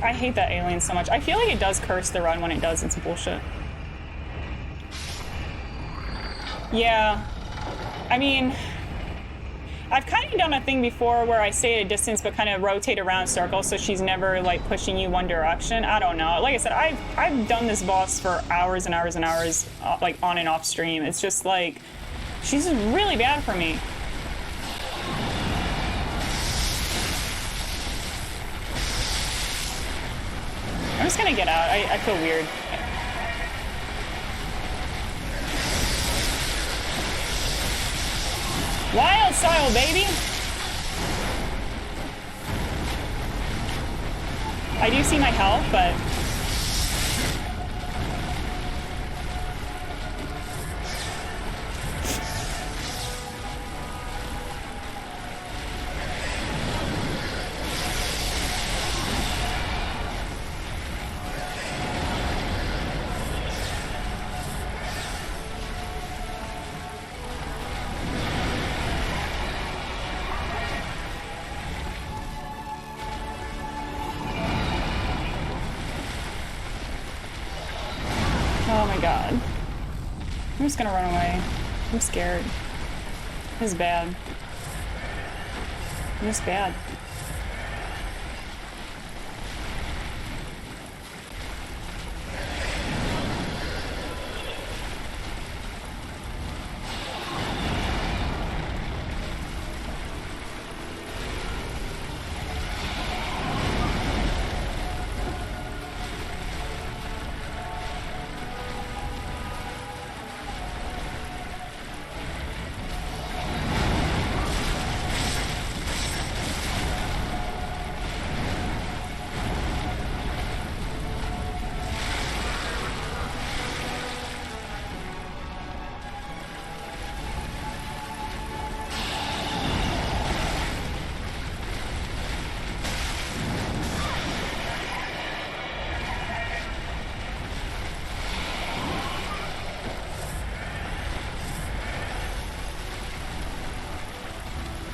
I hate that alien so much. I feel like it does curse the run when it does. It's bullshit. Yeah. I mean, I've kind of done a thing before where I stay at a distance but kind of rotate around circles so she's never like pushing you one direction. I don't know. Like I said, I've done this boss for hours and hours and hours, like on and off stream. It's just like, she's just really bad for me. I'm just gonna get out. I feel weird. Wild style, baby! I do see my health, but... Oh my god. I'm just gonna run away. I'm scared. This is bad. This is bad.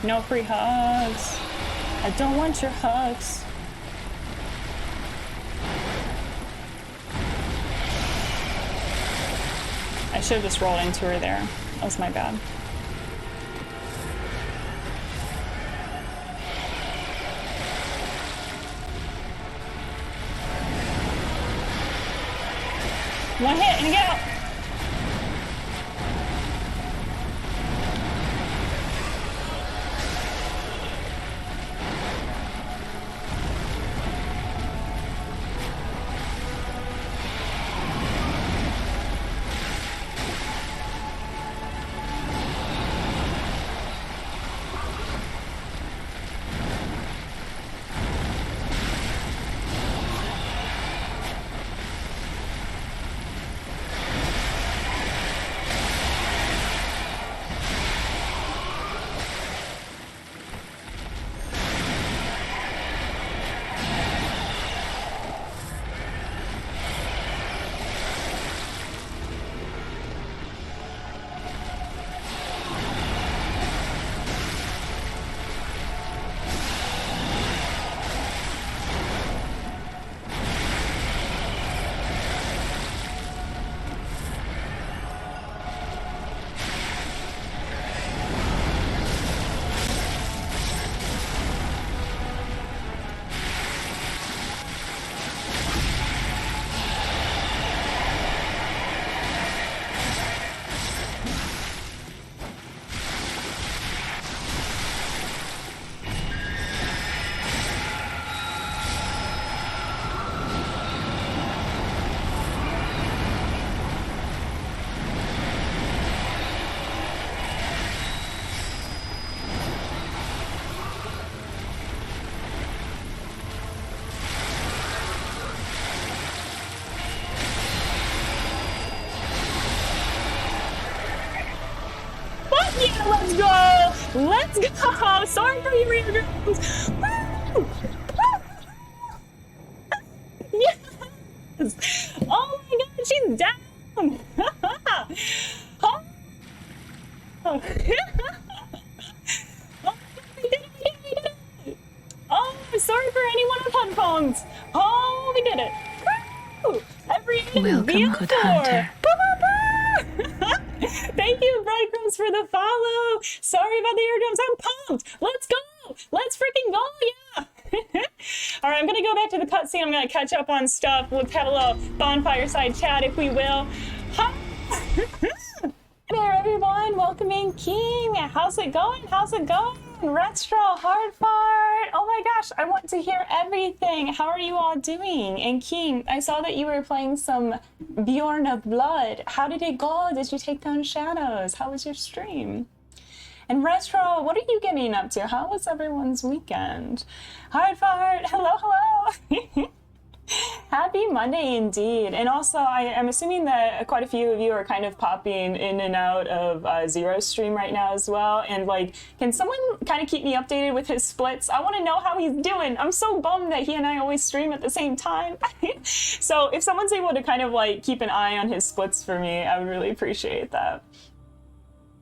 No free hugs. I don't want your hugs. I should have just rolled into her there. That was my bad. One hit and get out. Let's go! Let's go! Sorry for you, Ebrietas! Woo! Yes! Oh my god, she's down! Oh. Oh, I did it! Oh, sorry for anyone who headphones. Oh, we did it. Woo! Welcome, good hunter. Thank you, Breadcrumbs, for the follow. Sorry about the eardrums. I'm pumped. Let's go. Let's freaking go. Yeah. All right, I'm going to go back to the cutscene. I'm going to catch up on stuff. Let's have a little bonfire side chat, if we will. Hi there, everyone. Welcome in, King. How's it going? How's it going? Retro, hard fart. Oh my gosh, I want to hear everything. How are you all doing? And King, I saw that you were playing some Bjorn of Blood. How did it go? Did you take down shadows? How was your stream? And Retro, what are you getting up to? How was everyone's weekend? Hard fart, hello, hello. Happy Monday indeed. And also, I'm assuming that quite a few of you are kind of popping in and out of Zero's stream right now as well. And like, can someone kind of keep me updated with his splits? I want to know how he's doing. I'm so bummed that he and I always stream at the same time. So if someone's able to kind of like keep an eye on his splits for me, I would really appreciate that.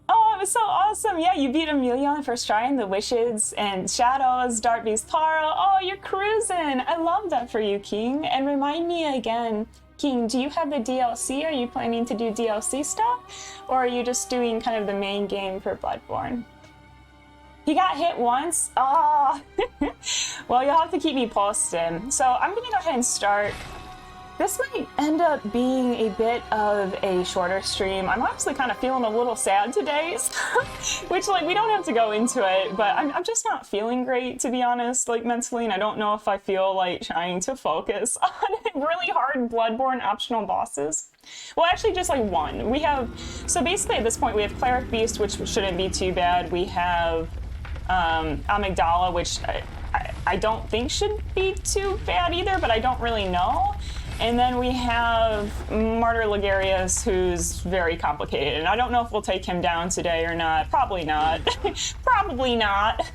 Oh, it was so awesome. Yeah, you beat Amelia on the first try in the Wishes and Shadows, Dark Beast Taro. Oh, you're cruising. I love that for you, King. And remind me again, King, do you have the DLC? Are you planning to do DLC stuff? Or are you just doing kind of the main game for Bloodborne? He got hit once? Oh. Well, you'll have to keep me posted. So I'm going to go ahead and start. This might end up being a bit of a shorter stream. I'm honestly kind of feeling a little sad today, which like we don't have to go into it, but I'm just not feeling great, to be honest, like mentally, and I don't know if I feel like trying to focus on really hard Bloodborne optional bosses. Well, actually just like one. We have, so basically at this point we have Cleric Beast, which shouldn't be too bad. We have Amygdala, which I don't think should be too bad either, but I don't really know. And then we have Martyr Logarius, who's very complicated. And I don't know if we'll take him down today or not. Probably not. Probably not.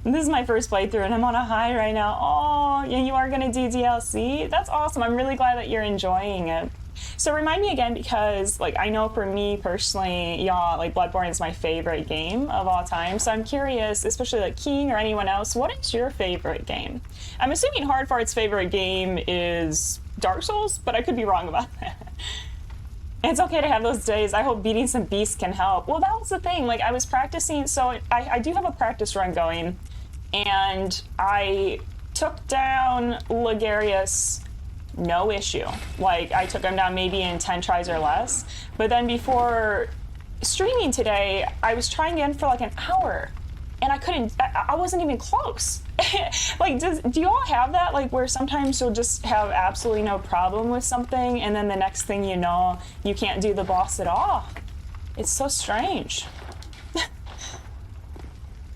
This is my first playthrough, and I'm on a high right now. Oh, and you are going to do DLC? That's awesome. I'm really glad that you're enjoying it. So remind me again, because like I know for me personally, y'all, like Bloodborne is my favorite game of all time. So I'm curious, especially like King or anyone else, what is your favorite game? I'm assuming Hardfart's favorite game is Dark Souls, but I could be wrong about that. It's okay to have those days. I hope beating some beasts can help. Well, that was the thing. Like I was practicing, so I do have a practice run going, and I took down Logarius. No issue. Like, I took him down maybe in 10 tries or less. But then before streaming today, I was trying again for like an hour. And I couldn't, I wasn't even close. Like, do you all have that? Like, where sometimes you'll just have absolutely no problem with something, and then the next thing you know, you can't do the boss at all. It's so strange.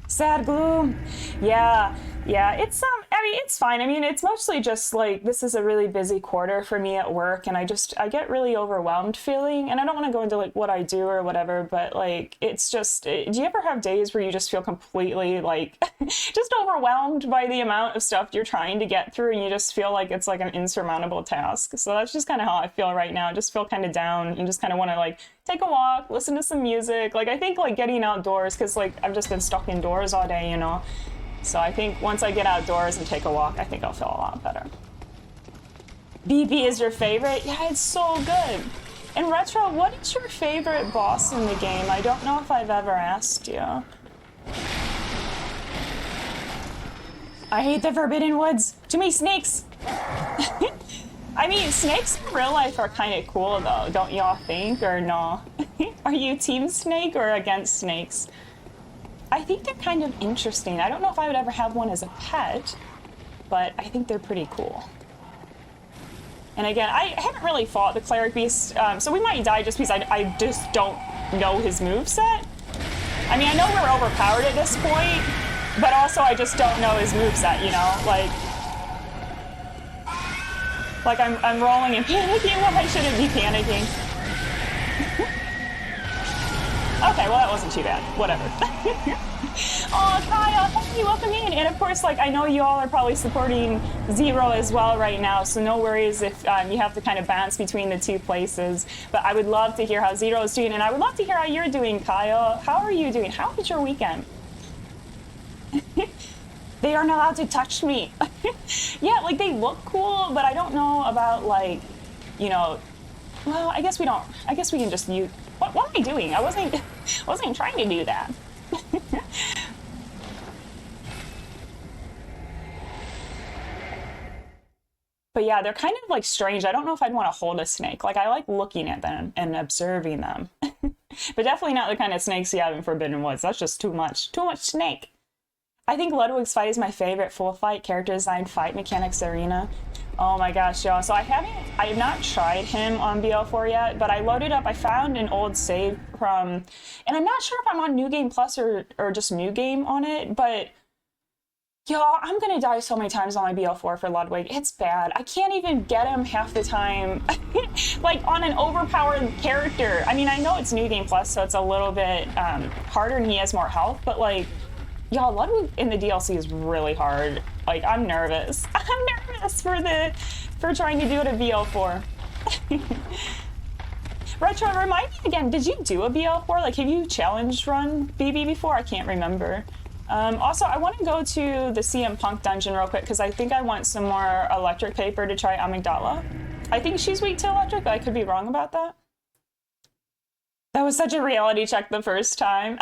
Sad gloom. Yeah, it's I mean, it's fine. I mean, it's mostly just like this is a really busy quarter for me at work, and I get really overwhelmed feeling, and I don't want to go into like what I do or whatever, but like it's just, do you ever have days where you just feel completely like just overwhelmed by the amount of stuff you're trying to get through, and you just feel like it's like an insurmountable task? So that's just kind of how I feel right now. I just feel kind of down and just kind of want to like take a walk, listen to some music. Like I think like getting outdoors, because like I've just been stuck indoors all day, you know. So I think once I get outdoors and take a walk, I think I'll feel a lot better. BB is your favorite? Yeah, it's so good. And Retro, what is your favorite boss in the game? I don't know if I've ever asked you. I hate the Forbidden Woods. Too many snakes. I mean, snakes in real life are kind of cool though, don't y'all think, or no? Are you team snake or against snakes? I think they're kind of interesting. I don't know if I would ever have one as a pet, but I think they're pretty cool. And again, I haven't really fought the Cleric Beast, so we might die just because I just don't know his moveset. I mean, I know we're overpowered at this point, but also I just don't know his moveset, you know? Like I'm rolling and panicking when I shouldn't be panicking. Okay, well that wasn't too bad. Whatever. Oh, Kyle, thank you, welcome in. And of course, like I know you all are probably supporting Zero as well right now, so no worries if you have to kind of bounce between the two places. But I would love to hear how Zero is doing, and I would love to hear how you're doing, Kyle. How are you doing? How was your weekend? They aren't allowed to touch me. Yeah, like they look cool, but I don't know about like, you know, well, I guess we don't, I guess we can just use, what am I doing? I wasn't trying to do that. But yeah, they're kind of like strange. I don't know if I'd want to hold a snake. Like I like looking at them and observing them. But definitely not the kind of snakes you have in Forbidden Woods. That's just too much. Too much snake. I think Ludwig's fight is my favorite full fight, character design, fight mechanics arena. Oh my gosh, y'all. So I have not tried him on BL4 yet, but I loaded up, I found an old save from, and I'm not sure if I'm on New Game Plus or just New Game on it, but y'all, I'm gonna die so many times on my BL4 for Ludwig. It's bad. I can't even get him half the time, like on an overpowered character. I mean, I know it's New Game Plus, so it's a little bit harder and he has more health, but like, y'all, Ludwig in the DLC is really hard. Like, I'm nervous. I'm nervous for trying to do it at BL4. Retro, remind me again, did you do a BL4? Like, have you challenge run BB before? I can't remember. Also, I want to go to the CM Punk dungeon real quick because I think I want some more electric paper to try Amygdala. I think she's weak to electric, but I could be wrong about that. That was such a reality check the first time.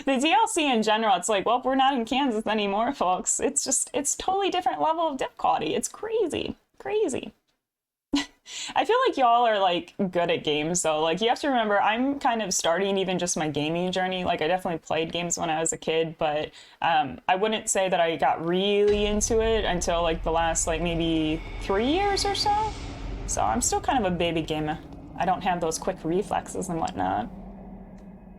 The DLC in general, it's like, well, we're not in Kansas anymore, folks. It's just, it's totally different level of difficulty. It's crazy, crazy. I feel like y'all are like good at games though. Like you have to remember, I'm kind of starting even just my gaming journey. Like I definitely played games when I was a kid, but I wouldn't say that I got really into it until like the last like maybe 3 years or so. So I'm still kind of a baby gamer. I don't have those quick reflexes and whatnot.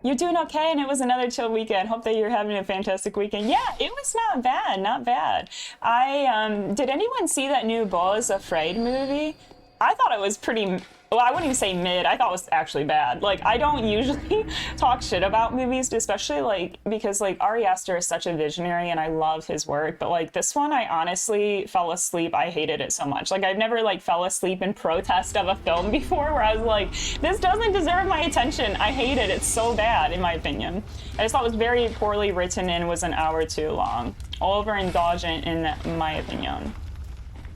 You're doing okay, and it was another chill weekend. Hope that you're having a fantastic weekend. Yeah, it was not bad, not bad. Did anyone see that new Bo's Afraid movie? I thought it was pretty, well, I wouldn't even say mid. I thought it was actually bad. Like, I don't usually talk shit about movies, especially like, because like Ari Aster is such a visionary and I love his work. But like this one, I honestly fell asleep. I hated it so much. Like I've never like fell asleep in protest of a film before where I was like, this doesn't deserve my attention. I hate it. It's so bad in my opinion. I just thought it was very poorly written and was an hour too long. Overindulgent in my opinion.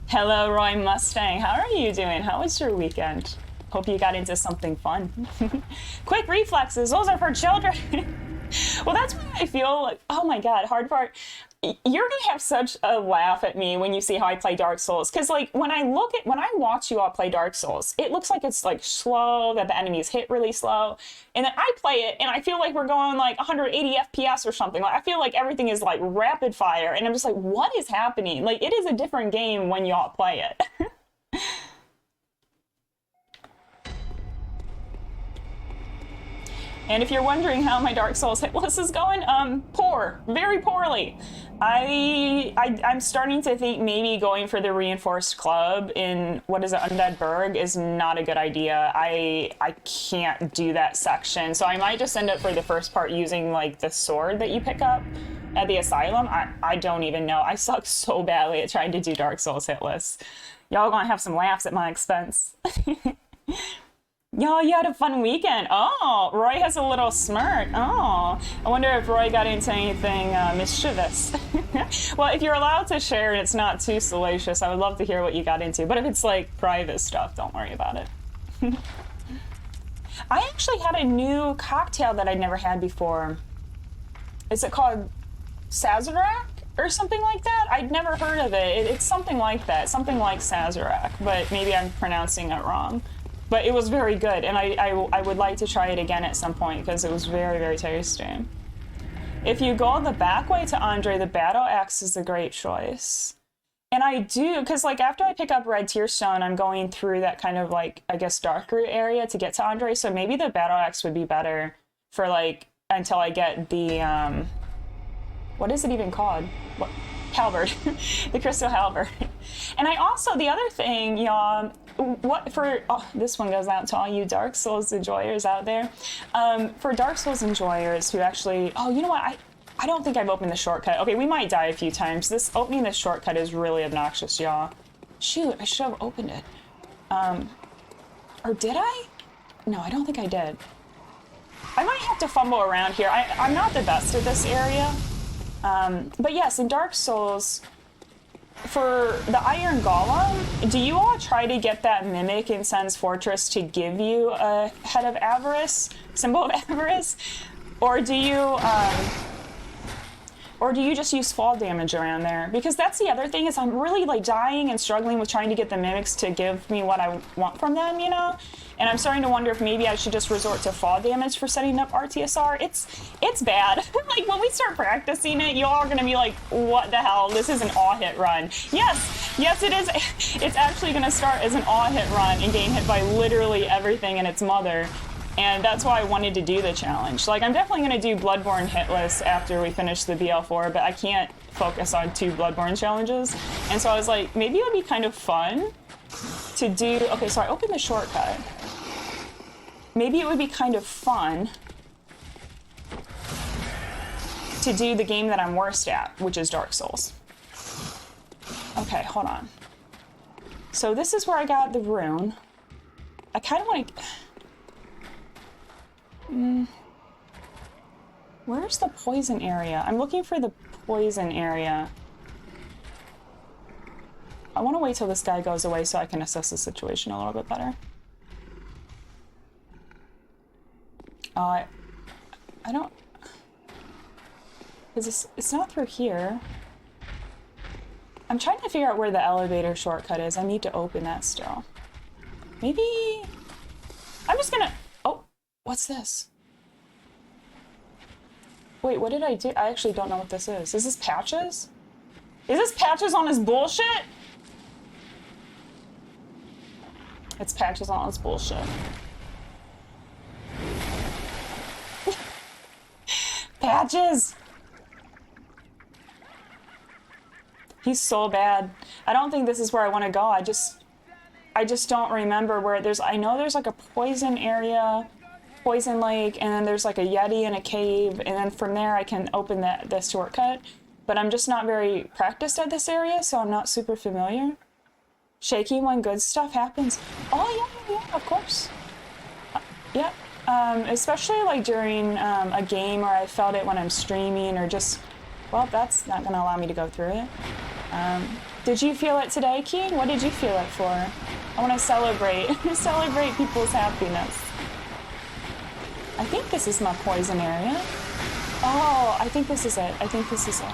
Hello, Roy Mustang. How are you doing? How was your weekend? Hope you got into something fun. Quick reflexes, those are for children. Well, that's why I feel like, oh my God, hard part. You're gonna have such a laugh at me when you see how I play Dark Souls. Cause like when I watch you all play Dark Souls, it looks like it's like slow, that the enemies hit really slow. And then I play it and I feel like we're going like 180 FPS or something. Like I feel like everything is like rapid fire and I'm just like, what is happening? Like it is a different game when y'all play it. And if you're wondering how my Dark Souls hit list is going, poor, very poorly. I'm starting to think maybe going for the reinforced club in, what is it, Undead Burg is not a good idea. I can't do that section. So I might just end up for the first part using like the sword that you pick up at the asylum. I don't even know. I suck so badly at trying to do Dark Souls hit lists. Y'all gonna have some laughs at my expense. Y'all, you had a fun weekend. Oh, Roy has a little smirk. Oh, I wonder if Roy got into anything mischievous. Well, if you're allowed to share and it's not too salacious, I would love to hear what you got into. But if it's like private stuff, don't worry about it. I actually had a new cocktail that I'd never had before. Is it called Sazerac or something like that? I'd never heard of it. It's something like that, something like Sazerac, but maybe I'm pronouncing it wrong. But it was very good, and I would like to try it again at some point because it was very, very tasty. If you go the back way to Andre, the Battle Axe is a great choice. And I do, because like after I pick up Red Tearstone, I'm going through that kind of like, I guess, dark route area to get to Andre, so maybe the Battle Axe would be better for like, until I get the, what is it even called? What? Halberd, the Crystal Halberd. And I also, the other thing, y'all, this one goes out to all you Dark Souls enjoyers out there. For Dark Souls enjoyers who actually, oh, you know what, I don't think I've opened the shortcut. Okay, we might die a few times. Opening this shortcut is really obnoxious, y'all. Shoot, I should have opened it. Or did I? No, I don't think I did. I might have to fumble around here. I'm not the best at this area. But yes, in Dark Souls, for the Iron Golem, do you all try to get that mimic in Sen's Fortress to give you a head of avarice, symbol of avarice, or do you just use fall damage around there? Because that's the other thing, is I'm really like dying and struggling with trying to get the mimics to give me what I want from them, you know? And I'm starting to wonder if maybe I should just resort to fall damage for setting up RTSR. It's bad. Like, when we start practicing it, you all are gonna be like, what the hell? This is an all-hit run. Yes, it is. It's actually gonna start as an all-hit run and getting hit by literally everything and its mother. And that's why I wanted to do the challenge. Like, I'm definitely gonna do Bloodborne hitless after we finish the BL4, but I can't focus on 2 Bloodborne challenges. And so I was like, maybe it would be kind of fun to do, okay, so I opened the shortcut. Maybe it would be kind of fun to do the game that I'm worst at, which is Dark Souls. Okay, hold on. So this is where I got the rune. I kind of want to... Where's the poison area? I'm looking for the poison area. I want to wait till this guy goes away so I can assess the situation a little bit better. I don't... It's not through here. I'm trying to figure out where the elevator shortcut is. I need to open that still. Maybe... I'm just gonna... Oh, what's this? Wait, what did I do? I actually don't know what this is. Is this Patches? Is this Patches on his bullshit? It's Patches on his bullshit. Patches! He's so bad. I don't think this is where I want to go. I just don't remember where there's... I know there's like a poison area, poison lake, and then there's like a yeti in a cave, and then from there I can open the shortcut. But I'm just not very practiced at this area, so I'm not super familiar. Shaky when good stuff happens. Oh yeah, of course. Yeah. Especially like during a game, or I felt it when I'm streaming, or just, well, that's not gonna allow me to go through it. Did you feel it today, Keen? What did you feel it for? I want to celebrate, celebrate people's happiness. I think this is my poison area. Oh, I think this is it. I think this is it.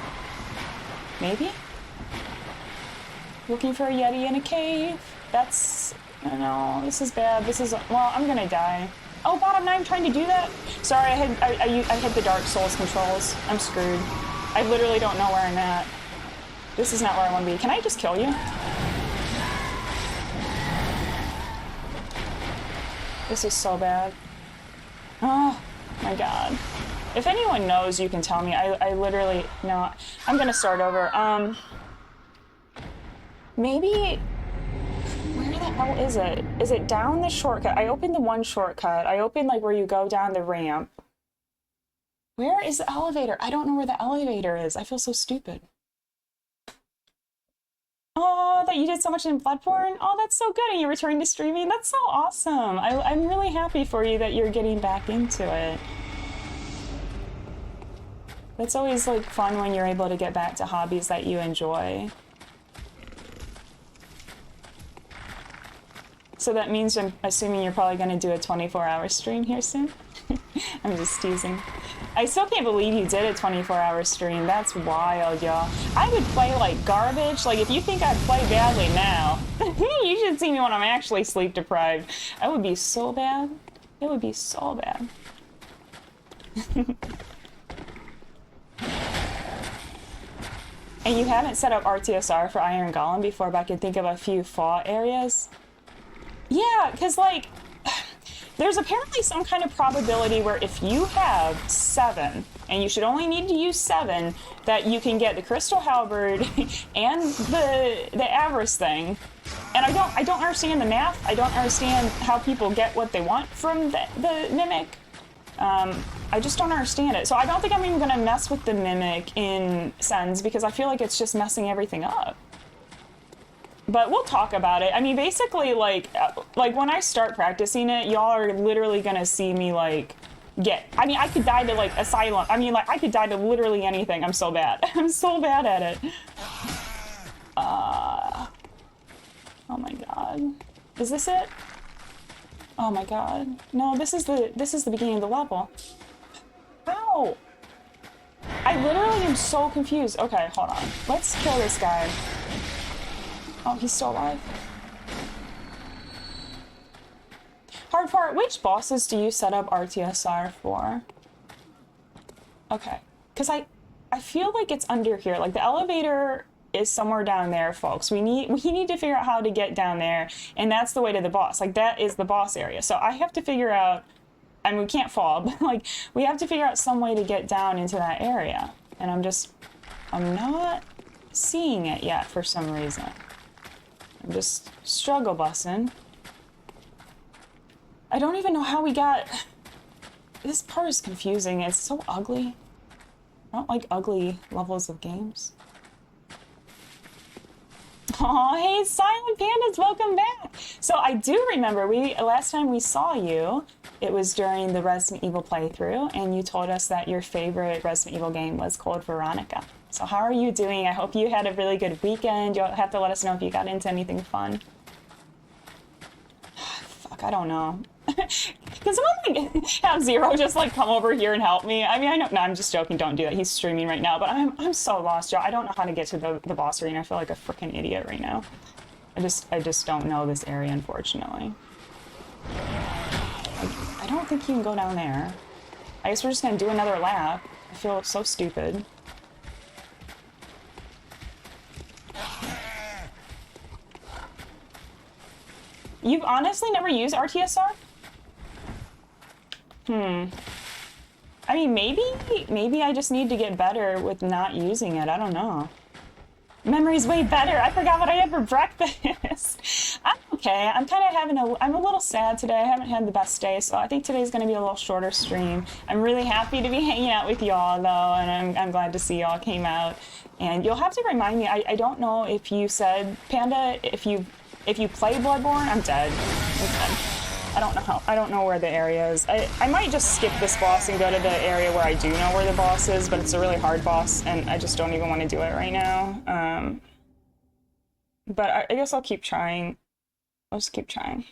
Maybe? Looking for a yeti in a cave. That's, I know, this is bad. This is, well, I'm gonna die. Oh god, I'm not even trying to do that. Sorry, I hit the Dark Souls controls. I'm screwed. I literally don't know where I'm at. This is not where I want to be. Can I just kill you? This is so bad. Oh my god. If anyone knows, you can tell me. I literally, no. I'm gonna start over. Maybe... Where the hell is it? Is it down the shortcut? I opened the one shortcut. I opened like where you go down the ramp. Where is the elevator? I don't know where the elevator is. I feel so stupid. Oh, that you did so much in Bloodborne? Oh, that's so good. And you returned to streaming? That's so awesome. I'm really happy for you that you're getting back into it. It's always like fun when you're able to get back to hobbies that you enjoy. So that means I'm assuming you're probably going to do a 24-hour stream here soon? I'm just teasing. I still can't believe you did a 24-hour stream. That's wild, y'all. I would play like garbage. Like, if you think I'd play badly now, you should see me when I'm actually sleep deprived. I would be so bad. It would be so bad. And you haven't set up RTSR for Iron Golem before, but I can think of a few fought areas. Yeah, because, like, there's apparently some kind of probability where if you have 7, and you should only need to use 7, that you can get the Crystal Halberd and the Avarice thing. And I don't understand the math. I don't understand how people get what they want from the Mimic. I just don't understand it. So I don't think I'm even going to mess with the Mimic in Sens, because I feel like it's just messing everything up. But we'll talk about it. I mean, basically, like when I start practicing it, y'all are literally gonna see me, like, I mean, I could die to, like, Asylum. I mean, like, I could die to literally anything. I'm so bad. I'm so bad at it. god. Is this it? Oh my god. No, this is the beginning of the level. How? I literally am so confused. Okay, hold on. Let's kill this guy. Oh, he's still alive. Hard part, which bosses do you set up RTSR for? Okay, because I feel like it's under here. Like the elevator is somewhere down there, folks. We need to figure out how to get down there, and that's the way to the boss. Like that is the boss area. So I have to figure out, I mean, we can't fall, but like we have to figure out some way to get down into that area. And I'm not seeing it yet for some reason. I'm just struggle bussing. I don't even know how we got... This part is confusing. It's so ugly. I don't like ugly levels of games. Oh, hey, Silent Pandas, welcome back. So I do remember last time we saw you, it was during the Resident Evil playthrough, and you told us that your favorite Resident Evil game was Code Veronica. So how are you doing? I hope you had a really good weekend. You'll have to let us know if you got into anything fun. Fuck, I don't know. Can someone like have Zero just like come over here and help me? I mean, I know, no, I'm just joking. Don't do that. He's streaming right now, but I'm so lost, Joe. I don't know how to get to the boss arena. I feel like a freaking idiot right now. I just don't know this area, unfortunately. I don't think you can go down there. I guess we're just gonna do another lap. I feel so stupid. You've honestly never used RTSR? I mean, maybe I just need to get better with not using it. I don't know. Memory's way better. I forgot what I had for breakfast. I'm okay. I'm kind of having I'm a little sad today. I haven't had the best day, so I think today's going to be a little shorter stream. I'm really happy to be hanging out with y'all, though, and I'm glad to see y'all came out. And you'll have to remind me. I don't know if you said, Panda, if you play Bloodborne. I'm dead. I'm dead. I don't know where the area is. I might just skip this boss and go to the area where I do know where the boss is, but it's a really hard boss, and I just don't even want to do it right now. But I guess I'll keep trying. I'll just keep trying.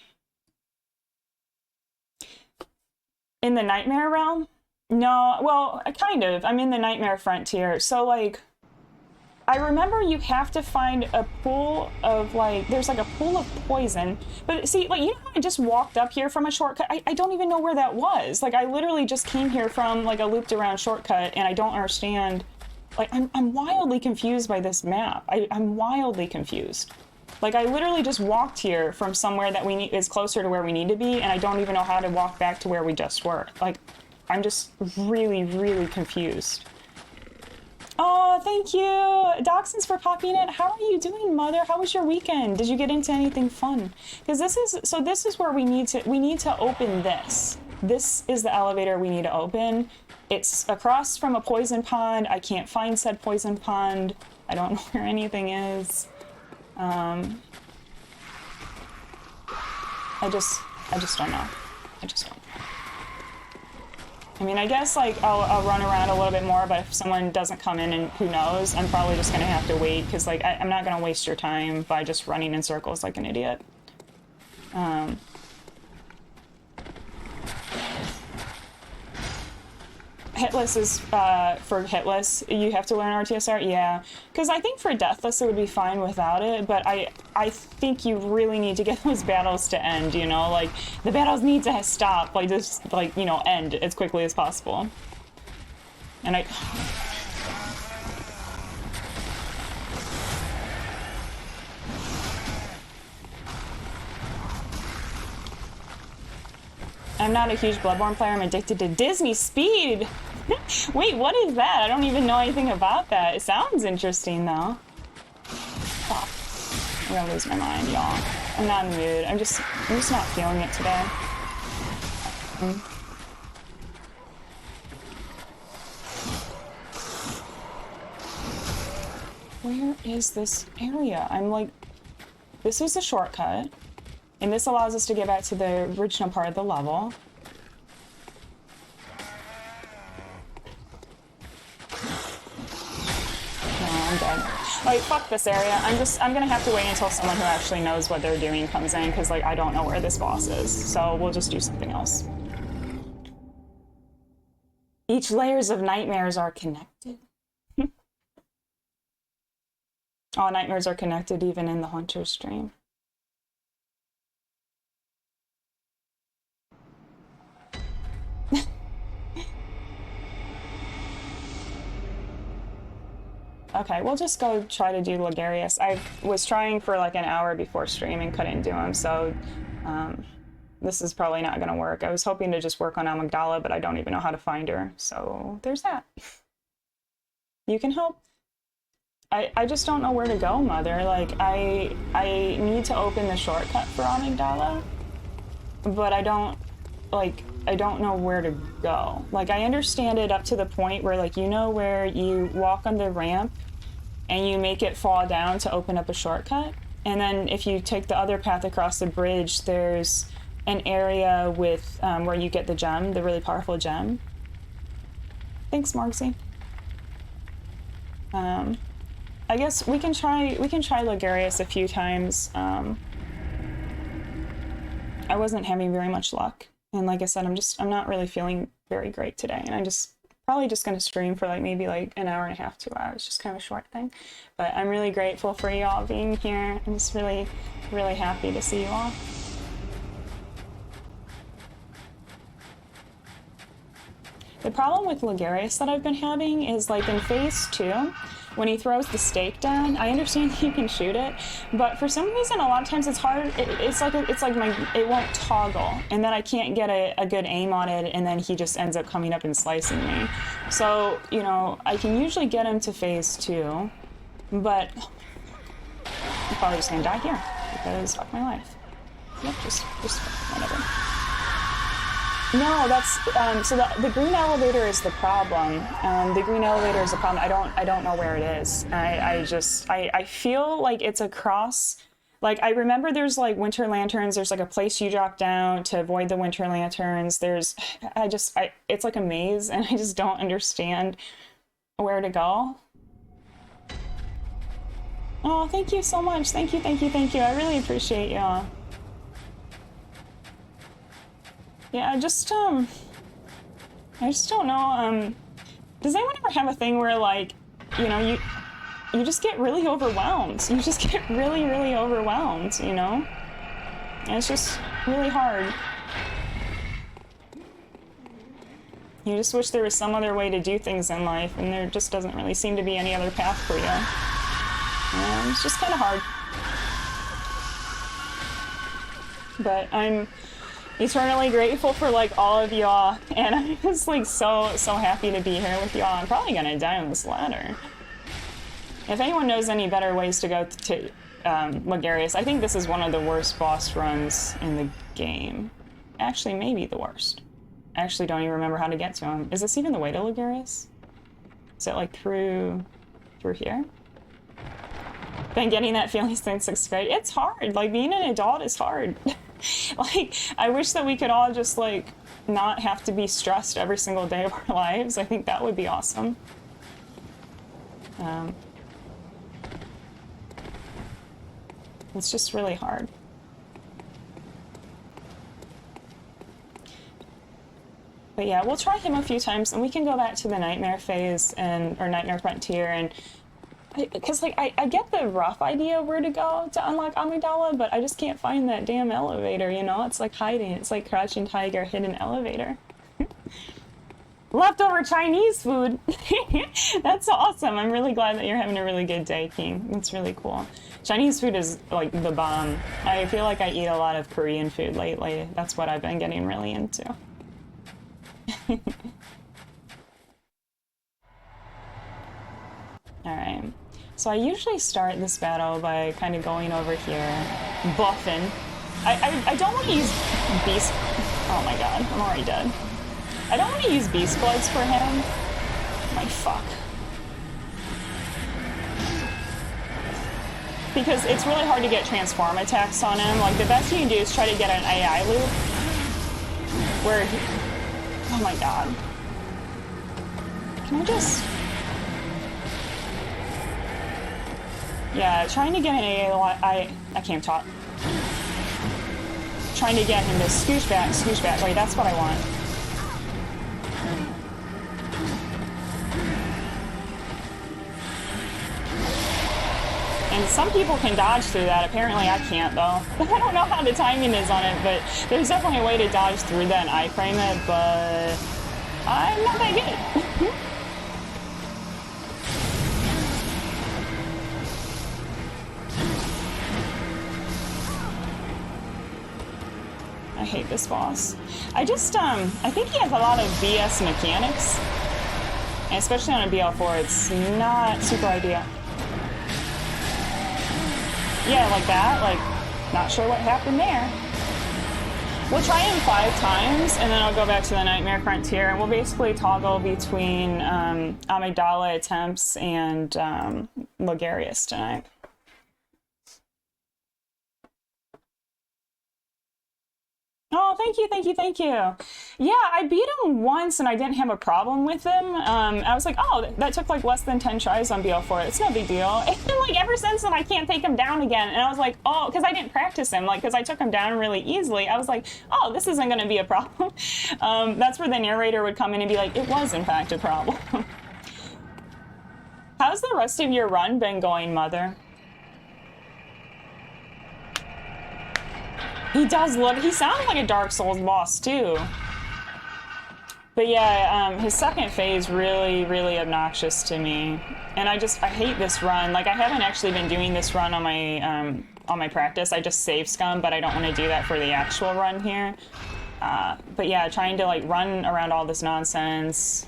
In the Nightmare Realm? No, well, kind of. I'm in the Nightmare Frontier, so, like... I remember you have to find a pool of, like, there's like a pool of poison. But see, like, you know how I just walked up here from a shortcut? I don't even know where that was. Like, I literally just came here from, like, a looped around shortcut, and I don't understand. Like, I'm wildly confused by this map. I'm wildly confused. Like, I literally just walked here from somewhere that is closer to where we need to be, and I don't even know how to walk back to where we just were. Like, I'm just really, really confused. Oh, thank you, Doxins, for popping in. How are you doing, Mother? How was your weekend? Did you get into anything fun? Because this is where we need to open this. This is the elevator we need to open. It's across from a poison pond. I can't find said poison pond. I don't know where anything is. I just don't know. I just don't know. I mean, I guess, like, I'll run around a little bit more, but if someone doesn't come in, and who knows, I'm probably just gonna have to wait, because, like, I'm not gonna waste your time by just running in circles like an idiot. Hitless is, for Hitless, you have to learn RTSR? Yeah. Because I think for Deathless it would be fine without it, but I think you really need to get those battles to end, you know? Like, the battles need to stop, like, just, like, you know, end as quickly as possible. And I'm not a huge Bloodborne player. I'm addicted to Disney Speed. Wait, what is that? I don't even know anything about that. It sounds interesting, though. Oh, I'm gonna lose my mind, y'all. I'm not in the mood. I'm just not feeling it today. Where is this area? I'm like, this was a shortcut. And this allows us to get back to the original part of the level. Come on. I'm dead. Like, fuck this area. I'm gonna have to wait until someone who actually knows what they're doing comes in, because, like, I don't know where this boss is. So we'll just do something else. Each layers of nightmares are connected. All nightmares are connected, even in the Hunter's stream. Okay, we'll just go try to do Logarius. I was trying for like an hour before stream and couldn't do him, so this is probably not going to work. I was hoping to just work on Amygdala, but I don't even know how to find her, so there's that. You can help. I just don't know where to go, Mother. Like, I need to open the shortcut for Amygdala, but I don't know where to go. Like, I understand it up to the point where, like, you know where you walk on the ramp and you make it fall down to open up a shortcut? And then if you take the other path across the bridge, there's an area with, where you get the gem, the really powerful gem. Thanks, Marksy. I guess we can try Logarius a few times. I wasn't having very much luck. And like I said, I'm not really feeling very great today. And I'm probably just going to stream for like maybe like an hour and a half, 2 hours, just kind of a short thing. But I'm really grateful for you all being here. I'm just really, really happy to see you all. The problem with Logarius that I've been having is like in phase 2, when he throws the stake down, I understand he can shoot it, but for some reason, a lot of times it's hard. It won't toggle, and then I can't get a good aim on it, and then he just ends up coming up and slicing me. So, you know, I can usually get him to phase 2, but I'm probably just gonna die here, because fuck my life. Yep, just whatever. No, that's, so the green elevator is the problem. The green elevator is the problem. I don't know where it is. I feel like it's across, like, I remember there's, like, winter lanterns. There's, like, a place you drop down to avoid the winter lanterns. It's like a maze, and I just don't understand where to go. Oh, thank you so much. Thank you. I really appreciate y'all. Yeah, I just don't know, does anyone ever have a thing where, like, you know, you just get really overwhelmed? You just get really, really overwhelmed, you know? And it's just really hard. You just wish there was some other way to do things in life, and there just doesn't really seem to be any other path for you. And it's just kind of hard. But I'm eternally grateful for, like, all of y'all, and I'm just, like, so happy to be here with y'all. I'm probably gonna die on this ladder. If anyone knows any better ways to go to Logarius, I think this is one of the worst boss runs in the game. Actually, maybe the worst. I actually don't even remember how to get to him. Is this even the way to Logarius? Is it, like, through here? Been getting that feeling since 6th grade. It's hard. Like, being an adult is hard. Like, I wish that we could all just, like, not have to be stressed every single day of our lives. I think that would be awesome. It's just really hard. But yeah, we'll try him a few times, and we can go back to the Nightmare phase, or Nightmare Frontier, and because, like, I get the rough idea of where to go to unlock Amygdala, but I just can't find that damn elevator, you know? It's like hiding. It's like Crouching Tiger, hidden elevator. Leftover Chinese food! That's awesome. I'm really glad that you're having a really good day, King. It's really cool. Chinese food is, like, the bomb. I feel like I eat a lot of Korean food lately. That's what I've been getting really into. Alright. So I usually start this battle by kind of going over here, buffing. I don't want to use Beast... Oh my god, I'm already dead. I don't want to use Beast Bloods for him. My fuck. Because it's really hard to get transform attacks on him. Like, the best you can do is try to get an AI loop. Where he... Oh my god. Can I just... Yeah, trying to get an AA, I can't talk. Trying to get him to scooch back. Like, that's what I want. And some people can dodge through that. Apparently I can't, though. I don't know how the timing is on it, but there's definitely a way to dodge through that and iframe it, but I'm not that good. I hate this boss. I think he has a lot of BS mechanics. And especially on a BL4, it's not super ideal. Yeah, like that, like, not sure what happened there. We'll try him 5 times, and then I'll go back to the Nightmare Frontier, and we'll basically toggle between Amygdala attempts and Logarius tonight. Oh, thank you. Yeah, I beat him once and I didn't have a problem with him. I was like, oh, that took like less than 10 tries on BL4. It's no big deal. And then like ever since then, I can't take him down again. And I was like, oh, because I didn't practice him, like, because I took him down really easily. I was like, oh, this isn't going to be a problem. That's where the narrator would come in and be like, it was in fact a problem. How's the rest of your run been going, Mother? He does look, he sounds like a Dark Souls boss too. But yeah, his second phase really obnoxious to me. And I hate this run. Like, I haven't actually been doing this run on my practice. I just save scum, but I don't want to do that for the actual run here. But yeah, trying to like run around all this nonsense.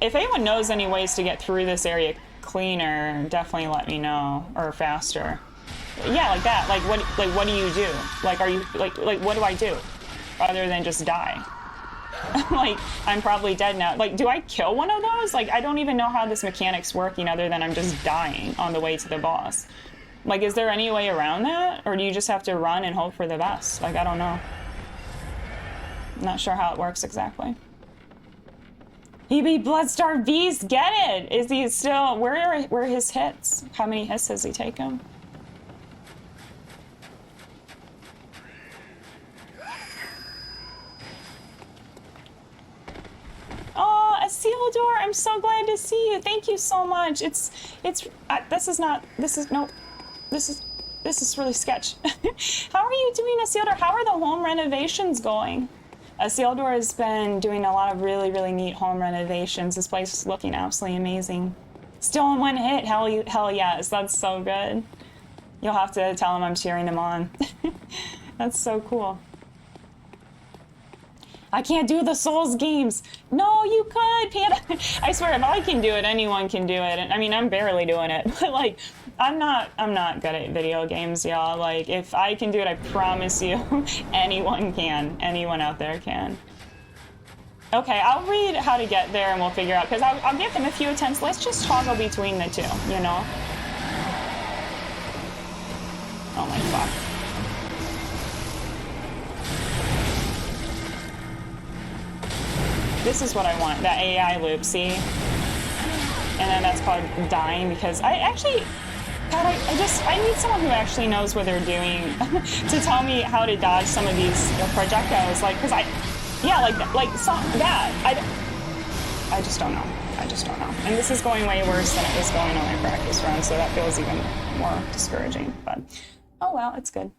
If anyone knows any ways to get through this area cleaner, definitely let me know, or faster. Yeah, like that. Like what do you do? Like, are you like what do I do other than just die? Like, I'm probably dead now. Like, do I kill one of those? Like, I don't even know how this mechanic's working other than I'm just dying on the way to the boss. Like, is there any way around that? Or do you just have to run and hope for the best? Like, I don't know. I'm not sure how it works exactly. He beat Bloodstar Beast, get it! Is he still, where are his hits? How many hits has he taken? Oh, Isildur, I'm so glad to see you. Thank you so much. This is really sketch. How are you doing, Isildur? How are the home renovations going? Isildur has been doing a lot of really neat home renovations. This place is looking absolutely amazing. Still in one hit, hell yes, that's so good. You'll have to tell him I'm cheering him on. That's so cool. I can't do the Souls games. No, you could, Panda. I swear, if I can do it, anyone can do it. And I mean, I'm barely doing it, but like, I'm not good at video games, y'all. Like, if I can do it, I promise you, anyone can. Anyone out there can. Okay, I'll read how to get there and we'll figure out, because I'll give them a few attempts. Let's just toggle between the two, you know? Oh my fuck. This is what I want, that AI loop, see? And then that's called dying, because I actually, God, I need someone who actually knows what they're doing to tell me how to dodge some of these projectiles, like, because I just don't know. I just don't know. And this is going way worse than it was going on my practice run, so that feels even more discouraging, but oh well, it's good.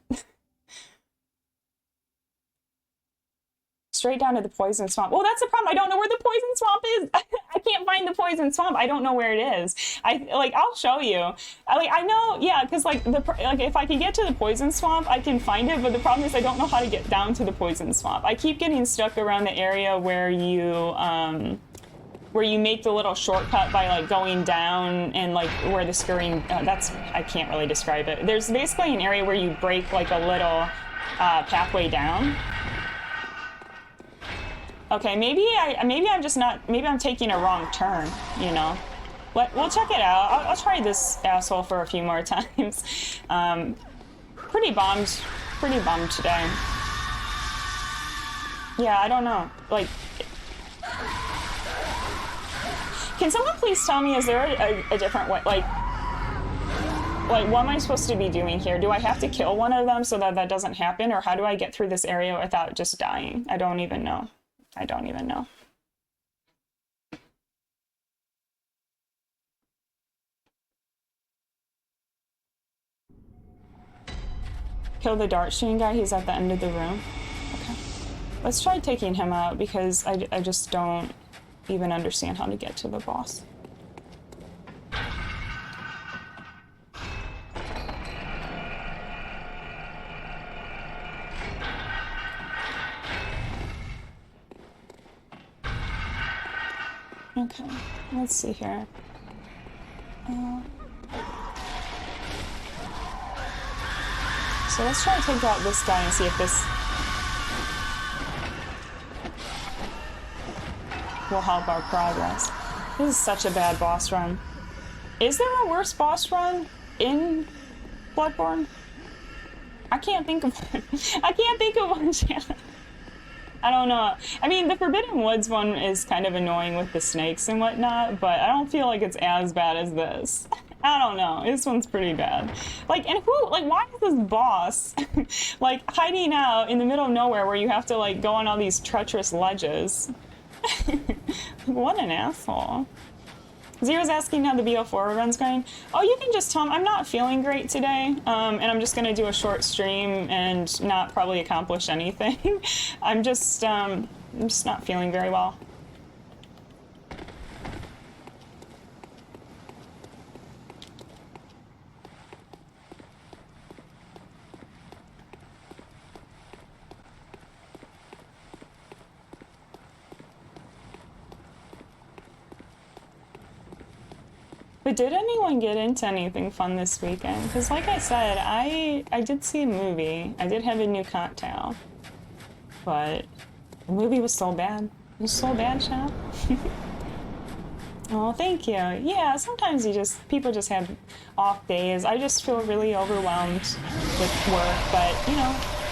Straight down to the poison swamp. Well, that's the problem. I don't know where the poison swamp is. I can't find the poison swamp. I don't know where it is. I'll show you. I know, yeah, because if I can get to the poison swamp, I can find it. But the problem is I don't know how to get down to the poison swamp. I keep getting stuck around the area where you make the little shortcut by like going down and like where the scurrying. I can't really describe it. There's basically an area where you break like a little pathway down. Okay, maybe I'm taking a wrong turn, you know? We'll check it out. I'll try this asshole for a few more times. Pretty bummed today. Yeah, I don't know. Like, can someone please tell me, is there a different way? Like, Like, what am I supposed to be doing here? Do I have to kill one of them so that that doesn't happen? Or how do I get through this area without just dying? I don't even know. I don't even know. Kill the dart shooting guy. He's at the end of the room. Okay. Let's try taking him out because I just don't even understand how to get to the boss. Okay, let's see here. So let's try to take out this guy and see if this will help our progress. This is such a bad boss run. Is there a worse boss run in Bloodborne? I can't think of one. I can't think of one, Shanna. I don't know. I mean, the Forbidden Woods one is kind of annoying with the snakes and whatnot, but I don't feel like it's as bad as this. I don't know. This one's pretty bad. Like, and who, like, why is this boss, like, hiding out in the middle of nowhere where you have to, like, go on all these treacherous ledges? What an asshole. Zero's asking how the BL4 run's going. Oh, you can just tell him I'm not feeling great today, and I'm just gonna do a short stream and not probably accomplish anything. I'm just not feeling very well. But did anyone get into anything fun this weekend? Because like I said, I did see a movie. I did have a new cocktail. But the movie was so bad. It was so bad, Chad. Oh, thank you. Yeah, sometimes people just have off days. I just feel really overwhelmed with work, but you know,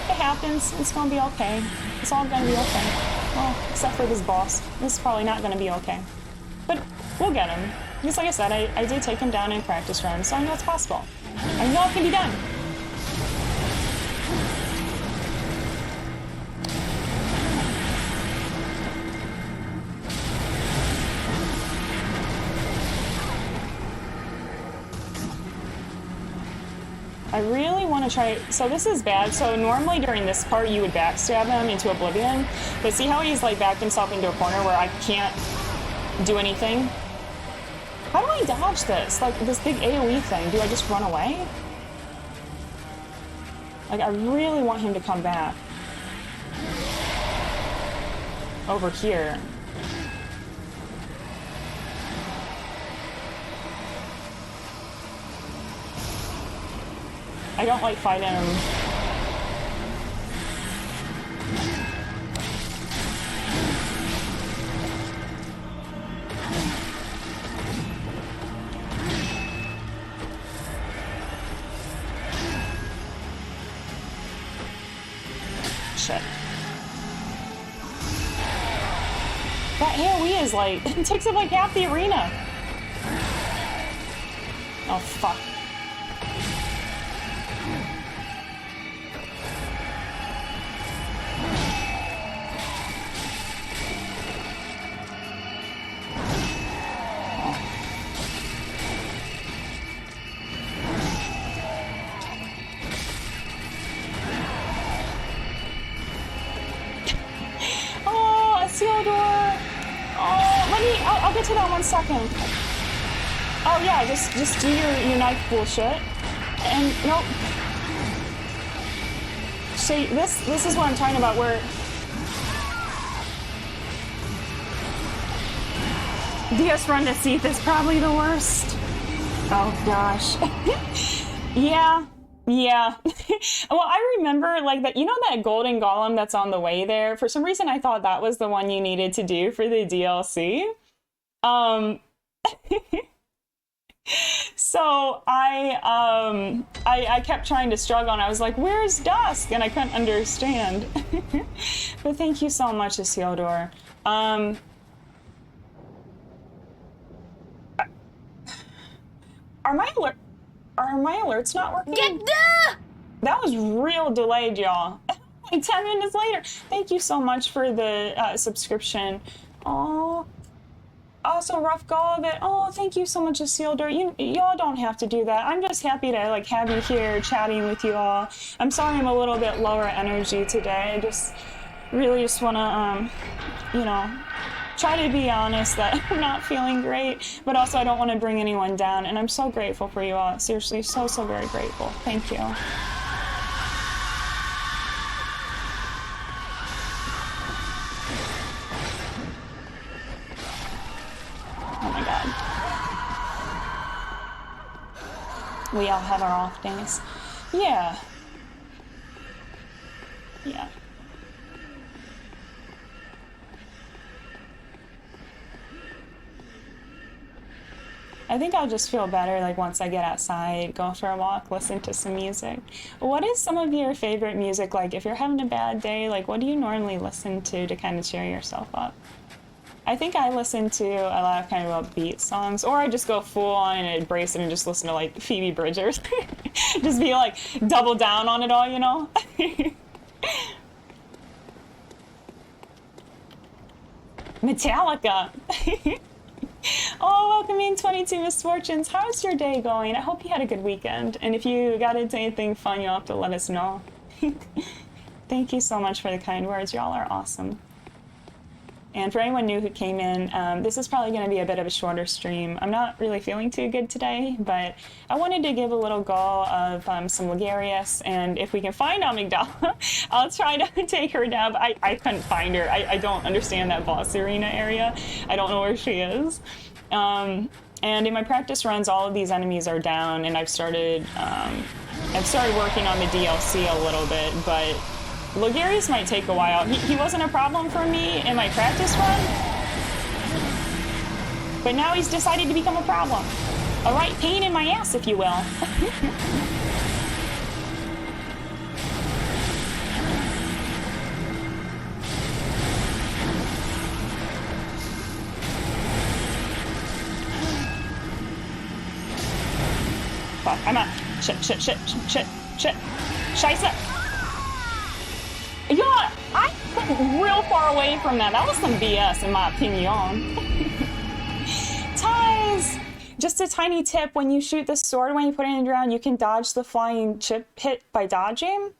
it happens. It's gonna be okay. It's all gonna be okay. Well, except for this boss. This is probably not gonna be okay. But we'll get him. Just like I said, I did take him down in practice runs, so I know it's possible. I know it can be done. I really want to try. So this is bad. So normally during this part, you would backstab him into oblivion. But see how he's like backed himself into a corner where I can't do anything? How do I dodge this? Like this big AoE thing. Do I just run away? Like I really want him to come back. Over here. I don't like fighting him. Shit. That AoE is like, it takes up like half the arena. Oh, fuck. I'll get to that 1 second. Oh yeah, just do your knife bullshit. And nope. See, this is what I'm talking about, where DS run to Seath is probably the worst. Oh gosh. Yeah. Well, I remember like that, you know that golden golem that's on the way there? For some reason I thought that was the one you needed to do for the DLC. So I kept trying to struggle and I was like, where's Dusk? And I couldn't understand. But thank you so much, Isildur. Are my alert? Are my alerts not working? That was real delayed, y'all. Like 10 minutes later. Thank you so much for the subscription. Oh, also rough go of it. Oh, thank you so much, Isildur. Y'all don't have to do that. I'm just happy to like have you here chatting with you all. I'm sorry I'm a little bit lower energy today. I just really just want to, you know, try to be honest that I'm not feeling great, but also I don't want to bring anyone down. And I'm so grateful for you all. Seriously, so very grateful. Thank you. Oh my God. We all have our off days. Yeah. Yeah. I think I'll just feel better like once I get outside, go for a walk, listen to some music. What is some of your favorite music? Like if you're having a bad day, like what do you normally listen to kind of cheer yourself up? I think I listen to a lot of kind of upbeat songs, or I just go full on and embrace it and just listen to like Phoebe Bridgers. Just be like double down on it all, you know? Metallica. Oh, welcome in 22 Misfortunes. How's your day going? I hope you had a good weekend. And if you got into anything fun, you'll have to let us know. Thank you so much for the kind words. Y'all are awesome. And for anyone new who came in, this is probably going to be a bit of a shorter stream. I'm not really feeling too good today, but I wanted to give a little go of some Logarius, and if we can find Amygdala, I'll try to take her down. But I couldn't find her. I don't understand that boss arena area. I don't know where she is. And in my practice runs, all of these enemies are down, and I've started working on the DLC a little bit, but Logarius might take a while. He wasn't a problem for me in my practice run, but now he's decided to become a problem. A right pain in my ass, if you will. Fuck, I'm out. Shit. Scheiße. Yeah, I went real far away from that. That was some BS, in my opinion. Ties! Just a tiny tip, when you shoot the sword, when you put it in the ground, you can dodge the flying chip hit by dodging.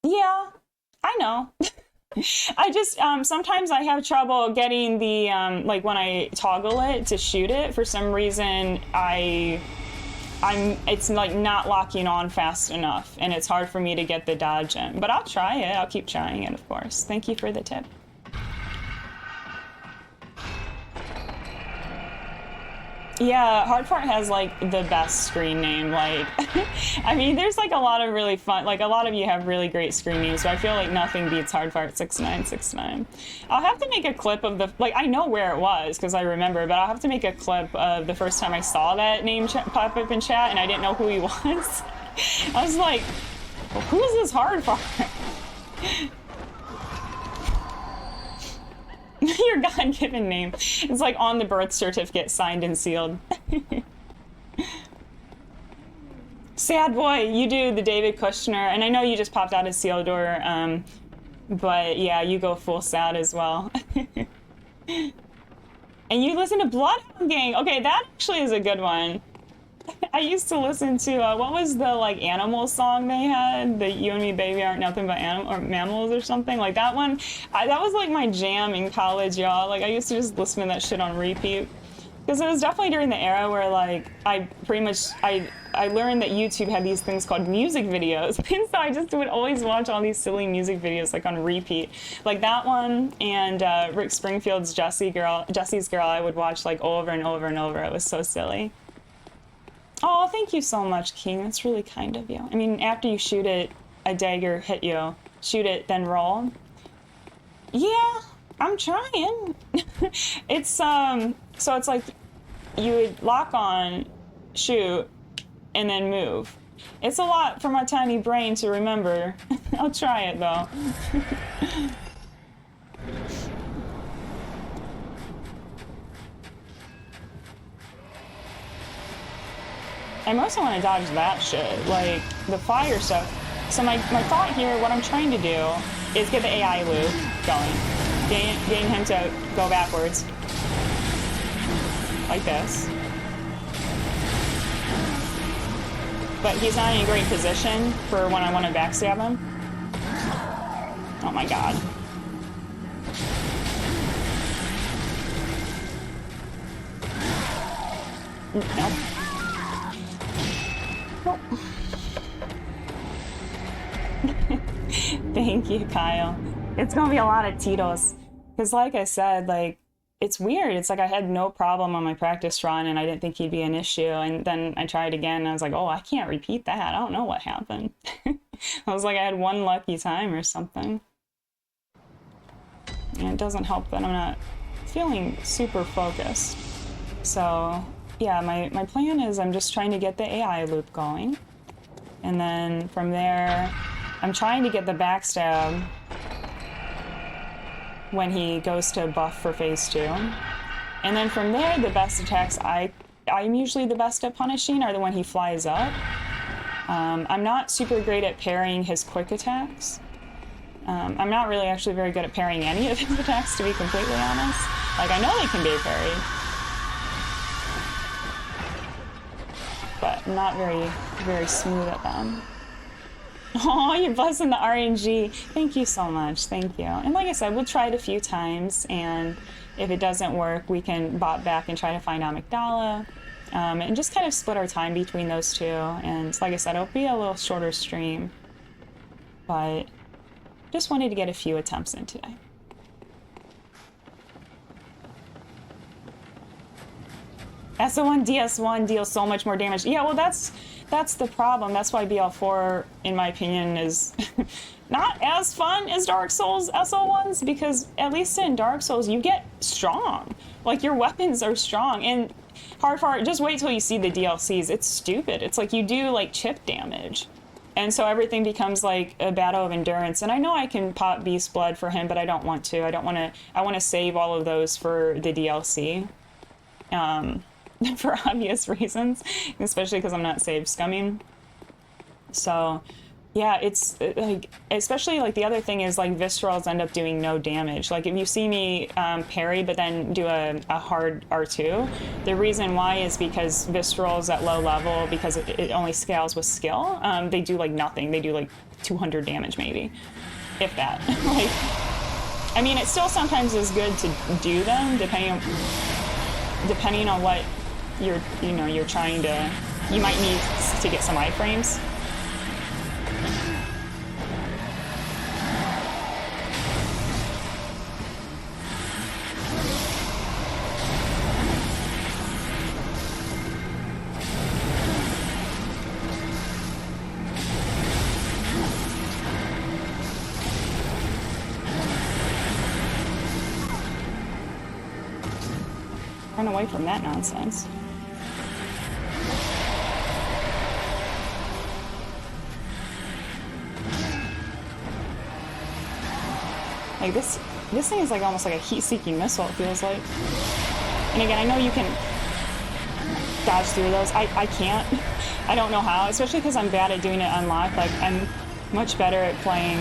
Yeah, I know. I just, sometimes I have trouble getting the, like when I toggle it to shoot it, for some reason, it's like not locking on fast enough, and it's hard for me to get the dodge in. But I'll try it. I'll keep trying it, of course. Thank you for the tip. Yeah, Hardfart has like the best screen name. Like, I mean, there's like a lot of really fun, like a lot of you have really great screen names, so I feel like nothing beats Hardfart 6969. I'll have to make a clip of the, like, I know where it was because I remember, but I'll have to make a clip of the first time I saw that name pop up in chat and I didn't know who he was. I was like, well, who is this Hardfart? Your God-given name. It's like on the birth certificate, signed and sealed. Sad boy, you do the David Kushner, and I know you just popped out as Isildur, but yeah, you go full sad as well. And you listen to Bloodborne Gang. Okay, that actually is a good one. I used to listen to, what was the, like, animal song they had? The You and Me Baby Aren't Nothing But Mammals or something? Like, that one, that was, like, my jam in college, y'all. Like, I used to just listen to that shit on repeat. Because it was definitely during the era where, like, I learned that YouTube had these things called music videos. And so I just would always watch all these silly music videos, like, on repeat. Like, that one and Rick Springfield's Jesse's Girl, I would watch, like, over and over and over. It was so silly. Oh, thank you so much, King. That's really kind of you. I mean, after you shoot it, a dagger hit you. Shoot it, then roll. Yeah, I'm trying. It's, so it's like you would lock on, shoot, and then move. It's a lot for my tiny brain to remember. I'll try it, though. I mostly want to dodge that shit, like the fire stuff. So my thought here, what I'm trying to do is get the AI loop going. Getting him to go backwards. Like this. But he's not in a great position for when I want to backstab him. Oh my god. Nope. Nope. Thank you, Kyle. It's gonna be a lot of Tito's. Because like I said, like, it's weird. It's like I had no problem on my practice run and I didn't think he'd be an issue. And then I tried again and I was like, oh, I can't repeat that. I don't know what happened. I was like, I had one lucky time or something. And it doesn't help that I'm not feeling super focused. So yeah, my plan is I'm just trying to get the AI loop going. And then from there, I'm trying to get the backstab when he goes to buff for phase 2. And then from there, the best attacks I'm usually the best at punishing are the when he flies up. I'm not super great at parrying his quick attacks. I'm not really actually very good at parrying any of his attacks, to be completely honest. Like, I know they can be parried, but I'm not very smooth at them. Oh, you're buzzing the RNG. Thank you so much. Thank you. And like I said, we'll try it a few times, and if it doesn't work, we can bot back and try to find Amygdala, and just kind of split our time between those two. And like I said, it'll be a little shorter stream, but just wanted to get a few attempts in today. SO1 DS1 deals so much more damage. Yeah, well, that's the problem. That's why BL4, in my opinion, is not as fun as Dark Souls SO1s, because at least in Dark Souls, you get strong. Like, your weapons are strong. And Hardfire, just wait till you see the DLCs. It's stupid. It's like you do, like, chip damage. And so everything becomes like a battle of endurance. And I know I can pop Beast Blood for him, but I don't want to. I want to save all of those for the DLC. For obvious reasons, especially because I'm not save scumming. So yeah, it's like, especially like the other thing is like viscerals end up doing no damage. Like if you see me parry but then do a hard R2, the reason why is because viscerals at low level, because it only scales with skill, they do like nothing. They do like 200 damage maybe, if that. Like, I mean, it still sometimes is good to do them depending on what you're trying to, you might need to get some iframes. Run away from that nonsense. Like this thing is like almost like a heat-seeking missile, it feels like. And again, I know you can dodge through those. I can't. I don't know how, especially because I'm bad at doing it unlocked. Like, I'm much better at playing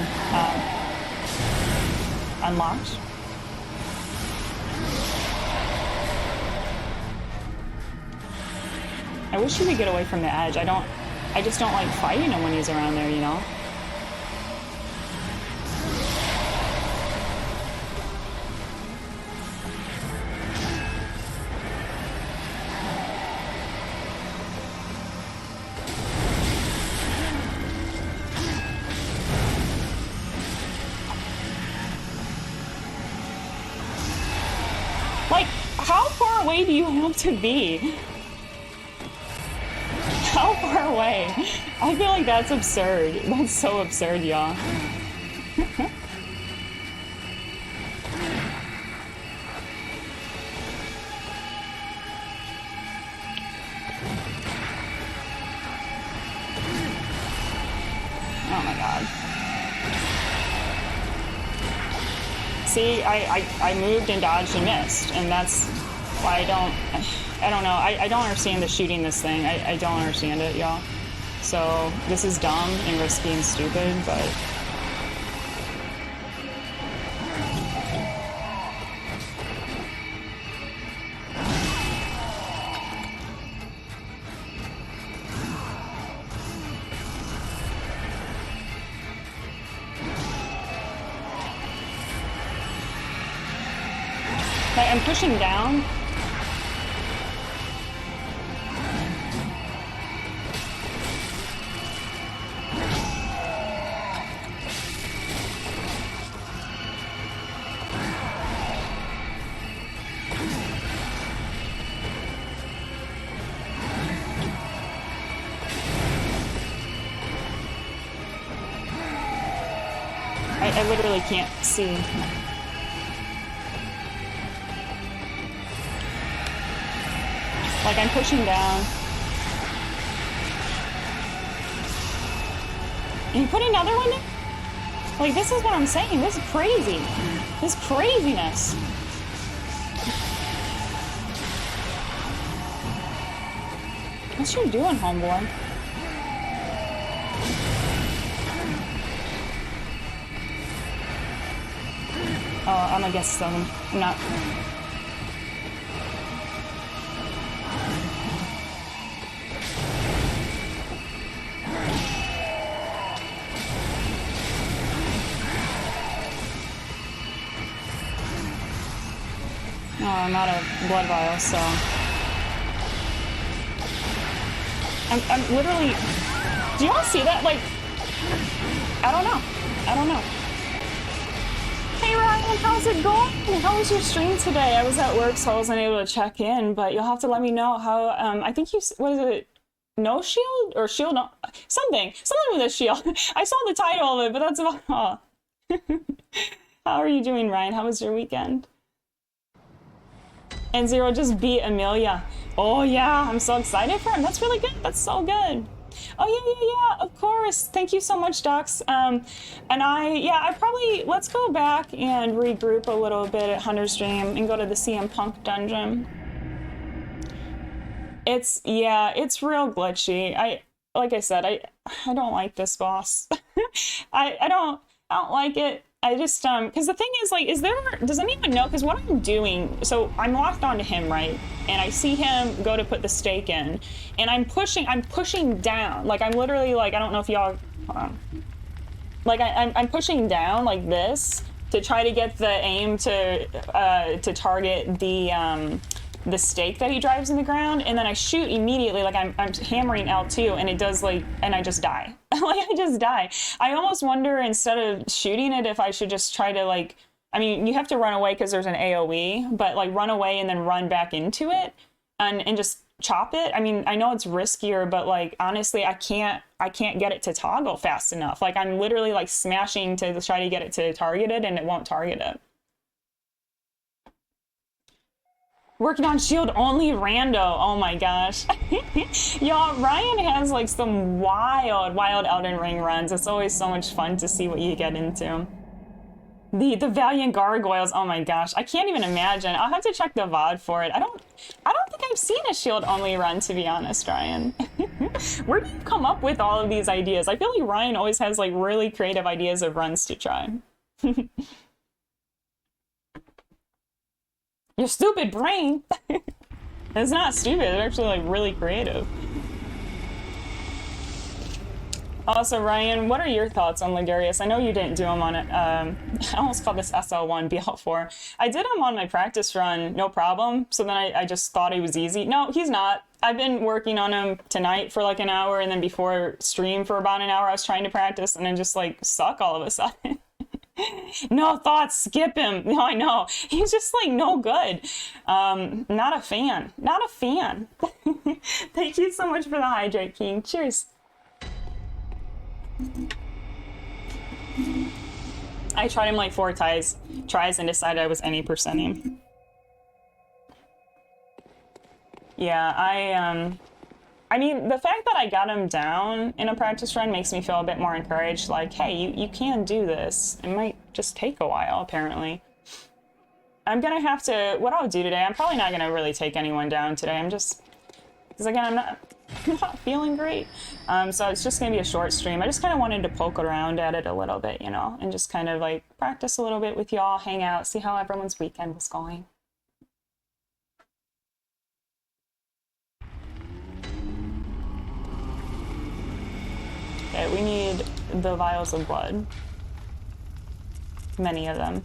unlocked. I wish he would get away from the edge. I just don't like fighting him when he's around there, you know? Like, how far away do you have to be? How far away? I feel like that's absurd. That's so absurd, y'all. Oh my god. See, I moved and dodged and missed, and that's why I don't... I don't know. I don't understand the shooting this thing. I don't understand it, y'all. So this is dumb and risky and stupid, but... I'm pushing down. I literally can't see. Like, I'm pushing down. And you put another one there? Like, this is what I'm saying. This is crazy. This craziness. What you doing, homeboy? Oh, I'm gonna guess 7. I'm not... Oh, I'm out of blood vial, so... I'm literally... Do y'all see that? Like... I don't know. I don't know. Hey Ryan, how's it going? How was your stream today? I was at work, so I wasn't able to check in, but you'll have to let me know how... I think you... What is it? No shield? Or shield? No, something with a shield. I saw the title of it, but that's about... Oh. How are you doing, Ryan? How was your weekend? And Zero just beat Amelia. Oh yeah, I'm so excited for him. That's really good. That's so good. Oh yeah, of course. Thank you so much, Dux. And I probably, let's go back and regroup a little bit at Hunter's Dream and go to the CM Punk dungeon. It's real glitchy. Like I said, I don't like this boss. I don't like it. I just, because the thing is, like, does anyone know? Because what I'm doing, so I'm locked onto him, right? And I see him go to put the stake in, and I'm pushing down. Like, I'm literally, like, I don't know if y'all, hold on. Like, I'm pushing down, like this, to try to get the aim to target the stake that he drives in the ground, and then I shoot immediately, like I'm hammering L2, and it does, like, and I just die. Like, I just die. I almost wonder, instead of shooting it, if I should just try to, like, I mean, you have to run away because there's an AoE, but, like, run away and then run back into it and just chop it. I mean, I know it's riskier, but, like, honestly, I can't get it to toggle fast enough. Like, I'm literally, like, smashing to try to get it to target it, and it won't target it. Working on shield only rando. Oh my gosh. Y'all, Ryan has like some wild Elden Ring runs. It's always so much fun to see what you get into. The Valiant Gargoyles. Oh my gosh. I can't even imagine. I'll have to check the VOD for it. I don't think I've seen a shield only run, to be honest, Ryan. Where do you come up with all of these ideas? I feel like Ryan always has like really creative ideas of runs to try. Your stupid brain. It's not stupid, it's actually like really creative. Also, Ryan, what are your thoughts on Logarius? I know you didn't do them on it. I almost called this SL1 BL4. I did him on my practice run, no problem. So then I just thought he was easy. No, he's not. I've been working on him tonight for like an hour, and then before stream for about an hour, I was trying to practice, and then just like suck all of a sudden. No thoughts, skip him. No, I know. He's just like no good. Not a fan. Not a fan. Thank you so much for the hydrate, King. Cheers. I tried him like 4 tries and decided I was any percenting. Yeah, I mean, the fact that I got him down in a practice run makes me feel a bit more encouraged, like, hey, you can do this. It might just take a while, apparently. I'm gonna have to, what I'll do today, I'm probably not gonna really take anyone down today. I'm just, because again, I'm not feeling great. So it's just gonna be a short stream. I just kind of wanted to poke around at it a little bit, you know, and just kind of like practice a little bit with y'all, hang out, see how everyone's weekend was going. Okay, we need the vials of blood. Many of them.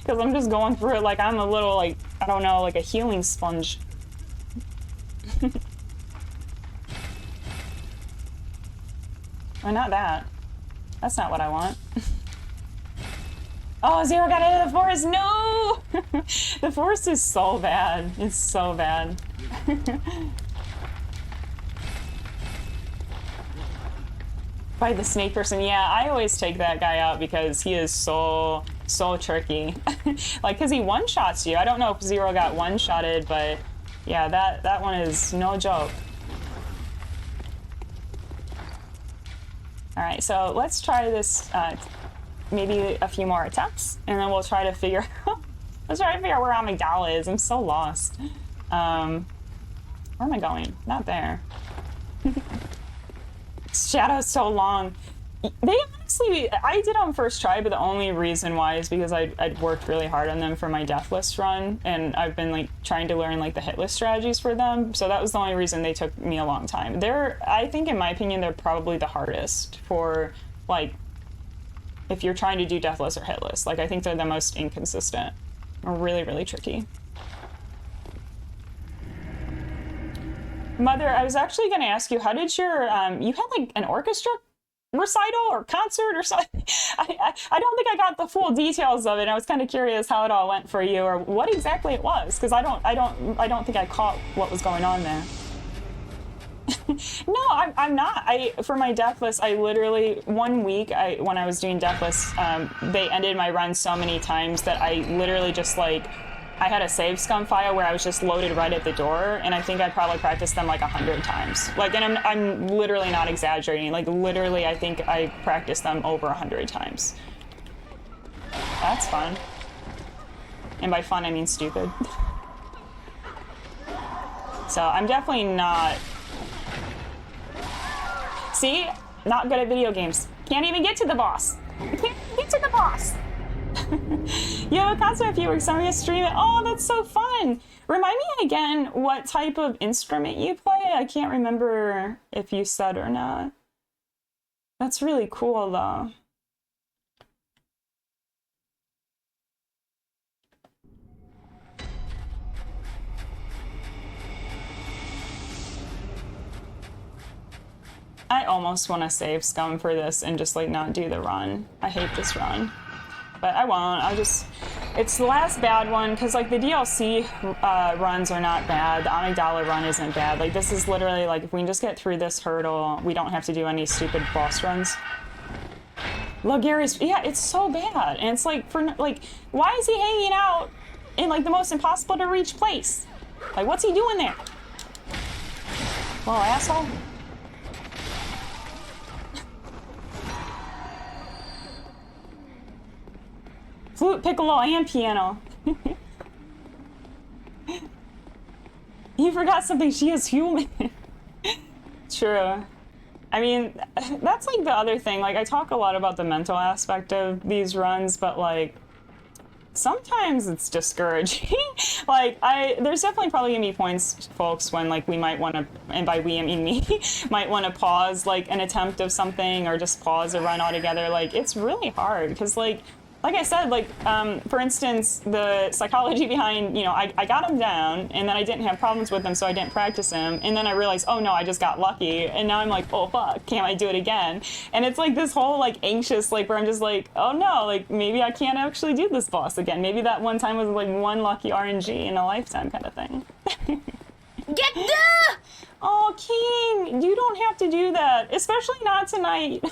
Because I'm just going through it like I'm a little, like, I don't know, like a healing sponge. Oh, not that. That's not what I want. Oh, Zero got out of the forest! No! The forest is so bad. It's so bad. By the snake person, yeah, I always take that guy out because he is so tricky. Like, because he one-shots you. I don't know if Zero got one-shotted, but yeah, that one is no joke. All right, so let's try this, maybe a few more attempts, and then we'll try to figure let's try to figure out where Amygdala is. I'm so lost. Where am I going? Not there. Shadow's so long. They honestly, I did on first try, but the only reason why is because I'd worked really hard on them for my Deathless run, and I've been like trying to learn like the hitless strategies for them, so that was the only reason they took me a long time. I think in my opinion, they're probably the hardest for like, if you're trying to do Deathless or hitless. Like, I think they're the most inconsistent, or really, really tricky. Mother, I was actually going to ask you, how did your, you had like an orchestra recital or concert or something? I don't think I got the full details of it. I was kind of curious how it all went for you, or what exactly it was, because I don't think I caught what was going on there. No, I'm not. For my Deathless, I literally, 1 week, when I was doing Deathless, they ended my run so many times that I literally just like, I had a save scum file where I was just loaded right at the door, and I think I probably practiced them like 100 times. Like, and I'm literally not exaggerating. Like, literally, I think I practiced them over 100 times. That's fun. And by fun, I mean stupid. So I'm definitely not... See? Not good at video games. Can't even get to the boss. I can't get to the boss. You have a concert in a few weeks, so I'm gonna stream it. Oh, that's so fun. Remind me again what type of instrument you play. I can't remember if you said or not. That's really cool though. I almost want to save scum for this and just like not do the run. I hate this run. But I won't. It's the last bad one, because like the DLC runs are not bad. The Amygdala run isn't bad. Like, this is literally like, if we can just get through this hurdle, we don't have to do any stupid boss runs. Logarius, yeah, it's so bad. And it's like, why is he hanging out in like the most impossible to reach place? Like, what's he doing there? Little asshole. Flute, piccolo, and piano. You forgot something. She is human. True. I mean, that's like the other thing. Like, I talk a lot about the mental aspect of these runs, but like, sometimes it's discouraging. Like, there's definitely probably gonna be points, folks, when like we might want to, and by we I mean me, might want to pause like an attempt of something, or just pause a run altogether. Like, it's really hard, because like I said, like, for instance, the psychology behind, you know, I got him down, and then I didn't have problems with him, so I didn't practice him, and then I realized, oh no, I just got lucky, and now I'm like, oh fuck, can't I do it again? And it's like this whole, like, anxious, like, where I'm just like, oh no, like, maybe I can't actually do this boss again. Maybe that one time was, like, one lucky RNG in a lifetime kind of thing. Get the... Oh, King, you don't have to do that, especially not tonight.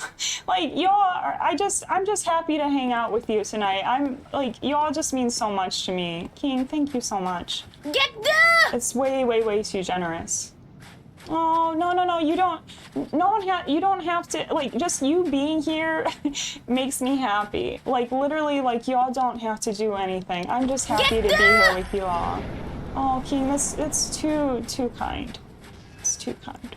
Like, y'all, I'm just happy to hang out with you tonight. I'm, like, y'all just mean so much to me. King, thank you so much. Get the... It's way, way, way too generous. Oh, no, you don't. no one you don't have to, like, just you being here makes me happy. Like, literally, like, y'all don't have to do anything. I'm just happy to be here with you all. Oh, King, it's too kind. It's too kind.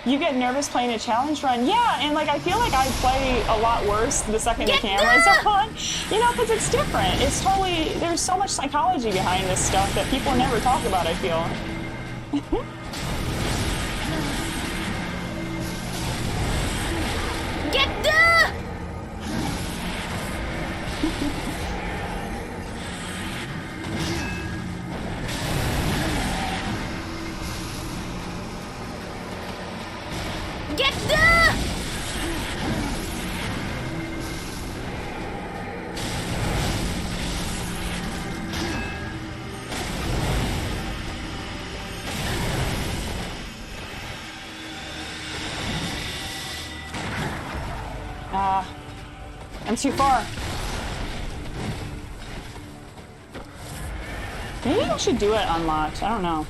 You get nervous playing a challenge run? Yeah, and like I feel like I play a lot worse the second the cameras are on. You know, because it's different. It's totally, there's so much psychology behind this stuff that people never talk about, I feel. Get the! Get the! I'm too far. Maybe I should do it unlocked. I don't know.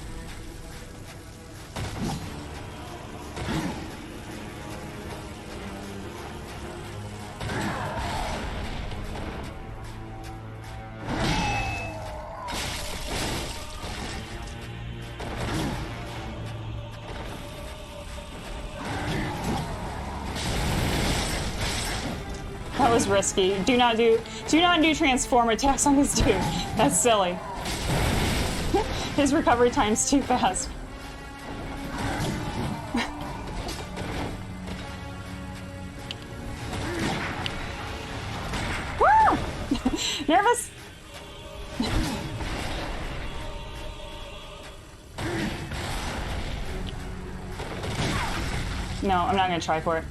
That was risky. Do not do transform attacks on this dude. That's silly. His recovery time's too fast. Woo! Nervous? No, I'm not gonna try for it.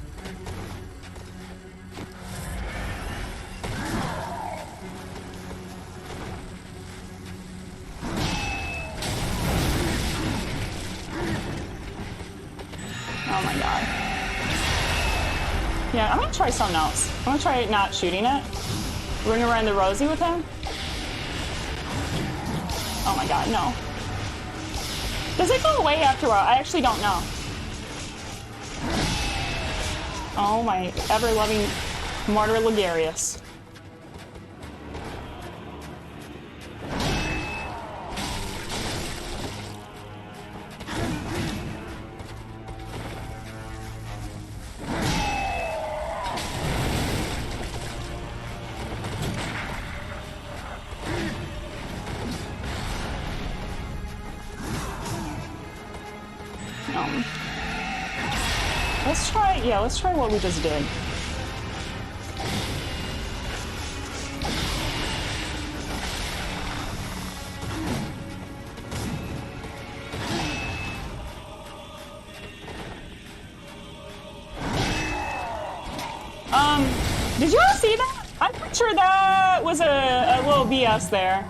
Oh my god. Yeah, I'm gonna try something else. I'm gonna try not shooting it. Ring around the rosy with him. Oh my god, no. Does it go away after a while? I actually don't know. Oh my ever-loving Martyr Logarius. Let's try what we just did. Did you all see that? I'm pretty sure that was a little BS there.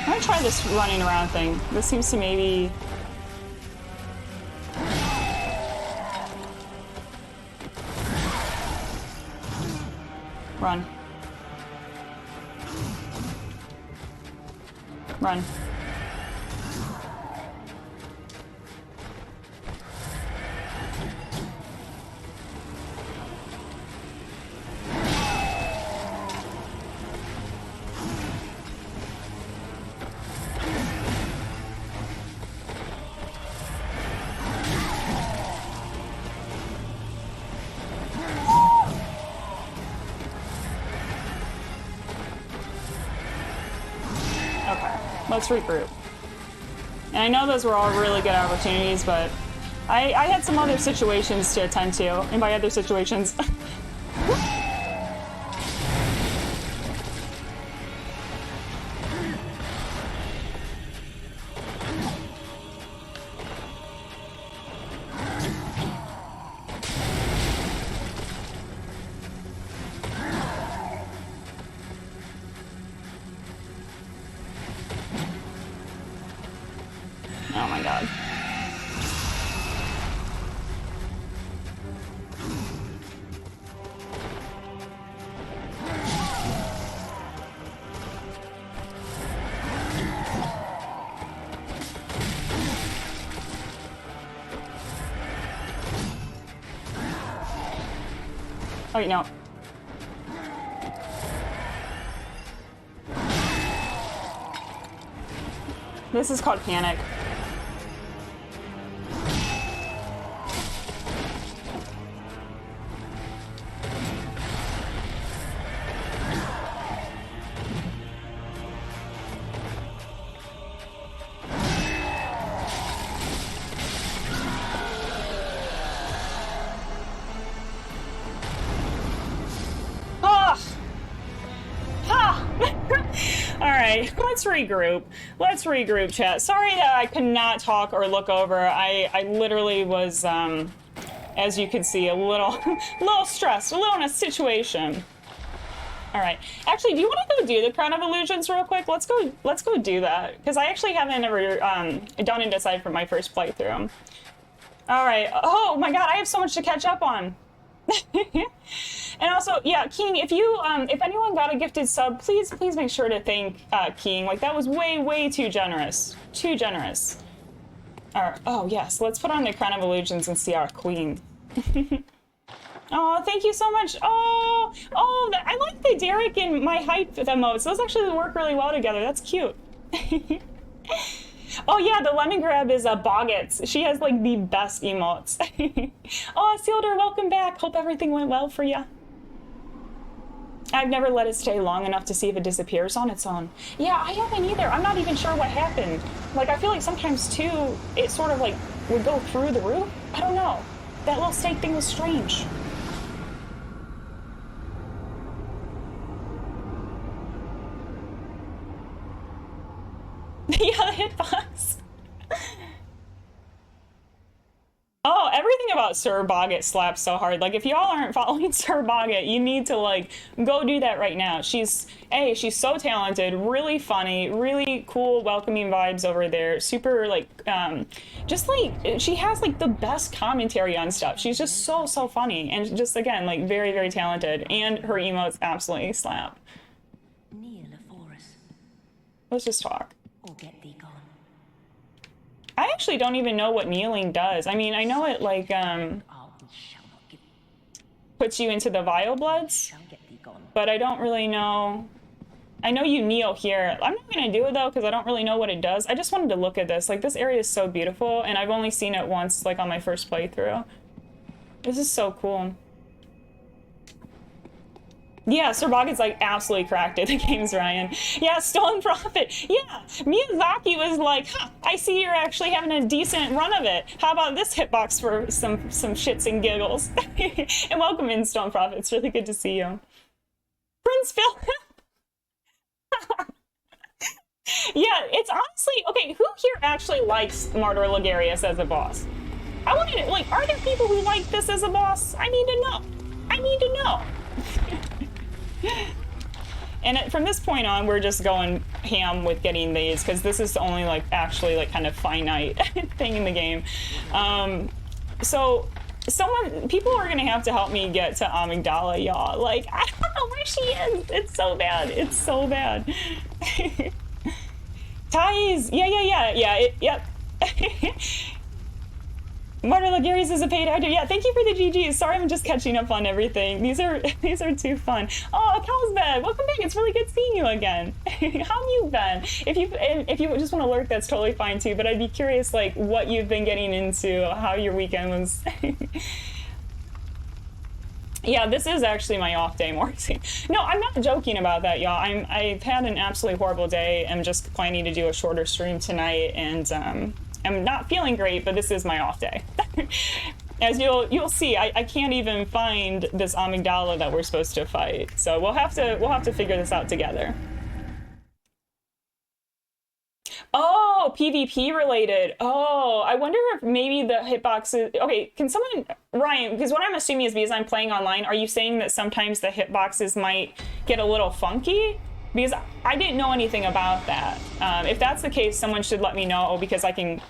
I'm gonna try this running around thing. This seems to maybe... Run. Run. Let's regroup. And I know those were all really good opportunities, but I had some other situations to attend to. And by other situations... Oh my god. Oh, wait, no. This is called panic. Alright, let's regroup. Let's regroup, chat. Sorry that I could not talk or look over. I literally was, as you can see, a little stressed, a little in a situation. Alright. Actually, do you want to go do the Crown of Illusions real quick? Let's go do that. Because I actually haven't ever done it aside from my first playthrough. Alright. Oh my god, I have so much to catch up on. And also, yeah, King, if you, if anyone got a gifted sub, please make sure to thank King. Like, that was way too generous. Too generous. Oh, yes, let's put on the Crown of Illusions and see our queen. Oh, thank you so much. Oh, I like the Derek and my height emotes. Those actually work really well together. That's cute. Oh yeah, the lemon grab is Boggets. She has like the best emotes. Oh, Sealder, welcome back. Hope everything went well for you. I've never let it stay long enough to see if it disappears on its own. Yeah, I haven't either. I'm not even sure what happened. Like, I feel like sometimes too, it sort of like would go through the roof. I don't know. That little snake thing was strange. Yeah, the hitbox. Oh, everything about Sir Boggett slaps so hard. Like, if y'all aren't following Sir Boggett, you need to, like, go do that right now. She's so talented, really funny, really cool, welcoming vibes over there. Super, like, just, like, she has, like, the best commentary on stuff. She's just so funny. And just, again, like, very talented. And her emotes absolutely slap. Let's just talk. Or get thee gone. I actually don't even know what kneeling does. I mean, I know it, like, puts you into the Vile Bloods, but I don't really know. I know you kneel here. I'm not gonna do it, though, because I don't really know what it does. I just wanted to look at this. Like, this area is so beautiful, and I've only seen it once, like, on my first playthrough. This is so cool. Yeah, Sir Boggett's like absolutely cracked it. The game's Ryan. Yeah, Stolen Prophet. Yeah, Miyazaki was like, huh, I see you're actually having a decent run of it. How about this hitbox for some shits and giggles? And welcome in, Stolen Prophet. It's really good to see you. Prince Phil. Yeah, it's honestly, okay, who here actually likes Martyr Logarius as a boss? I want to, like, are there people who like this as a boss? I need to know. I need to know. And from this point on, we're just going ham with getting these, because this is the only, like, actually, like, kind of finite thing in the game. So people are gonna have to help me get to Amygdala, y'all. Like, I don't know where she is. It's so bad. It's so bad. Thais, yep. Martyr Logarius is a paid actor. Yeah, thank you for the GGs. Sorry, I'm just catching up on everything. These are too fun. Oh, Carlsbad, welcome back. It's really good seeing you again. How have you been? If you just want to lurk, that's totally fine too. But I'd be curious, like, what you've been getting into, how your weekend was. Yeah, this is actually my off day, Morrissey. No, I'm not joking about that, y'all. I've had an absolutely horrible day. I'm just planning to do a shorter stream tonight, and I'm not feeling great, but this is my off day. As you'll see, I can't even find this Amygdala that we're supposed to fight. So we'll have to figure this out together. Oh, PvP related. Oh, I wonder if maybe the hitboxes. Okay, can someone, Ryan? Because what I'm assuming is because I'm playing online. Are you saying that sometimes the hitboxes might get a little funky? Because I didn't know anything about that. If that's the case, someone should let me know, because I can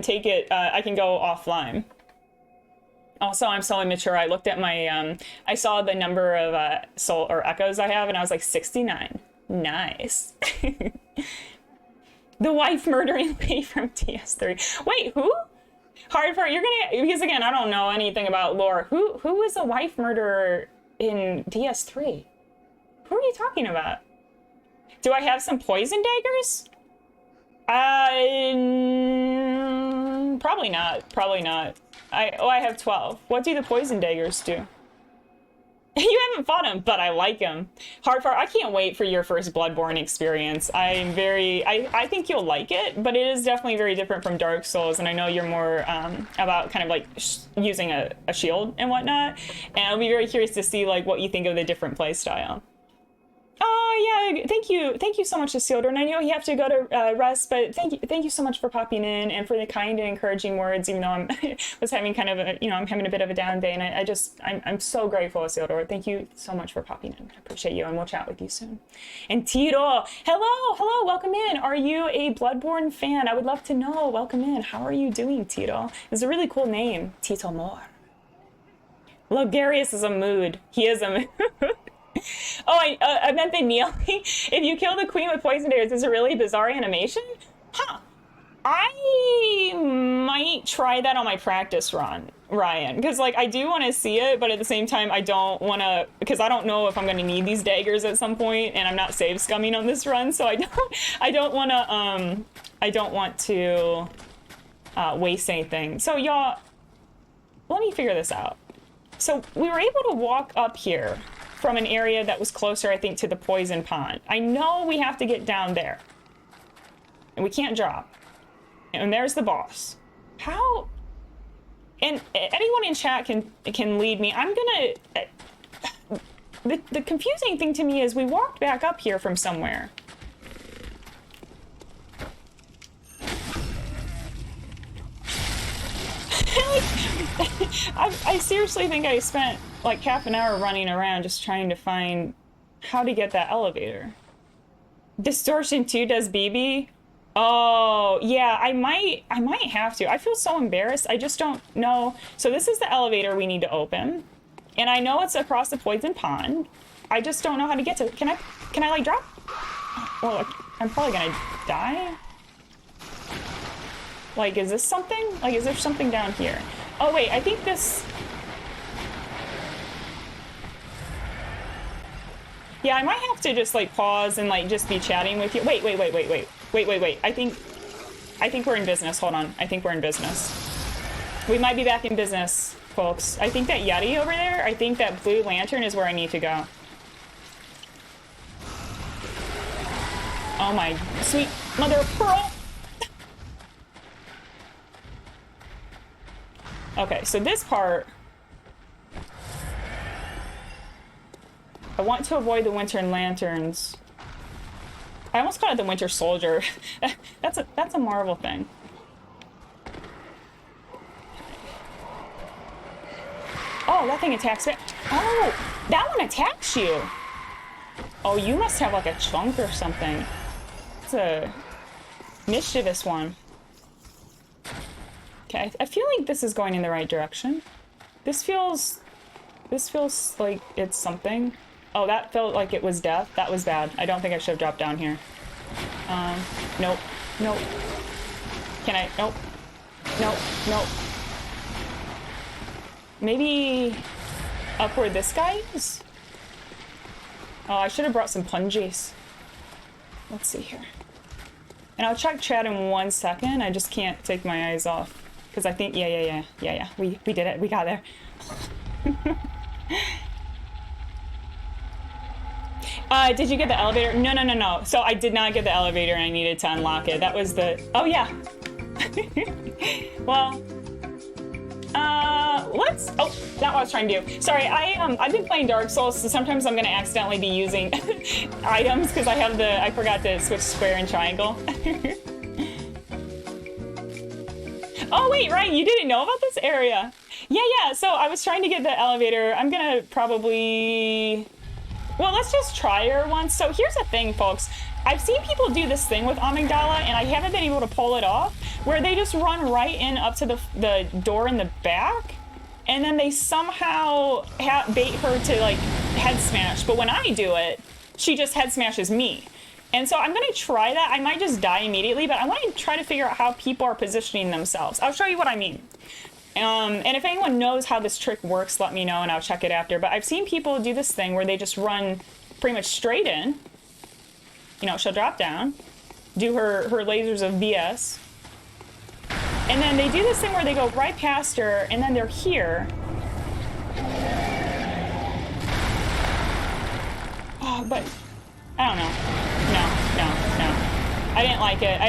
take it, I can go offline. Also, I'm so immature. I looked at my, I saw the number of soul or echoes I have, and I was like 69. Nice. The wife murdering lady from TS3. Wait, who? Hard for you're gonna because again I don't know anything about lore. Who is a wife murderer in DS3? Who are you talking about? Do I have some poison daggers? Probably not. Probably not. I have 12. What do the poison daggers do? You haven't fought him, but I like him. Hardfire, I can't wait for your first Bloodborne experience. I think you'll like it, but it is definitely very different from Dark Souls, and I know you're more about kind of like using a shield and whatnot, and I'll be very curious to see like what you think of the different playstyle. Oh yeah, thank you so much, Isildur. And I know you have to go to rest, but thank you so much for popping in and for the kind and encouraging words. Even though I'm was having kind of a I'm having a bit of a down day, and I'm so grateful, Isildur. Thank you so much for popping in. I appreciate you, and we'll chat with you soon. And Tito, hello, welcome in. Are you a Bloodborne fan? I would love to know. Welcome in. How are you doing, Tito? It's a really cool name, Tito Moore. Logarius is a mood. He is a mood. Oh, I meant the kneeling. If you kill the queen with poison daggers, it's a really bizarre animation? Huh. I might try that on my practice run, Ryan. Because, like, I do want to see it, but at the same time, I don't want to... Because I don't know if I'm going to need these daggers at some point, and I'm not save scumming on this run, so I don't want to waste anything. So, y'all, let me figure this out. So, we were able to walk up here from an area that was closer, I think, to the poison pond. I know we have to get down there. And we can't drop. And there's the boss. How? And anyone in chat can lead me. I'm gonna... The confusing thing to me is we walked back up here from somewhere. I seriously think I spent like half an hour running around just trying to find how to get that elevator. Distortion 2 does BB? Oh, yeah, I might have to. I feel so embarrassed. I just don't know. So this is the elevator we need to open. And I know it's across the poison pond. I just don't know how to get to it. Can I like drop? Well, I'm probably gonna die. Like, is this something? Like, is there something down here? Oh, wait, I think this... Yeah, I might have to just, like, pause and, like, just be chatting with you. Wait. I think we're in business. Hold on. I think we're in business. We might be back in business, folks. I think that Yeti over there, I think that blue lantern is where I need to go. Oh, my sweet mother of pearl. Okay, so this part, I want to avoid the winter lanterns. I almost called it the winter soldier. That's a Marvel thing. Oh, that thing attacks it. Oh, that one attacks you. Oh, you must have like a chunk or something. It's a mischievous one. Okay, I feel like this is going in the right direction. This feels like it's something. Oh, that felt like it was death. That was bad. I don't think I should have dropped down here. Nope. Can I? Nope. Maybe up where this guy is? Oh, I should have brought some punjies. Let's see here. And I'll check chat in 1 second. I just can't take my eyes off. Because I think, yeah. We did it. We got there. Did you get the elevator? No. So I did not get the elevator and I needed to unlock it. That was the... Oh, yeah. Well, let's... Oh, not what I was trying to do. Sorry, I've been playing Dark Souls, so sometimes I'm going to accidentally be using items because I forgot to switch square and triangle. Oh, wait, Ryan, you didn't know about this area? Yeah, so I was trying to get the elevator. I'm gonna probably... Well, let's just try her once. So here's the thing, folks. I've seen people do this thing with Amygdala, and I haven't been able to pull it off, where they just run right in up to the door in the back, and then they somehow bait her to, like, head smash. But when I do it, she just head smashes me. And so I'm going to try that. I might just die immediately, but I want to try to figure out how people are positioning themselves. I'll show you what I mean. And if anyone knows how this trick works, let me know and I'll check it after. But I've seen people do this thing where they just run pretty much straight in. You know, she'll drop down, do her lasers of BS. And then they do this thing where they go right past her and then they're here. Oh, but I don't know. No. I didn't like it.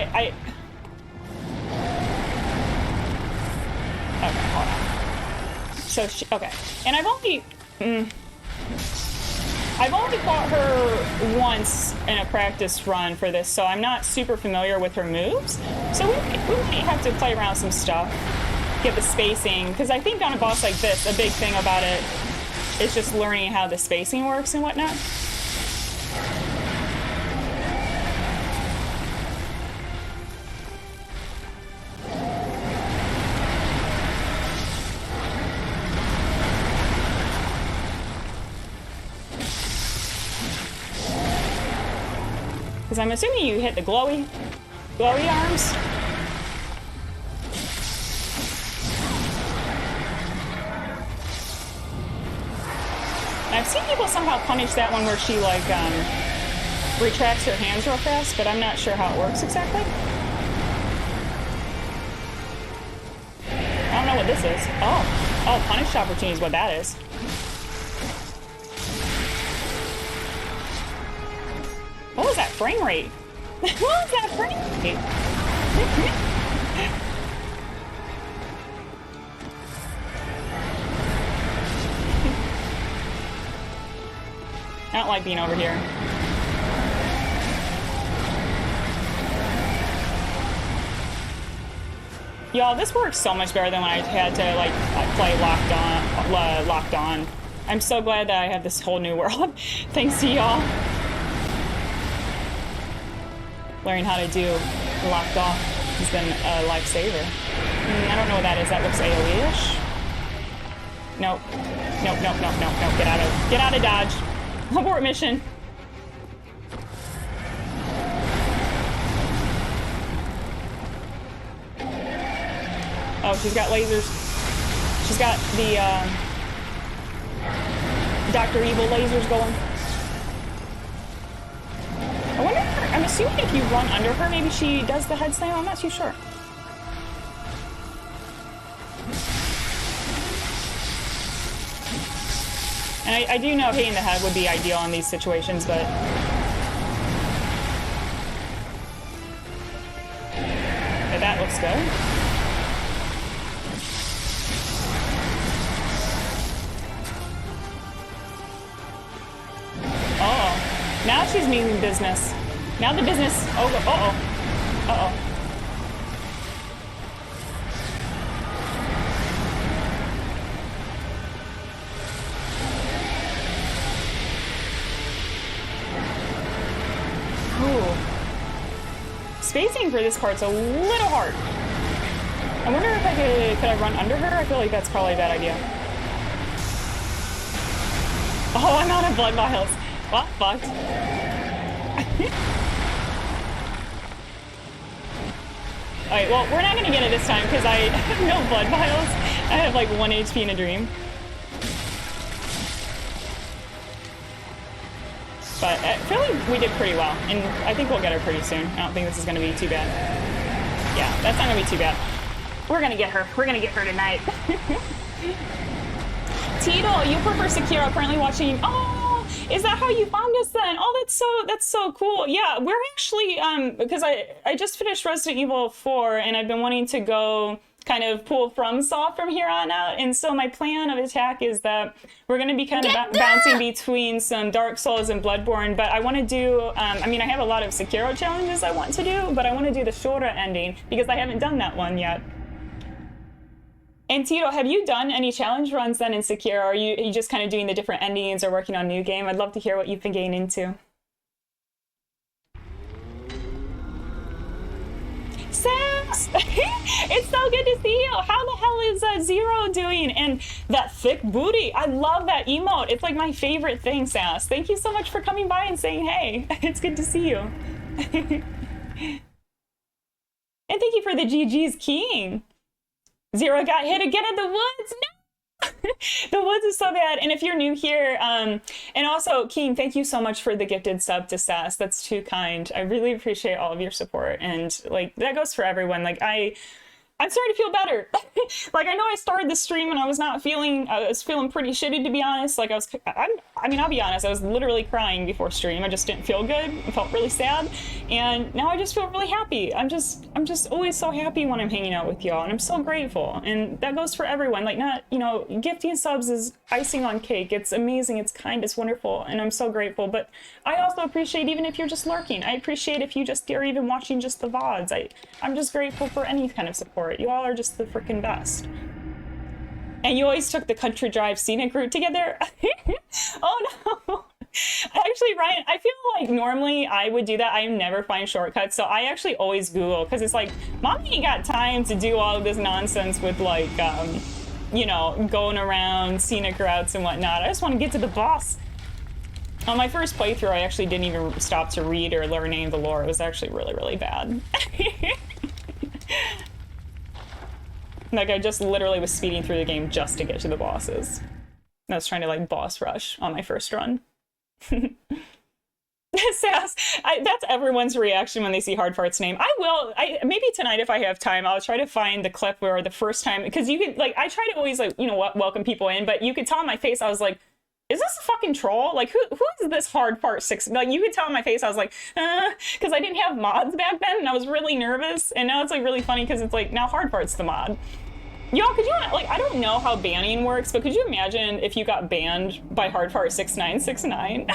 Okay, hold on. So okay. And I've only fought her once in a practice run for this, so I'm not super familiar with her moves. So we might have to play around with some stuff, get the spacing, because I think on a boss like this, a big thing about it is just learning how the spacing works and whatnot. Because I'm assuming you hit the glowy arms. And I've seen people somehow punish that one where she like retracts her hands real fast, but I'm not sure how it works exactly. I don't know what this is. Oh, punish opportunity is what that is. What was that frame rate? What was that frame rate? I don't like being over here. Y'all, this works so much better than when I had to like play locked on. I'm so glad that I have this whole new world. Thanks to y'all. Learning how to do locked off has been a lifesaver. I don't know what that is. That looks AoE-ish. Nope. Nope. Get out of dodge. Abort mission. Oh, she's got lasers. She's got the Dr. Evil lasers going. I wonder, I'm assuming if you run under her, maybe she does the head slam. I'm not too sure. And I do know hitting the head would be ideal in these situations, but... But that looks good. Oh, now she's meaning business. Now the business. Uh-oh. Ooh. Spacing for this part's a little hard. I wonder if could I run under her? I feel like that's probably a bad idea. Oh, I'm out of blood vials. Well, fucked. Alright, well, we're not gonna get it this time because I have no blood vials. I have like 1 HP in a dream. But I feel like we did pretty well, and I think we'll get her pretty soon. I don't think this is gonna be too bad. Yeah, that's not gonna be too bad. We're gonna get her. We're gonna get her tonight. Tito, you prefer Sekiro, currently watching... Oh! Is that how you found us then? Oh, that's so cool. Yeah, we're actually because I just finished Resident Evil 4 and I've been wanting to go kind of pull FromSoft from here on out. And so my plan of attack is that we're going to be kind of bouncing between some Dark Souls and Bloodborne, but I want to do I mean, I have a lot of Sekiro challenges I want to do, but I want to do the Shura ending because I haven't done that one yet. And Tito, have you done any challenge runs then in Sekiro? Or are you just kind of doing the different endings or working on new game? I'd love to hear what you've been getting into. Sass! Sass. It's so good to see you. How the hell is Zero doing? And that thick booty. I love that emote. It's like my favorite thing, Sass. Thank you so much for coming by and saying hey. It's good to see you. And thank you for the GG's keying. Zero got hit again in the woods. No! The woods is so bad. And if you're new here, and also Keen, thank you so much for the gifted sub to Sass. That's too kind. I really appreciate all of your support. And like that goes for everyone. Like I'm starting to feel better. Like I know I started the stream and I was feeling pretty shitty, to be honest. Like I mean, I'll be honest, I was literally crying before stream. I just didn't feel good. I felt really sad. And now I just feel really happy. I'm just always so happy when I'm hanging out with y'all, and I'm so grateful. And that goes for everyone. Like not, you know, gifting subs is icing on cake. It's amazing, it's kind, it's wonderful, and I'm so grateful. But I also appreciate even if you're just lurking. I appreciate if you just are even watching just the VODs. I'm just grateful for any kind of support. You all are just the freaking best. And you always took the country drive scenic route together. Oh no. Actually, Ryan, I feel like normally I would do that. I never find shortcuts, so I actually always Google, because it's like, Mom ain't got time to do all of this nonsense with like, you know, going around scenic routes and whatnot. I just want to get to the boss. On my first playthrough, I actually didn't even stop to read or learn any of the lore. It was actually really, really bad. Like, I just literally was speeding through the game just to get to the bosses. I was trying to, like, boss rush on my first run. Sass, that's everyone's reaction when they see Hard Fart's name. Maybe tonight if I have time, I'll try to find the clip where the first time, because you could, like, I try to always, like, you know what, welcome people in, but you could tell on my face, I was like, is this a fucking troll? Like, who is this Hard Fart 6? Like, you could tell on my face, I was like, because I didn't have mods back then, and I was really nervous, and now it's, like, really funny, because it's, like, now Hard Fart's the mod. Y'all, could you, like, I don't know how banning works, but could you imagine if you got banned by Hard Fart 6969?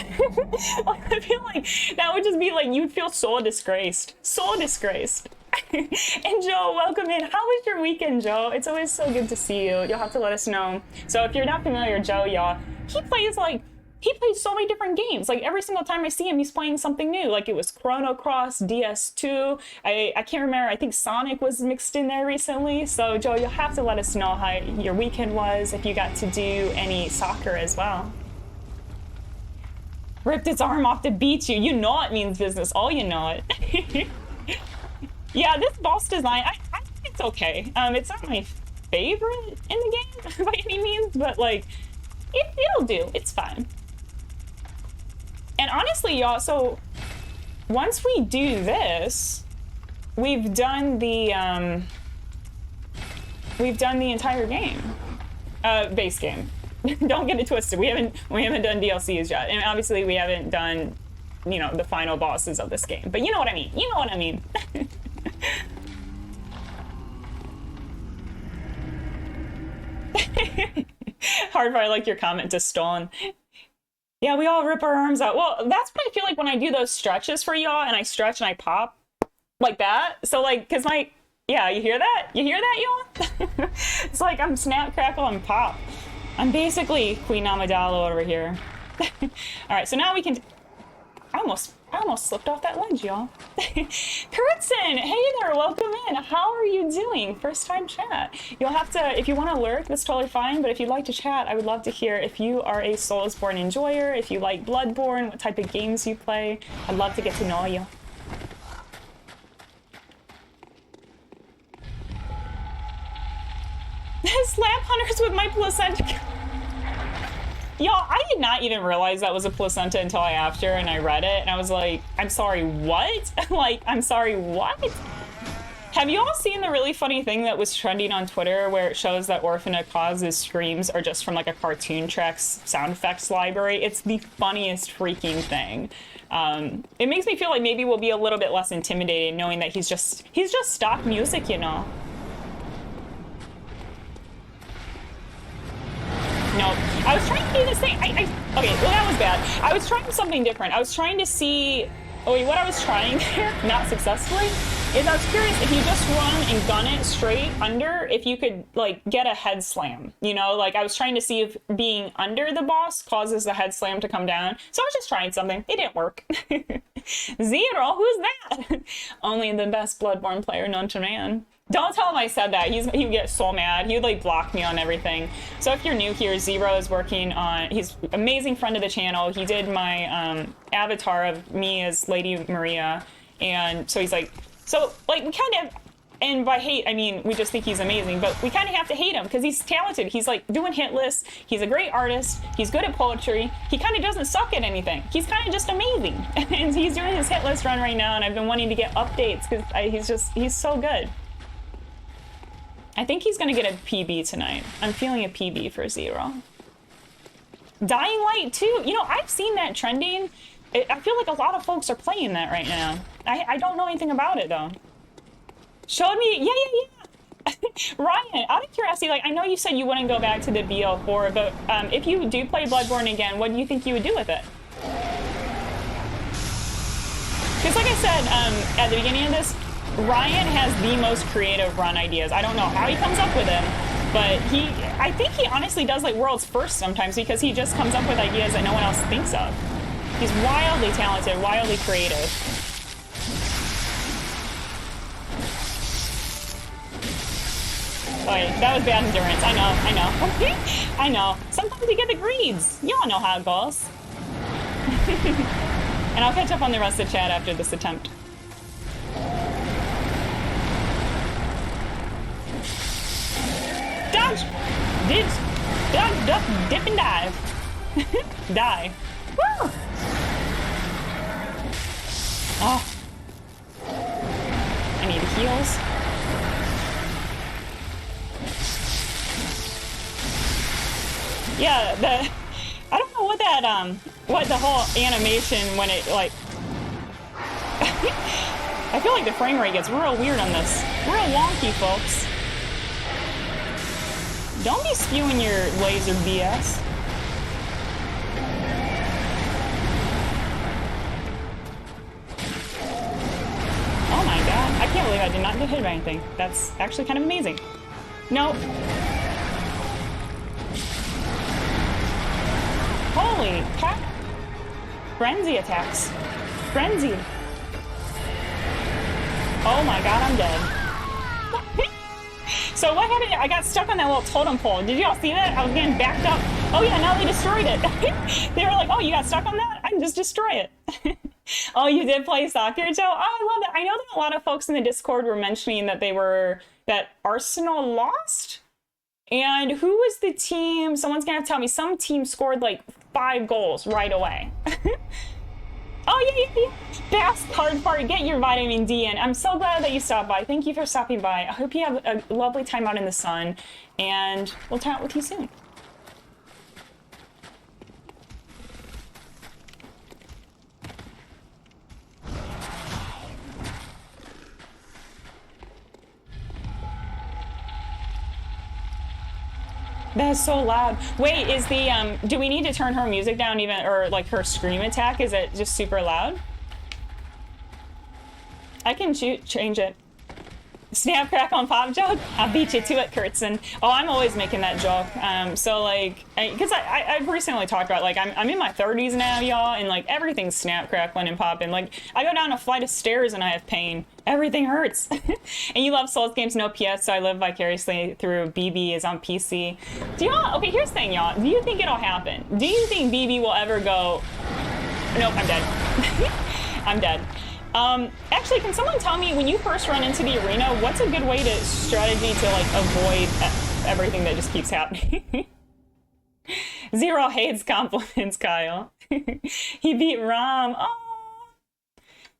Like, I feel like that would just be, like, you'd feel so disgraced. So disgraced. And Joe, welcome in. How was your weekend, Joe? It's always so good to see you. You'll have to let us know. So if you're not familiar, Joe, y'all, he plays so many different games. Like every single time I see him, he's playing something new. Like it was Chrono Cross, DS2. I can't remember. I think Sonic was mixed in there recently. So Joe, you'll have to let us know how your weekend was, if you got to do any soccer as well. Ripped its arm off to beat you. You know it means business. Oh, you know it. Yeah, this boss design, I think it's okay. It's not my favorite in the game by any means, but like, it'll do. It's fine. And honestly, y'all, so once we do this, we've done the entire game, base game. Don't get it twisted. We haven't done DLCs yet, and obviously we haven't done, you know, the final bosses of this game. But you know what I mean. You know what I mean. Hard part, I like your comment to Stone. Yeah, we all rip our arms out. Well, that's what I feel like when I do those stretches for y'all, and I stretch and I pop like that. So like, cause yeah, you hear that? You hear that, y'all? It's like I'm snap, crackle, and pop. I'm basically Queen Amygdala over here. All right, so now we can. I almost slipped off that ledge, y'all. Kurtzen, hey there, welcome in. How are you doing? First time chat. You'll have to, if you want to lurk, that's totally fine, but if you'd like to chat, I would love to hear if you are a Soulsborne enjoyer, if you like Bloodborne, what type of games you play. I'd love to get to know you. Slap hunters with my placenta. Y'all, I did not even realize that was a placenta until and I read it, and I was like, I'm sorry, what? Like, I'm sorry, what? Have you all seen the really funny thing that was trending on Twitter where it shows that Orphana Cause's screams are just from like a Cartoon Tracks sound effects library? It's the funniest freaking thing. It makes me feel like maybe we'll be a little bit less intimidated knowing that he's just stock music, you know? No, I was trying to do this thing. Okay, well that was bad. I was trying something different. I was trying to see, what I was trying there, not successfully, is I was curious if you just run and gun it straight under, if you could like get a head slam, you know? Like I was trying to see if being under the boss causes the head slam to come down. So I was just trying something. It didn't work. Zero, who's that? Only the best Bloodborne player known to man. Don't tell him I said that. He would get so mad. He would like block me on everything. So if you're new here, Zero is working on, he's an amazing friend of the channel. He did my avatar of me as Lady Maria. And so he's like, so like we kind of, and by hate, I mean, we just think he's amazing, but we kind of have to hate him because he's talented. He's like doing hit lists. He's a great artist. He's good at poetry. He kind of doesn't suck at anything. He's kind of just amazing. And he's doing his hit list run right now. And I've been wanting to get updates because he's so good. I think he's going to get a PB tonight. I'm feeling a PB for Zero. Dying Light too. You know, I've seen that trending. I feel like a lot of folks are playing that right now. I don't know anything about it though. Showed me, yeah. Ryan, out of curiosity, like I know you said you wouldn't go back to the BL4, but if you do play Bloodborne again, what do you think you would do with it? Because like I said at the beginning of this, Ryan has the most creative run ideas. I don't know how he comes up with them, but I think he honestly does like world's first sometimes because he just comes up with ideas that no one else thinks of. He's wildly talented, wildly creative. Okay, that was bad endurance. I know. I know. Sometimes you get the greeds. You all know how it goes. And I'll catch up on the rest of the chat after this attempt. Dodge! Dodge, duck, dip, and dive. Die. Woo! Oh. I need heals. Yeah, I don't know what that, what the whole animation when it, like, I feel like the frame rate gets real weird on this. Real wonky, folks. Don't be spewing your laser BS. Oh my god, I can't believe I did not get hit by anything. That's actually kind of amazing. Nope. Holy heck! Frenzy attacks. Frenzied. Oh my god, I'm dead. So what happened? I got stuck on that little totem pole. Did y'all see that? I was getting backed up. Oh yeah, now they destroyed it. They were like, oh, you got stuck on that? I can just destroy it. Oh, you did play soccer, Joe? Oh, I love that. I know that a lot of folks in the Discord were mentioning that that Arsenal lost. And who was the team? Someone's gonna tell me. Some team scored like 5 goals right away. Oh, yeah. Fast card party. Get your vitamin D in. I'm so glad that you stopped by. Thank you for stopping by. I hope you have a lovely time out in the sun. And we'll chat with you soon. That is so loud. Wait, is the, do we need to turn her music down even, or like her scream attack? Is it just super loud? I can change it. Snap, crackle, and pop joke? I'll beat you to it, Kurtzen. Oh, I'm always making that joke. So like, because I've recently talked about, like, I'm in my 30s now, y'all, and like everything's snap, crackling, and popping. Like, I go down a flight of stairs and I have pain. Everything hurts. And you love Souls games, no PS, so I live vicariously through BB is on PC. Do y'all, okay, here's the thing, y'all. Do you think it'll happen? Do you think BB will ever go, nope, I'm dead. I'm dead. Actually, can someone tell me, when you first run into the arena, what's a good way to strategy to, like, avoid everything that just keeps happening? Zero hates compliments, Kyle. He beat Rom. Oh.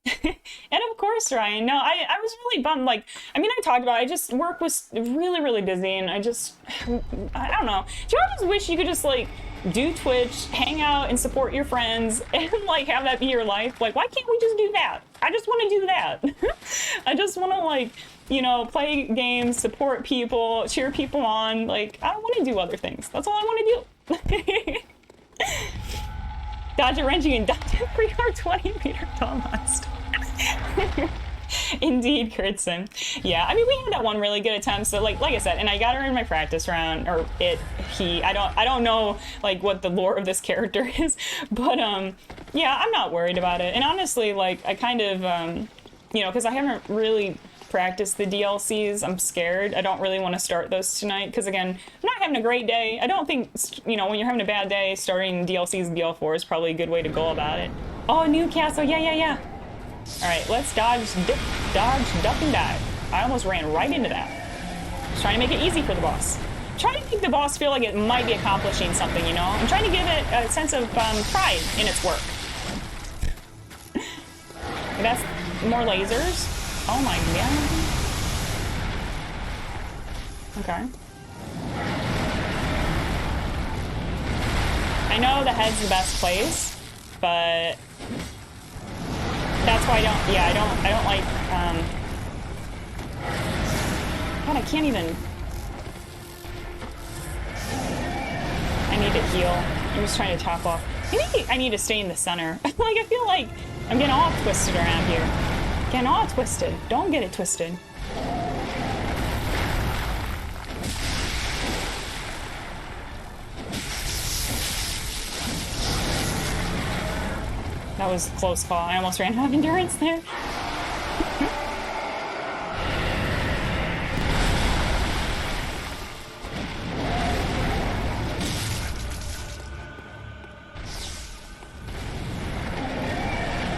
And of course, Ryan. No, I was really bummed. Like, I mean, I talked about it. Work was really, really busy, and I don't know. Do you just wish you could just, like, do Twitch, hang out, and support your friends, and, like, have that be your life? Like, why can't we just do that? I just want to do that. I just want to, like, you know, play games, support people, cheer people on. Like, I don't want to do other things. That's all I want to do. Dodge a wrenching and dodge a 320-meter tall monster. Indeed, Kurtzen. Yeah, I mean, we had that one really good attempt. So, like I said, and I got her in my practice round, or I don't know, like, what the lore of this character is, but yeah, I'm not worried about it. And honestly, like, I kind of, you know, because I haven't really practice the DLCs. I'm scared. I don't really want to start those tonight because, again, I'm not having a great day. I don't think, you know, when you're having a bad day, starting DLCs and BL4 is probably a good way to go about it. Oh, Newcastle. Yeah. All right, let's dodge, duck, and dive. I almost ran right into that. Just trying to make it easy for the boss. Trying to make the boss feel like it might be accomplishing something, you know? I'm trying to give it a sense of pride in its work. That's more lasers. Oh my god. Okay. I know the head's the best place, but that's why I don't like, God, I can't even. I need to heal. I'm just trying to top off. Maybe I need to stay in the center. Like, I feel like I'm getting all twisted around here. Getting all twisted. Don't get it twisted. That was a close call. I almost ran out of endurance there.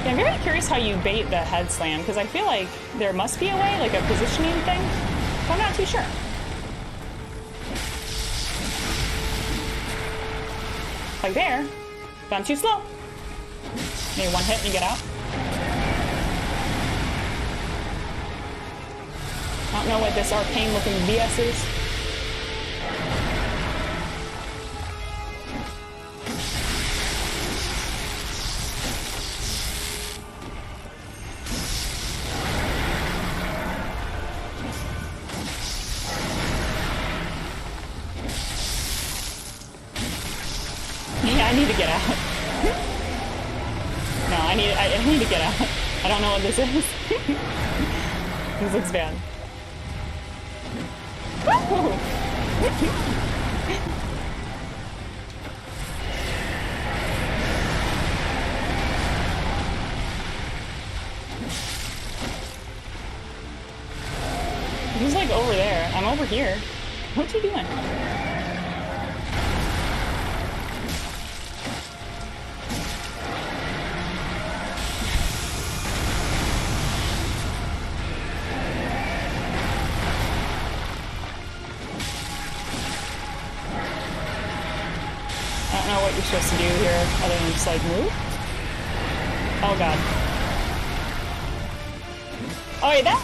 Yeah, I'm very curious how you bait the head slam, because I feel like there must be a way, like a positioning thing, but I'm not too sure. Like there, but I'm too slow. Maybe one hit and you get out. I don't know what this arcane looking BS is. Yeah, I need to get out. No, I need to get out. I don't know what this is. This looks bad. He's like over there. I'm over here. What's he doing? I don't know what you're supposed to do here other than just like move. Oh god. Oh wait, that.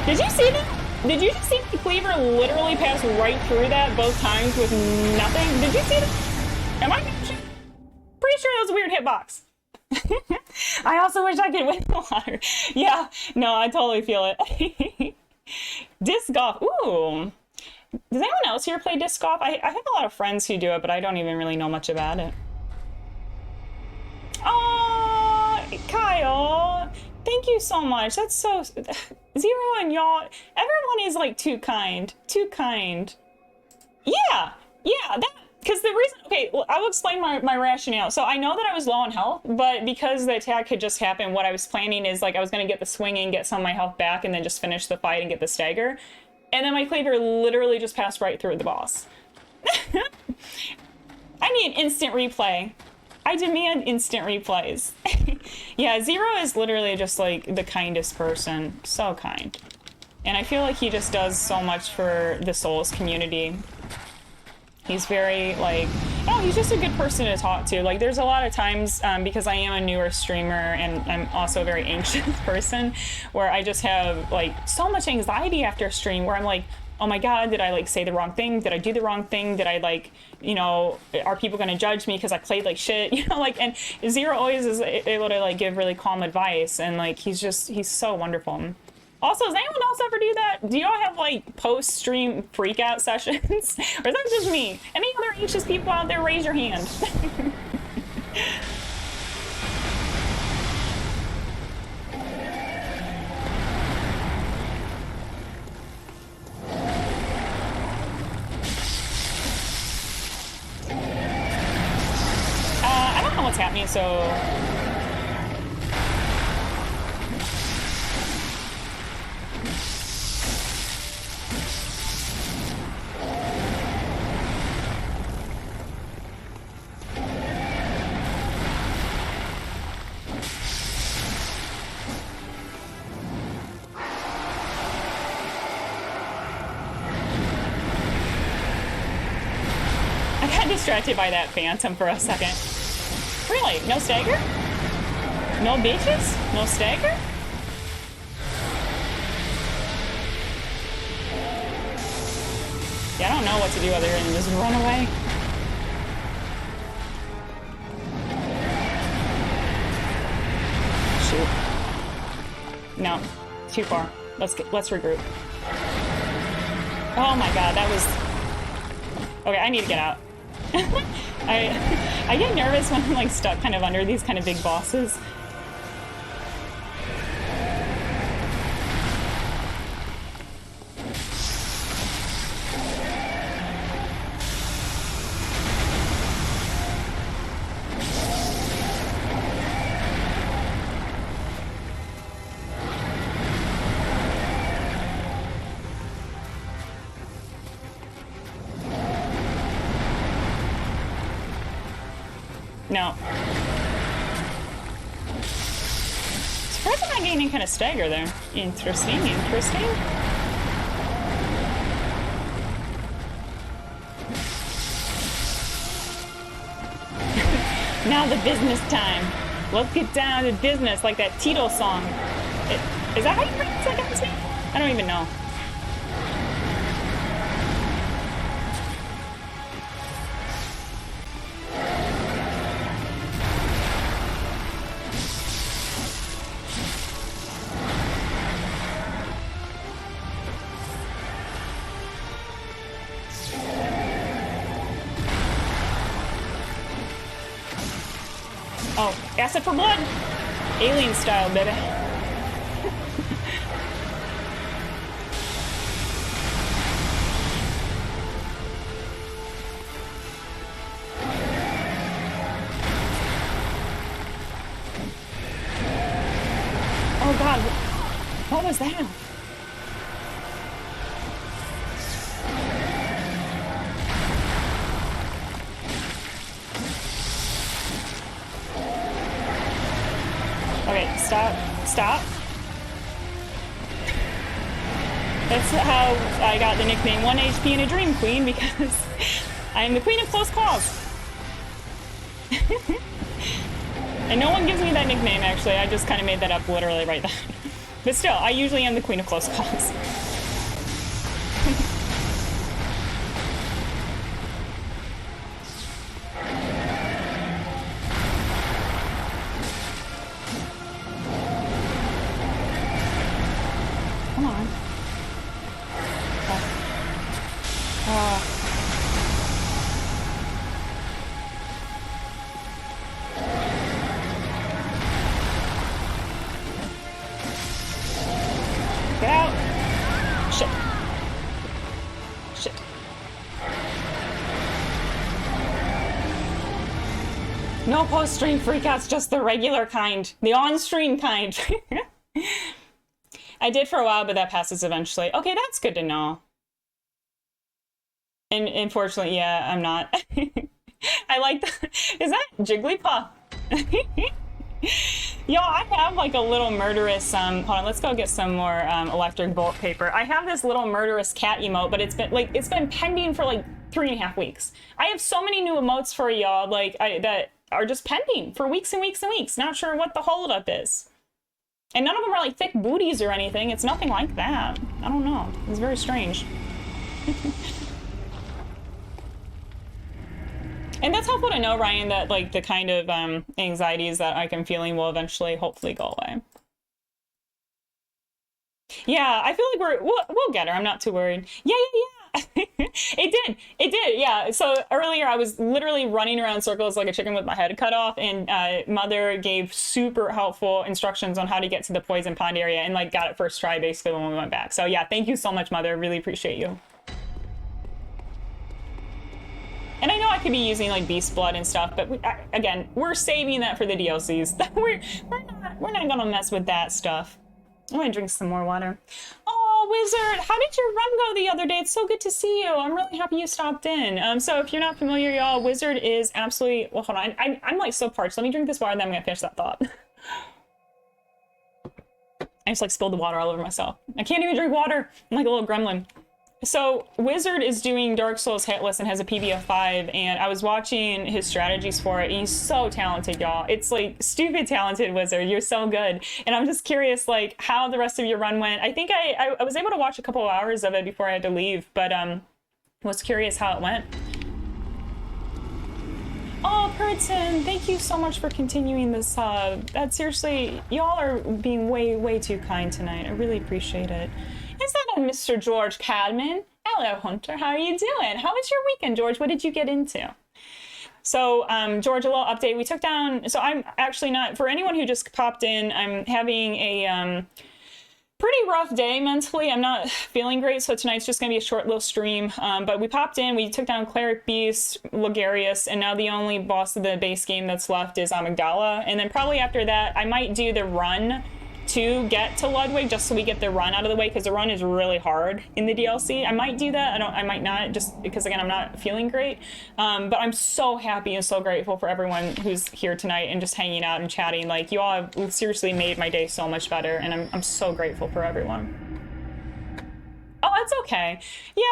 Did you see that? Did you just see the cleaver literally pass right through that both times with nothing? Did you see that? Am I pretty sure that was a weird hitbox? I also wish I could win the water. Yeah, no, I totally feel it. Disc golf. Ooh. Does anyone else here play disc golf? I have a lot of friends who do it, but I don't even really know much about it. Oh, Kyle. Thank you so much. That's so... Zero and y'all... Everyone is, like, too kind. Too kind. Yeah. That... Because the reason... Okay, well, I will explain my rationale. So I know that I was low on health, but because the attack had just happened, what I was planning is, like, I was going to get the swinging, get some of my health back, and then just finish the fight and get the stagger. And then my cleaver literally just passed right through the boss. I need instant replay. I demand instant replays. Yeah, Zero is literally just like the kindest person. So kind. And I feel like he just does so much for the Souls community. He's very like, oh, he's just a good person to talk to. Like there's a lot of times, because I am a newer streamer and I'm also a very anxious person, where I just have like so much anxiety after a stream where I'm like, oh my God, did I like say the wrong thing? Did I do the wrong thing? Did I like, you know, are people gonna judge me because I played like shit? You know, like, and Zero always is able to like give really calm advice, and like he's so wonderful. Also, does anyone else ever do that? Do y'all have like post-stream freakout sessions? Or is that just me? Any other anxious people out there, raise your hand. I don't know what's happening, so... got distracted by that phantom for a second. Really? No stagger? No beaches? No stagger? Yeah, I don't know what to do other than just run away. Shoot. No, too far. Let's regroup. Oh my god, that was... Okay, I need to get out. I get nervous when I'm like stuck kind of under these kind of big bosses. No. Surprised I'm not getting any kind of stagger there. Interesting, interesting. Now the business time. Let's get down to business, like that Tito song. Is that how you pronounce that guy's name? I don't even know. Oh, acid for blood! Alien style, baby. Oh god, what was that? Okay, stop. That's how I got the nickname 1 HP and a Dream Queen, because I'm the queen of close calls. And no one gives me that nickname, actually. I just kind of made that up literally right then. But still, I usually am the queen of close calls. Come on. Get out! Shit. Shit. No post-stream freakouts, just the regular kind. The on-stream kind. I did for a while, but that passes eventually. Okay, that's good to know. And unfortunately, yeah, I'm not. I like that. Is that Jigglypuff? Yo, I have like a little murderous, hold on, let's go get some more electric bolt paper. I have this little murderous cat emote, but it's been pending for like 3.5 weeks. I have so many new emotes for y'all, like, that are just pending for weeks and weeks and weeks. Not sure what the holdup is. And none of them are like thick booties or anything. It's nothing like that. I don't know. It's very strange. And that's helpful to know, Ryan, that like the kind of anxieties that I'm feeling will eventually, hopefully, go away. Yeah, I feel like we'll get her. I'm not too worried. Yeah. It did. Yeah. So earlier I was literally running around circles like a chicken with my head cut off, and Mother gave super helpful instructions on how to get to the poison pond area, and like got it first try basically when we went back. So yeah, thank you so much, Mother. Really appreciate you. And I know I could be using like beast blood and stuff, but again, we're saving that for the DLCs. we're not gonna mess with that stuff. I'm gonna drink some more water. Oh, Wizard, how did your run go the other day? It's so good to see you. I'm really happy you stopped in. So if you're not familiar, y'all, Wizard is absolutely, well, hold on. I'm like so parched. Let me drink this water and then I'm gonna finish that thought. I just like spilled the water all over myself. I can't even drink water. I'm like a little gremlin. So Wizard is doing Dark Souls hitless and has a PB of 5, and I was watching his strategies for it, and he's so talented, y'all. It's like stupid talented, Wizard. You're so good. And I'm just curious, like, how the rest of your run went. I think I was able to watch a couple of hours of it before I had to leave, but was curious how it went. Oh, Puritan, thank you so much for continuing this sub. That seriously, y'all are being way, way too kind tonight. I really appreciate it. Is that a Mr. George Cadman? Hello, Hunter. How are you doing? How was your weekend, George? What did you get into? So, George, a little update. We took down... So I'm actually not... For anyone who just popped in, I'm having a pretty rough day mentally. I'm not feeling great, so tonight's just going to be a short little stream. But we popped in. We took down Cleric Beast, Logarius, and now the only boss of the base game that's left is Amygdala. And then probably after that, I might do the run to get to Ludwig, just so we get the run out of the way, because the run is really hard in the DLC. I might do that. I might not, just because again, I'm not feeling great. But I'm so happy and so grateful for everyone who's here tonight and just hanging out and chatting. Like, you all have seriously made my day so much better, and I'm so grateful for everyone. Oh, that's okay. Yeah,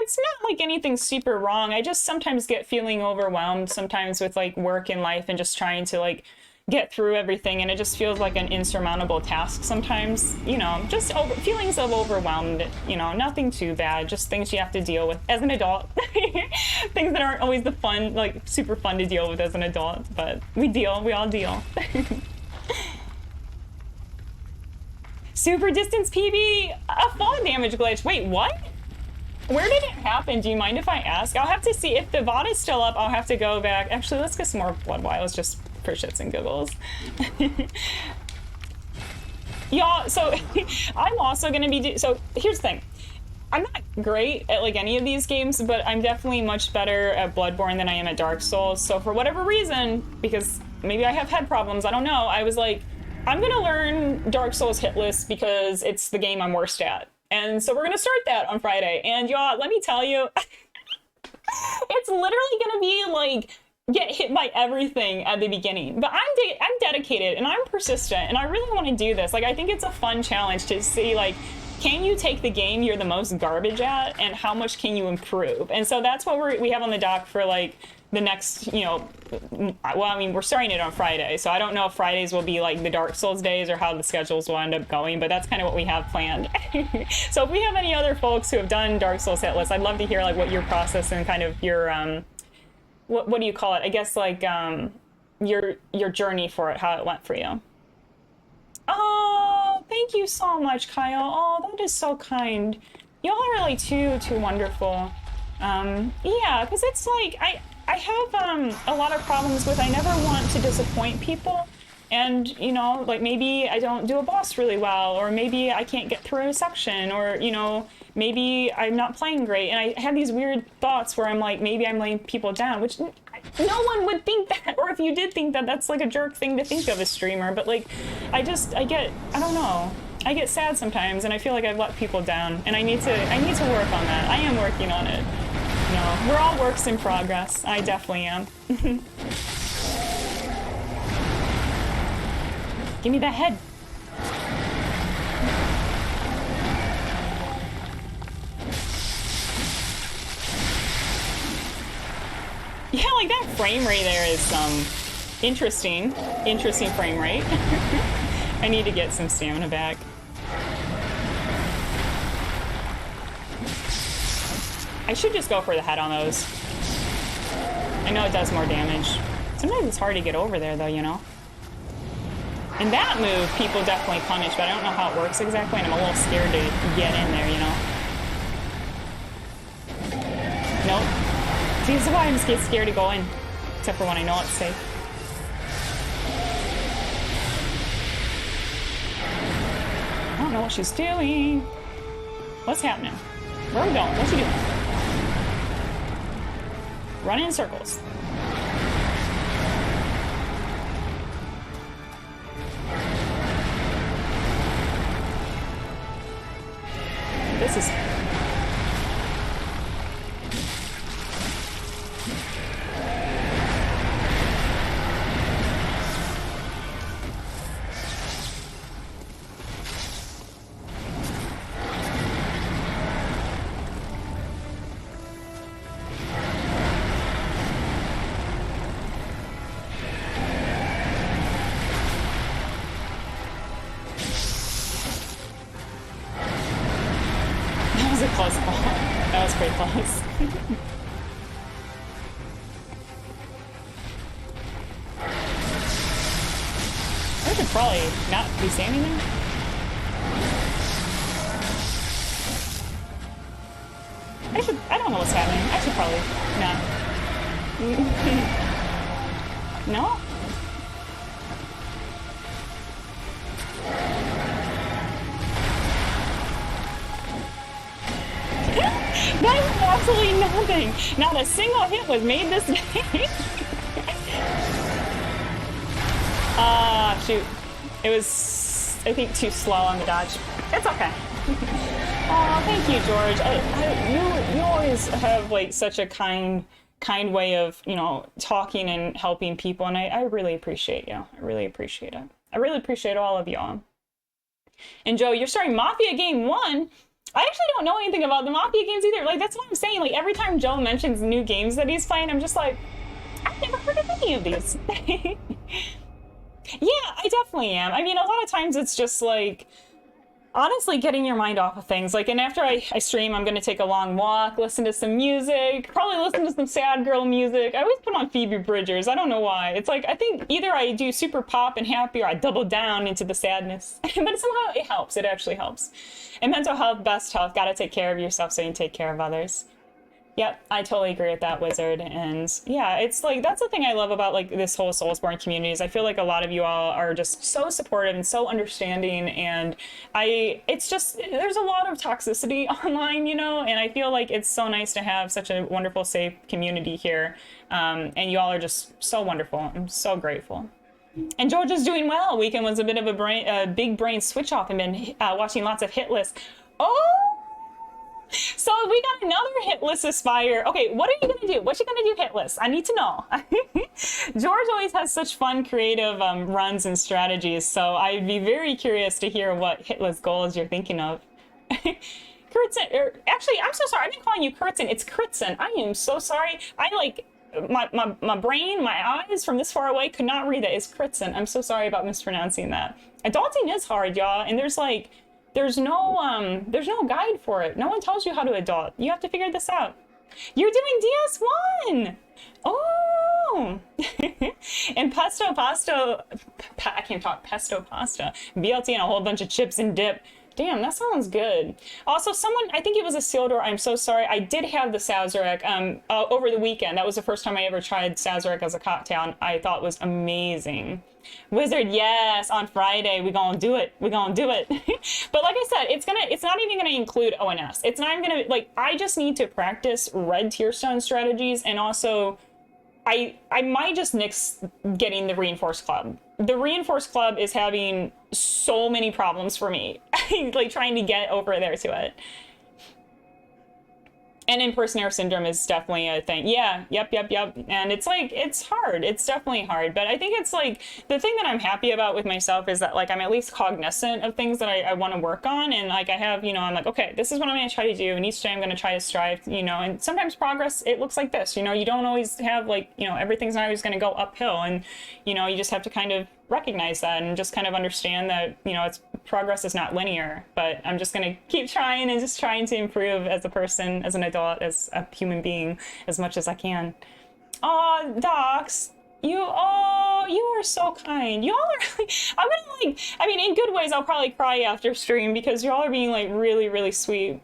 it's not like anything super wrong. I just sometimes get feeling overwhelmed sometimes with like work and life and just trying to like get through everything, and it just feels like an insurmountable task sometimes, you know, just feelings of overwhelmed, you know, nothing too bad, just things you have to deal with as an adult. Things that aren't always the fun, like super fun to deal with as an adult, but we all deal. Super distance PB, a fall damage glitch. Wait, what? Where did it happen? Do you mind if I ask? I'll have to see if the VOD is still up. I'll have to go back. Actually, let's get some more blood vials just for shits and giggles. Y'all, so I'm also gonna be so here's the thing. I'm not great at like any of these games, but I'm definitely much better at Bloodborne than I am at Dark Souls. So for whatever reason, because maybe I have head problems, I don't know, I was like, I'm gonna learn Dark Souls hitless because it's the game I'm worst at. And so we're gonna start that on Friday. And y'all, let me tell you, it's literally gonna be like, get hit by everything at the beginning. But I'm dedicated and I'm persistent and I really want to do this. Like, I think it's a fun challenge to see, like, can you take the game you're the most garbage at and how much can you improve? And so that's what we have on the dock for like the next, you know, well, I mean, we're starting it on Friday, so I don't know if Fridays will be like the Dark Souls days or how the schedules will end up going, but that's kind of what we have planned. So if we have any other folks who have done Dark Souls hitless, I'd love to hear like what your process and kind of your what do you call it? I guess like your journey for it, how it went for you. Oh, thank you so much, Kyle. Oh, that is so kind. Y'all are really too wonderful. Yeah, because it's like I have a lot of problems with, I never want to disappoint people. And, you know, like maybe I don't do a boss really well, or maybe I can't get through a section, or, you know, maybe I'm not playing great. And I have these weird thoughts where I'm like, maybe I'm letting people down, which no one would think that. Or if you did think that, that's like a jerk thing to think of as streamer. But like, I don't know. I get sad sometimes and I feel like I've let people down, and I need to work on that. I am working on it. No, we're all works in progress. I definitely am. Give me that head. Yeah, like that frame rate there is interesting frame rate. I need to get some stamina back. I should just go for the head on those. I know it does more damage. Sometimes it's hard to get over there though, you know? In that move, people definitely punish, but I don't know how it works exactly, and I'm a little scared to get in there, you know? Nope. See, this is why I just get scared to go in, except for when I know it's safe. I don't know what she's doing. What's happening? Where are we going? What's she doing? Running in circles. This is... very close. I should probably not be standing there. I don't know what's happening. I should probably not. No? That is absolutely nothing. Not a single hit was made this day. Shoot. It was, I think, too slow on the dodge. It's okay. Oh, thank you, George. You always have like such a kind way of, you know, talking and helping people, and I really appreciate you. I really appreciate it. I really appreciate all of y'all. And Joe, you're starting Mafia Game 1. I actually don't know anything about the Mafia games either. Like, that's what I'm saying. Like, every time Joe mentions new games that he's playing, I'm just like, I've never heard of any of these. Yeah, I definitely am. I mean, a lot of times it's just like, honestly, getting your mind off of things. Like, and after I stream, I'm going to take a long walk, listen to some music, probably listen to some sad girl music. I always put on Phoebe Bridgers. I don't know why. It's like, I think either I do super pop and happy, or I double down into the sadness. But somehow it helps. It actually helps. And mental health, best health. Got to take care of yourself so you can take care of others. Yep, I totally agree with that, Wizard. And yeah, it's like, that's the thing I love about like this whole Soulsborne community is I feel like a lot of you all are just so supportive and so understanding. And it's just, there's a lot of toxicity online, you know, and I feel like it's so nice to have such a wonderful, safe community here. And you all are just so wonderful. I'm so grateful. And George is doing well. Weekend was a bit of a big brain switch off and been watching lots of hit lists. Oh! So we got another hit list aspire. Okay, what are you gonna do? What you gonna do hit list? I need to know. George always has such fun, creative runs and strategies, so I'd be very curious to hear what hit list goals you're thinking of. Kurtzen, actually, I'm so sorry. I've been calling you Kurtzen. It's Kurtzen. I am so sorry. I like my brain, my eyes from this far away could not read that. It's Kurtzen. I'm so sorry about mispronouncing that. Adulting is hard, y'all, and there's no guide for it. No one tells you how to adult. You have to figure this out. You're doing DS1! Oh! And pesto pasta, I can't talk, pesto pasta. BLT and a whole bunch of chips and dip. Damn, that sounds good. Also, someone, I think it was a Sildor, I'm so sorry. I did have the Sazerac over the weekend. That was the first time I ever tried Sazerac as a cocktail, and I thought it was amazing. Wizard, yes, on Friday, we're gonna do it. We're gonna do it. But like I said, it's not even gonna include ONS. It's not even gonna, like, I just need to practice red tier stone strategies, and also, I might just nix getting the Reinforced Club. The Reinforced Club is having so many problems for me, like trying to get over there to it. And impersonator syndrome is definitely a thing. Yeah, yep. And it's like, it's hard. It's definitely hard. But I think it's like, the thing that I'm happy about with myself is that like, I'm at least cognizant of things that I want to work on. And like, I have, you know, I'm like, okay, this is what I'm going to try to do. And each day I'm going to try to strive, you know, and sometimes progress, it looks like this, you know, you don't always have like, you know, everything's not always going to go uphill. And, you know, you just have to kind of recognize that and just kind of understand that, you know, progress is not linear, but I'm just going to keep trying and just trying to improve as a person, as an adult, as a human being, as much as I can. Aw, Docs, you are so kind. Y'all are really, I'm gonna like, I mean, in good ways, I'll probably cry after stream because y'all are being like really, really sweet.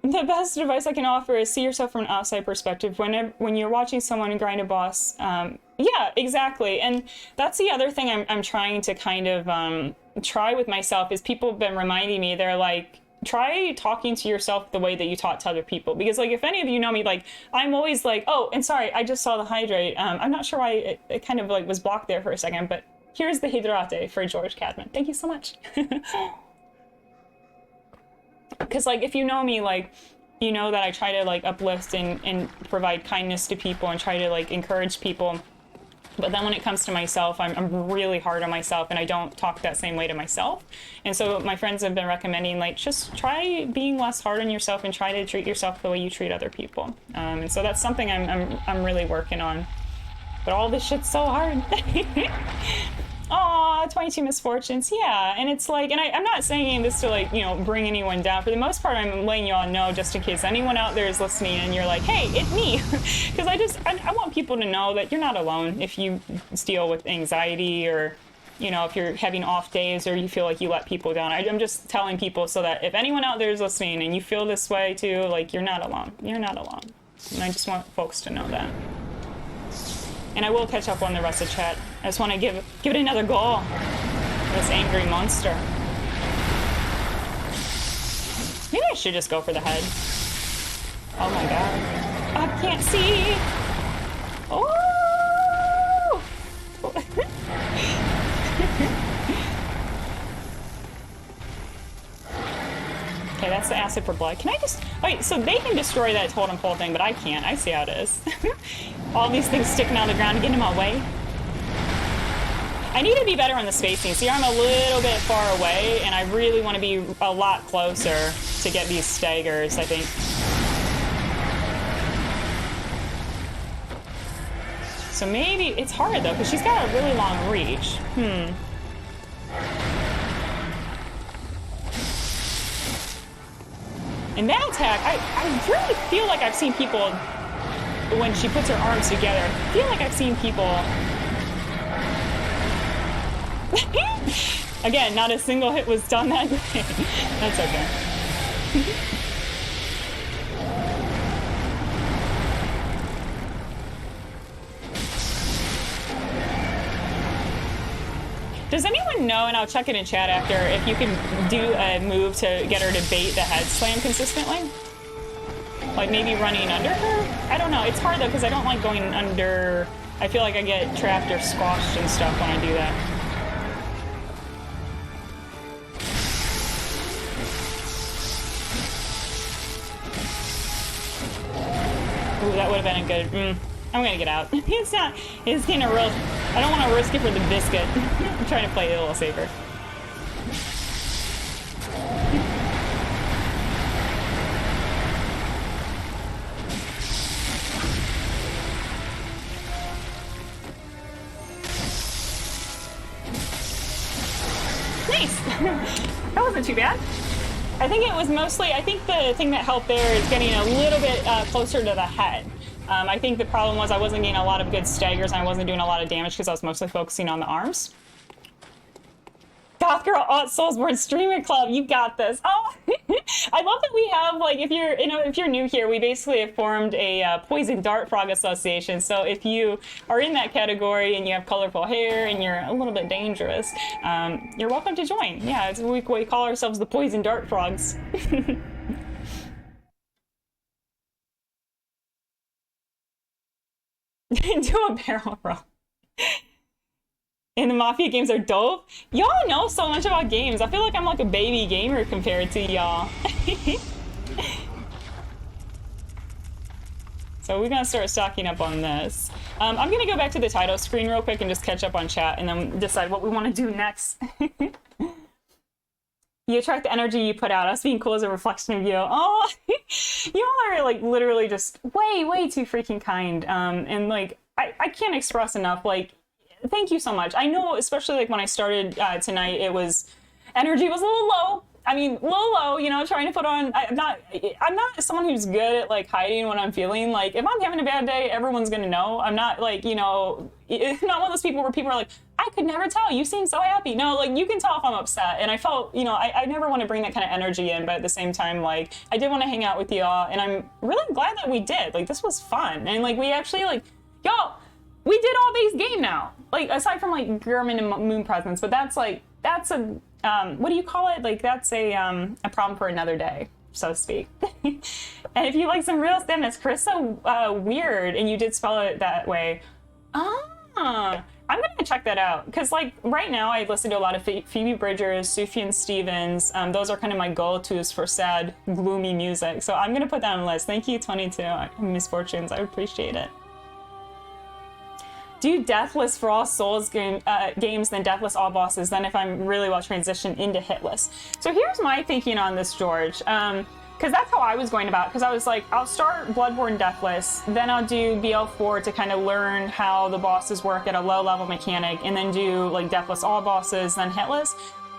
The best advice I can offer is see yourself from an outside perspective. When you're watching someone grind a boss, yeah, exactly. And that's the other thing I'm trying to kind of try with myself is people have been reminding me, they're like, try talking to yourself the way that you talk to other people. Because like, if any of you know me, like, I'm always like, oh, and sorry, I just saw the hydrate. I'm not sure why it kind of like was blocked there for a second, but here's the hydrate for George Cadman. Thank you so much. Because like, if you know me, like, you know that I try to like uplift and provide kindness to people and try to like encourage people. But then when it comes to myself, I'm really hard on myself and I don't talk that same way to myself. And so my friends have been recommending like, just try being less hard on yourself and try to treat yourself the way you treat other people. And so that's something I'm really working on. But all this shit's so hard. Aw, Aw, 22 misfortunes. Yeah, and it's like, and I'm not saying this to like, you know, bring anyone down. For the most part, I'm letting y'all know just in case anyone out there is listening and you're like, hey, it's me. Because I want people to know that you're not alone if you deal with anxiety or, you know, if you're having off days or you feel like you let people down. I'm just telling people so that if anyone out there is listening and you feel this way too, like, you're not alone. You're not alone. And I just want folks to know that. And I will catch up on the rest of chat. I just want to give it another go. This angry monster. Maybe I should just go for the head. Oh my god. I can't see. Oh! Okay, that's the acid for blood. Can I just... Wait, so they can destroy that totem pole thing, but I can't. I see how it is. All these things sticking out of the ground, getting in my way. I need to be better on the spacing. See, I'm a little bit far away, and I really want to be a lot closer to get these staggers, I think. So maybe... It's hard, though, because she's got a really long reach. And that attack, I really feel like I've seen people, when she puts her arms together, I feel like I've seen people... Again, not a single hit was done that day. That's okay. Does anyone know, and I'll check it in chat after, if you can do a move to get her to bait the head slam consistently? Like maybe running under her? I don't know. It's hard though because I don't like going under. I feel like I get trapped or squashed and stuff when I do that. Ooh, that would have been a good... I'm gonna get out. It's getting a real... I don't want to risk it for the biscuit. I'm trying to play it a little safer. Nice! That wasn't too bad. I think it was mostly... I think the thing that helped there is getting a little bit closer to the head. I think the problem was I wasn't getting a lot of good staggers and I wasn't doing a lot of damage because I was mostly focusing on the arms. Goth Girl Soulsborne Streamer Club, you got this. Oh, I love that we have, like, if you're new here, we basically have formed a Poison Dart Frog Association. So if you are in that category and you have colorful hair and you're a little bit dangerous, you're welcome to join. Yeah, we call ourselves the Poison Dart Frogs. Do a barrel roll. And the Mafia games are dope. Y'all know so much about games. I feel like I'm like a baby gamer compared to y'all. So we're gonna start stocking up on this. I'm gonna go back to the title screen real quick and just catch up on chat and then decide what we want to do next. You attract the energy you put out. Us being cool is a reflection of you. Oh, you all are like literally just way too freaking kind. And like, I can't express enough, like, thank you so much. I know, especially like when I started tonight, energy was a little low. I mean, low, you know, trying to put on, I'm not someone who's good at like hiding what I'm feeling. Like if I'm having a bad day, everyone's gonna know. I'm not like, you know, not one of those people where people are like, I could never tell, you seem so happy. No, like you can tell if I'm upset. And I felt, you know, I never want to bring that kind of energy in, but at the same time, like I did want to hang out with y'all and I'm really glad that we did. Like this was fun. And like we actually like, yo, we did all base game now. Like aside from like German and Moon Presence, but that's a, what do you call it? Like that's a problem for another day, so to speak. And if you like some real stem, it's Carissa Weird, and you did spell it that way. Ah, I'm gonna check that out because like right now I listen to a lot of Phoebe Bridgers, Sufjan Stevens. Those are kind of my go-tos for sad, gloomy music. So I'm gonna put that on the list. Thank you, 22 Misfortunes. I appreciate it. Do Deathless for all Souls games, then Deathless all bosses, then if I'm really well transitioned into Hitless. So here's my thinking on this, George. because that's how I was going about, because I was like, I'll start Bloodborne Deathless, then I'll do BL4 to kind of learn how the bosses work at a low level mechanic, and then do like Deathless all bosses, then Hitless.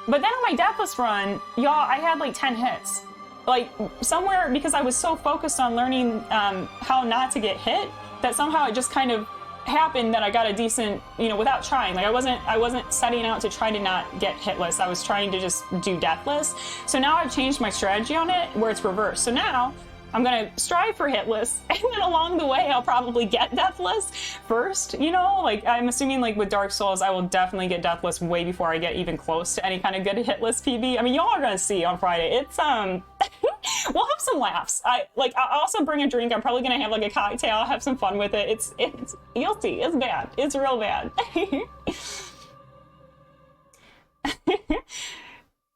But then on my Deathless run, y'all, I had like 10 hits. Like somewhere, because I was so focused on learning how not to get hit, that somehow it just kind of happened that I got a decent, you know, without trying. Like I wasn't setting out to try to not get hitless. I was trying to just do deathless. So now I've changed my strategy on it where it's reversed. So now I'm gonna strive for hitless, and then along the way I'll probably get deathless first, you know? Like I'm assuming like with Dark Souls I will definitely get deathless way before I get even close to any kind of good hitless PB. I mean, y'all are gonna see on Friday. It's we'll have some laughs. I'll also bring a drink. I'm probably gonna have like a cocktail, have some fun with it. It's you'll see, it's bad. It's real bad.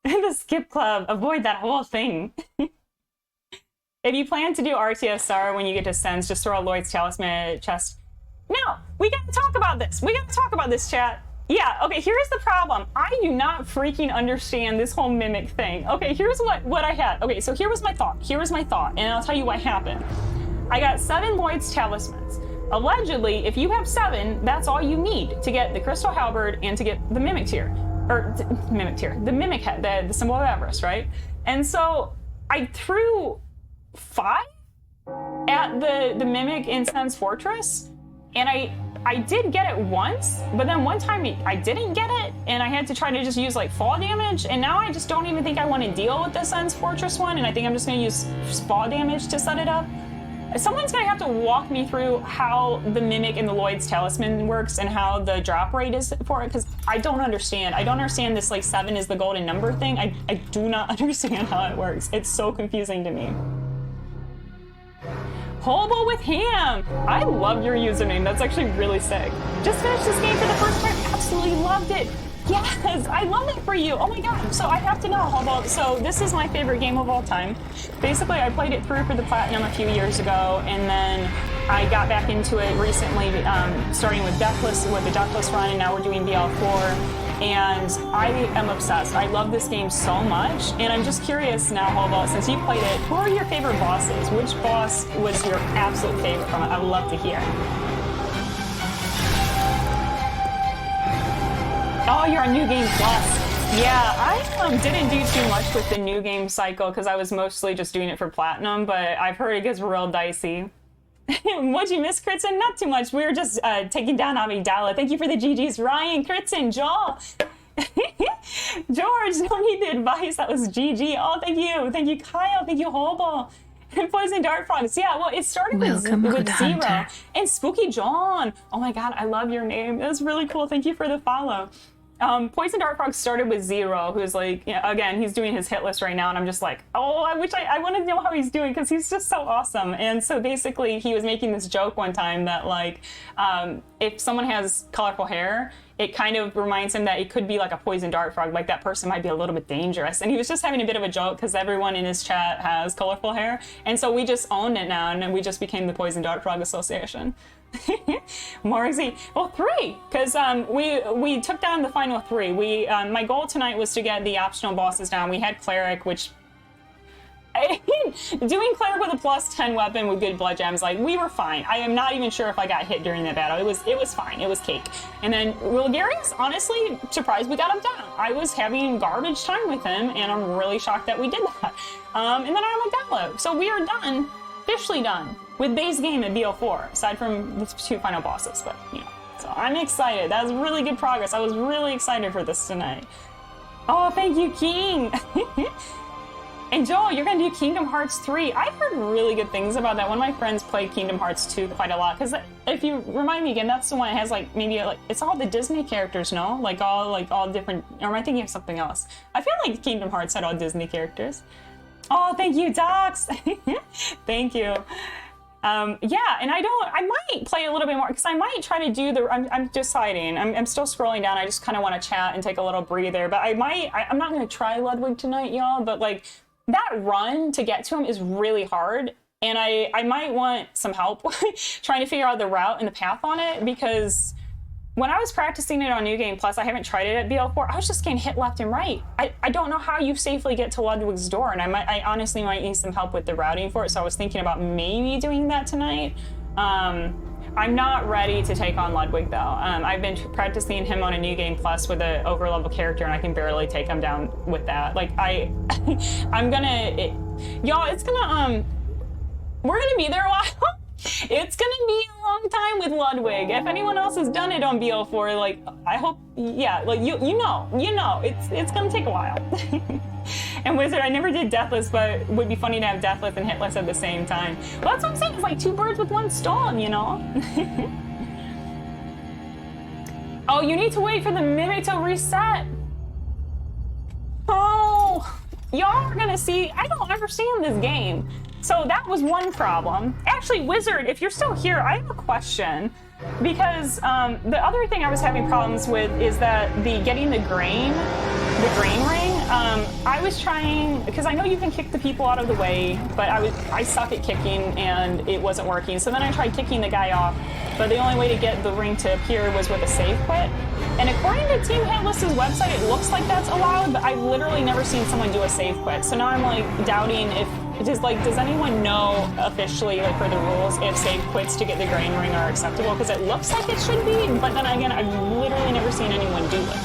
The skip club, avoid that whole thing. If you plan to do RTSR when you get to Sens, just throw a Lloyd's Talisman chest. No, we gotta talk about this. We gotta talk about this, chat. Yeah, okay, here's the problem. I do not freaking understand this whole mimic thing. Okay, here's what I had. Okay, so here was my thought. And I'll tell you what happened. I got 7 Lloyd's Talismans. Allegedly, if you have 7, that's all you need to get the Crystal Halberd and to get the Mimic Tier. The Mimic Head, the symbol of Everest, right? And so I threw 5 at the Mimic in Sen's Fortress, and I did get it once, but then one time I didn't get it, and I had to try to just use like fall damage, and now I just don't even think I want to deal with the Sen's Fortress one, and I think I'm just going to use fall damage to set it up. Someone's going to have to walk me through how the Mimic and the Lloyd's Talisman works and how the drop rate is for it, because I don't understand. I don't understand this like 7 is the golden number thing. I do not understand how it works. It's so confusing to me. Hobo with Ham! I love your username. That's actually really sick. Just finished this game for the first time. Absolutely loved it. Yes, I love it for you. Oh my god. So I have to know, Hobo. So this is my favorite game of all time. Basically, I played it through for the Platinum a few years ago, and then I got back into it recently, starting with Deathless, with the Deathless run, and now we're doing BL4. And I am obsessed. I love this game so much, and I'm just curious now, Hobo, since you played it, who are your favorite bosses? Which boss was your absolute favorite from it? I would love to hear. Oh, you're on New Game Plus. Yeah, I didn't do too much with the New Game cycle because I was mostly just doing it for Platinum, but I've heard it gets real dicey. What'd you miss, Kritzen? Not too much. We were just taking down Amygdala. Thank you for the GGs, Ryan, Kritzen, Joel. George, don't need the advice. That was GG. Oh, thank you. Thank you, Kyle. Thank you, Hobo. And Poison Dart Frogs. Yeah, well, it started with Zero. And Spooky John. Oh my god, I love your name. That's really cool. Thank you for the follow. Poison Dart Frog started with Zero, who's like, you know, again, he's doing his hit list right now, and I'm just like, oh, I want to know how he's doing, because he's just so awesome. And so basically, he was making this joke one time that, like, if someone has colorful hair, it kind of reminds him that it could be like a poison dart frog, like that person might be a little bit dangerous. And he was just having a bit of a joke, because everyone in his chat has colorful hair. And so we just owned it now, and then we just became the Poison Dart Frog Association. Morgsy, well, 3, because we took down the final 3. My goal tonight was to get the optional bosses down. We had Cleric, which doing Cleric with a +10 weapon with good blood gems, like, we were fine. I am not even sure if I got hit during that battle. It was fine. It was cake. And then Logarius, honestly, surprised we got him down. I was having garbage time with him, and I'm really shocked that we did that. And then Amygdala. So we are done, officially done, with base game at BL4, aside from the 2 final bosses, but, you know. So I'm excited. That was really good progress. I was really excited for this tonight. Oh, thank you, King! And Joel, you're gonna do Kingdom Hearts 3. I've heard really good things about that. One of my friends played Kingdom Hearts 2 quite a lot, because if you remind me again, that's the one that has like maybe like it's all the Disney characters, no? Like all different. Or am I thinking of something else? I feel like Kingdom Hearts had all Disney characters. Oh, thank you, Docs. Thank you. Yeah, and I might play a little bit more, because I might try to do I'm deciding. I'm still scrolling down. I just kind of want to chat and take a little breather, but I'm not going to try Ludwig tonight, y'all, but like that run to get to him is really hard, and I might want some help trying to figure out the route and the path on it, because when I was practicing it on New Game Plus, I haven't tried it at BL4, I was just getting hit left and right. I don't know how you safely get to Ludwig's door, and I honestly might need some help with the routing for it, so I was thinking about maybe doing that tonight. I'm not ready to take on Ludwig, though. I've been practicing him on a New Game Plus with an over-level character, and I can barely take him down with that. Like, I'm gonna... y'all, it's gonna, we're gonna be there a while. It's gonna be a long time with Ludwig. If anyone else has done it on BL4, like, I hope, yeah, like, you know, it's gonna take a while. And Wizard, I never did Deathless, but it would be funny to have Deathless and Hitless at the same time. Well, that's what I'm saying, it's like 2 birds with 1 stone, you know? Oh, you need to wait for the mimic to reset. Oh, y'all are gonna see, I don't understand this game. So that was one problem. Actually, Wizard, if you're still here, I have a question. Because the other thing I was having problems with is that getting the grain ring. I was trying, because I know you can kick the people out of the way, but I suck at kicking and it wasn't working. So then I tried kicking the guy off, but the only way to get the ring to appear was with a save quit. And according to Team Hitless's website, it looks like that's allowed, but I've literally never seen someone do a save quit. So now I'm like doubting if, does anyone know officially, like, for the rules, if save quits to get the grain ring are acceptable? Because it looks like it should be, but then again, I've literally never seen anyone do it.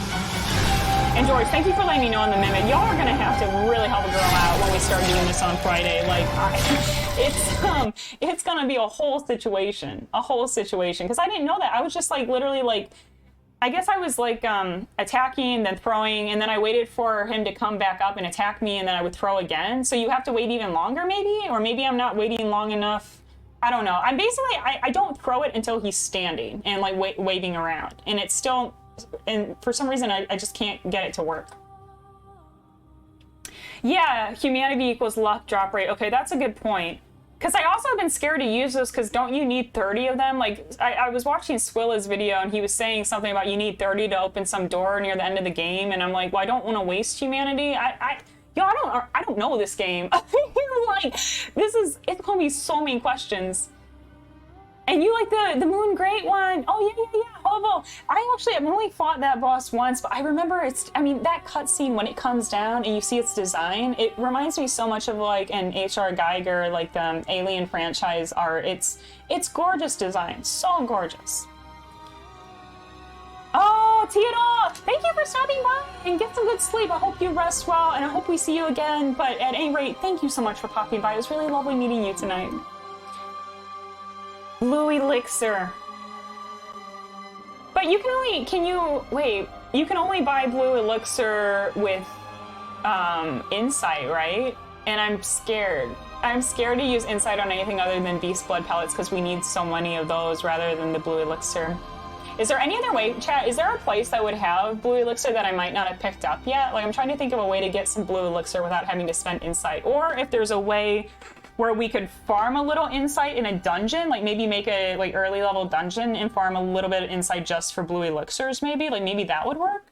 And George, thank you for letting me know on the Mimic. Y'all are gonna have to really help a girl out when we start doing this on Friday. Like, it's gonna be a whole situation, because I didn't know that. I was just like literally like, I guess I was like attacking, then throwing, and then I waited for him to come back up and attack me, and then I would throw again. So you have to wait even longer, maybe, or maybe I'm not waiting long enough. I don't know. I'm basically I don't throw it until he's standing and like waving around, and it's still. And for some reason, I just can't get it to work. Yeah, humanity equals luck drop rate. Okay, that's a good point. Because I also have been scared to use those, because don't you need 30 of them? Like, I was watching Squilla's video, and he was saying something about you need 30 to open some door near the end of the game, and I'm like, well, I don't want to waste humanity. I don't know this game. Like, it's going to be so many questions. And you like the Moon Great one? Oh, yeah. Hobo. I've only fought that boss once, but I remember that cutscene when it comes down and you see its design, it reminds me so much of like an H.R. Geiger, like the Alien franchise art. It's gorgeous design, so gorgeous. Oh, Theodore, thank you for stopping by and get some good sleep. I hope you rest well, and I hope we see you again. But at any rate, thank you so much for popping by. It was really lovely meeting you tonight. Blue Elixir. But you can only buy Blue Elixir with Insight, right? And I'm scared. I'm scared to use Insight on anything other than Beast Blood pellets, because we need so many of those rather than the Blue Elixir. Is there any other way, chat, is there a place that would have Blue Elixir that I might not have picked up yet? Like, I'm trying to think of a way to get some Blue Elixir without having to spend Insight. Or if there's a way where we could farm a little Insight in a dungeon, like maybe make a like early level dungeon and farm a little bit of Insight just for Blue Elixirs, maybe? Like, maybe that would work?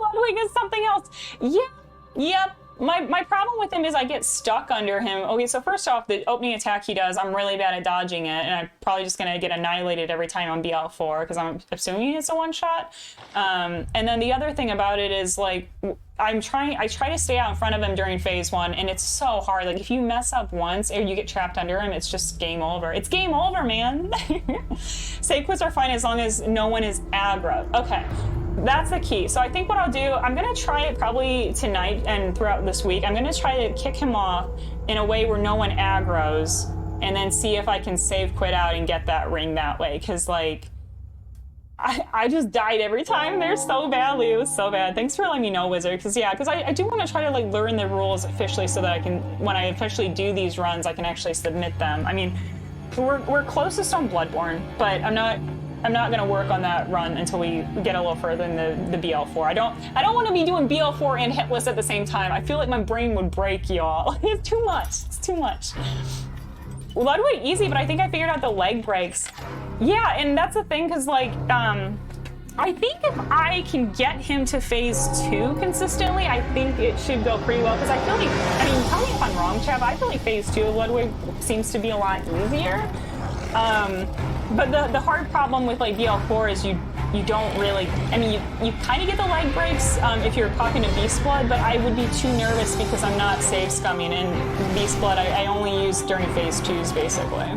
Ludwig is something else. Yeah, yep. My problem with him is I get stuck under him. Okay, so first off, the opening attack he does, I'm really bad at dodging it, and I'm probably just gonna get annihilated every time on BL4, because I'm assuming it's a one-shot. And then the other thing about it is, like, I try to stay out in front of him during phase 1, and it's so hard. Like, if you mess up once or you get trapped under him, it's just game over. It's game over, man. Save quits are fine as long as no one is aggro. Okay. That's the key. So I think what I'll do, I'm going to try it probably tonight and throughout this week. I'm going to try to kick him off in a way where no one aggroes, and then see if I can save quit out and get that ring that way. Because, like, I just died every time there so badly. It was so bad. Thanks for letting me know, Wizard. Because I do want to try to, like, learn the rules officially so that I can, when I officially do these runs, I can actually submit them. I mean, we're closest on Bloodborne, but I'm not going to work on that run until we get a little further in the BL4. I don't want to be doing BL4 and Hitless at the same time. I feel like my brain would break, y'all. It's too much. It's too much. Ludwig easy, but I think I figured out the leg breaks. Yeah, and that's the thing, because, like, I think if I can get him to phase 2 consistently, I think it should go pretty well. Because I feel like, I mean, tell me if I'm wrong, Chad, I feel like phase 2 of Ludwig seems to be a lot easier. But the hard problem with like BL4 is you don't really, I mean, you kind of get the leg breaks if you're talking to Beast Blood, but I would be too nervous because I'm not save scumming, and Beast Blood I only use during phase 2s basically.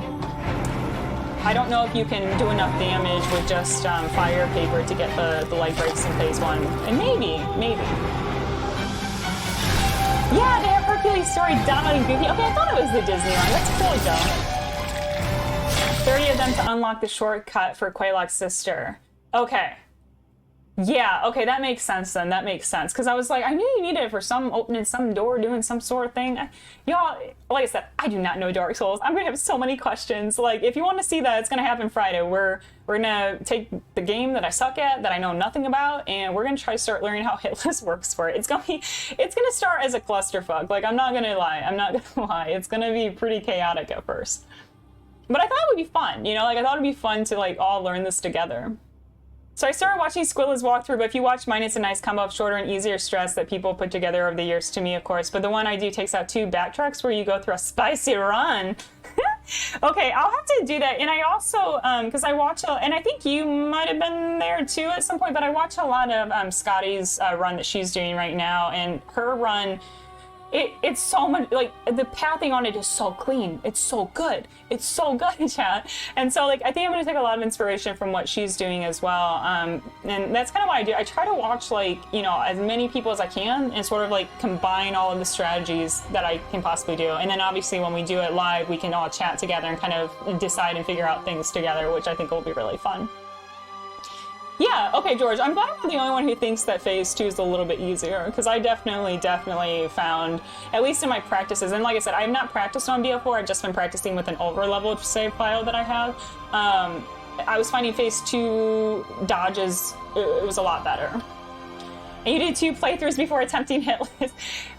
I don't know if you can do enough damage with just fire paper to get the leg breaks in phase 1. And maybe. Yeah, they have Hercules story downloading Goofy. Okay, I thought it was the Disney one. That's cool, though. 30 of them to unlock the shortcut for Quayloc's sister. Okay. Yeah, okay, that makes sense then. That makes sense. Because I was like, I knew you needed it for some opening some door, doing some sort of thing. Y'all, like I said, I do not know Dark Souls. I'm going to have so many questions. Like, if you want to see that, it's going to happen Friday. We're going to take the game that I suck at, that I know nothing about, and we're going to try to start learning how hitless works for it. It's going to start as a clusterfuck. Like, I'm not going to lie. It's going to be pretty chaotic at first. But I thought it would be fun, you know? Like, I thought it would be fun to, like, all learn this together. So I started watching Squilla's walkthrough, but if you watch mine, it's a nice combo of shorter and easier stress that people put together over the years, to me, of course. But the one I do takes out 2 backtracks where you go through a spicy run. Okay, I'll have to do that. And I also, because I watch, and I think you might have been there too at some point, but I watch a lot of Scotty's run that she's doing right now, and her run, it's so much, like, the pathing on it is so clean. It's so good. It's so good, chat. And so, like, I think I'm going to take a lot of inspiration from what she's doing as well. And that's kind of what I do. I try to watch, like, you know, as many people as I can and sort of, like, combine all of the strategies that I can possibly do. And then, obviously, when we do it live, we can all chat together and kind of decide and figure out things together, which I think will be really fun. Yeah, okay, George, I'm glad I'm not the only one who thinks that phase 2 is a little bit easier, because I definitely found, at least in my practices, and like I said, I have not practiced on BL4, I've just been practicing with an over-leveled save file that I have. I was finding phase 2 dodges, it was a lot better. And you did 2 playthroughs before attempting hitless.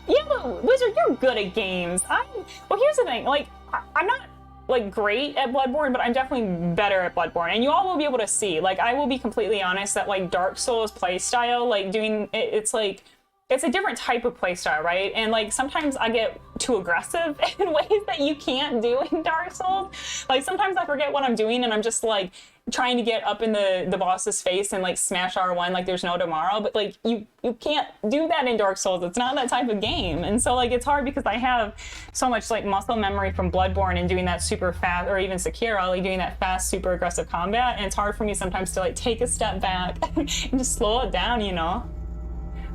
Yeah, but Wizard, you're good at games. Well, here's the thing, like, I'm not like great at Bloodborne, but I'm definitely better at Bloodborne, and you all will be able to see. Like, I will be completely honest that like Dark Souls playstyle, like doing it's like it's a different type of playstyle, right? And like sometimes I get too aggressive in ways that you can't do in Dark Souls. Like sometimes I forget what I'm doing and I'm just like trying to get up in the boss's face and like smash R1 like there's no tomorrow. But like you can't do that in Dark Souls. It's not that type of game. And so like it's hard because I have so much like muscle memory from Bloodborne and doing that super fast, or even Sekiro, like doing that fast, super aggressive combat. And it's hard for me sometimes to like take a step back and just slow it down, you know?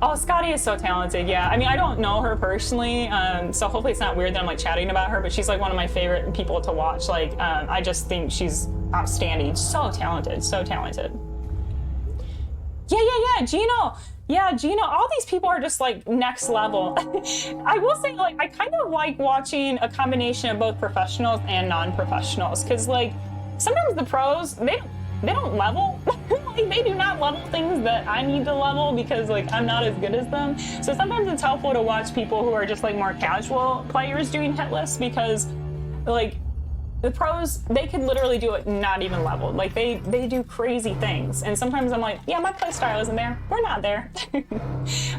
Oh, Scotty is so talented, yeah. I mean, I don't know her personally, so hopefully it's not weird that I'm like chatting about her, but she's like one of my favorite people to watch. Like, I just think she's outstanding. So talented, so talented. Yeah, Gino. Yeah, Gino, all these people are just like next level. I will say, like, I kind of like watching a combination of both professionals and non-professionals, because like sometimes the pros, they don't level. Like, they do not level things that I need to level because like I'm not as good as them. So sometimes it's helpful to watch people who are just like more casual players doing hitless, because like the pros, they could literally do it not even leveled. Like they do crazy things. And sometimes I'm like, yeah, my playstyle isn't there. We're not there.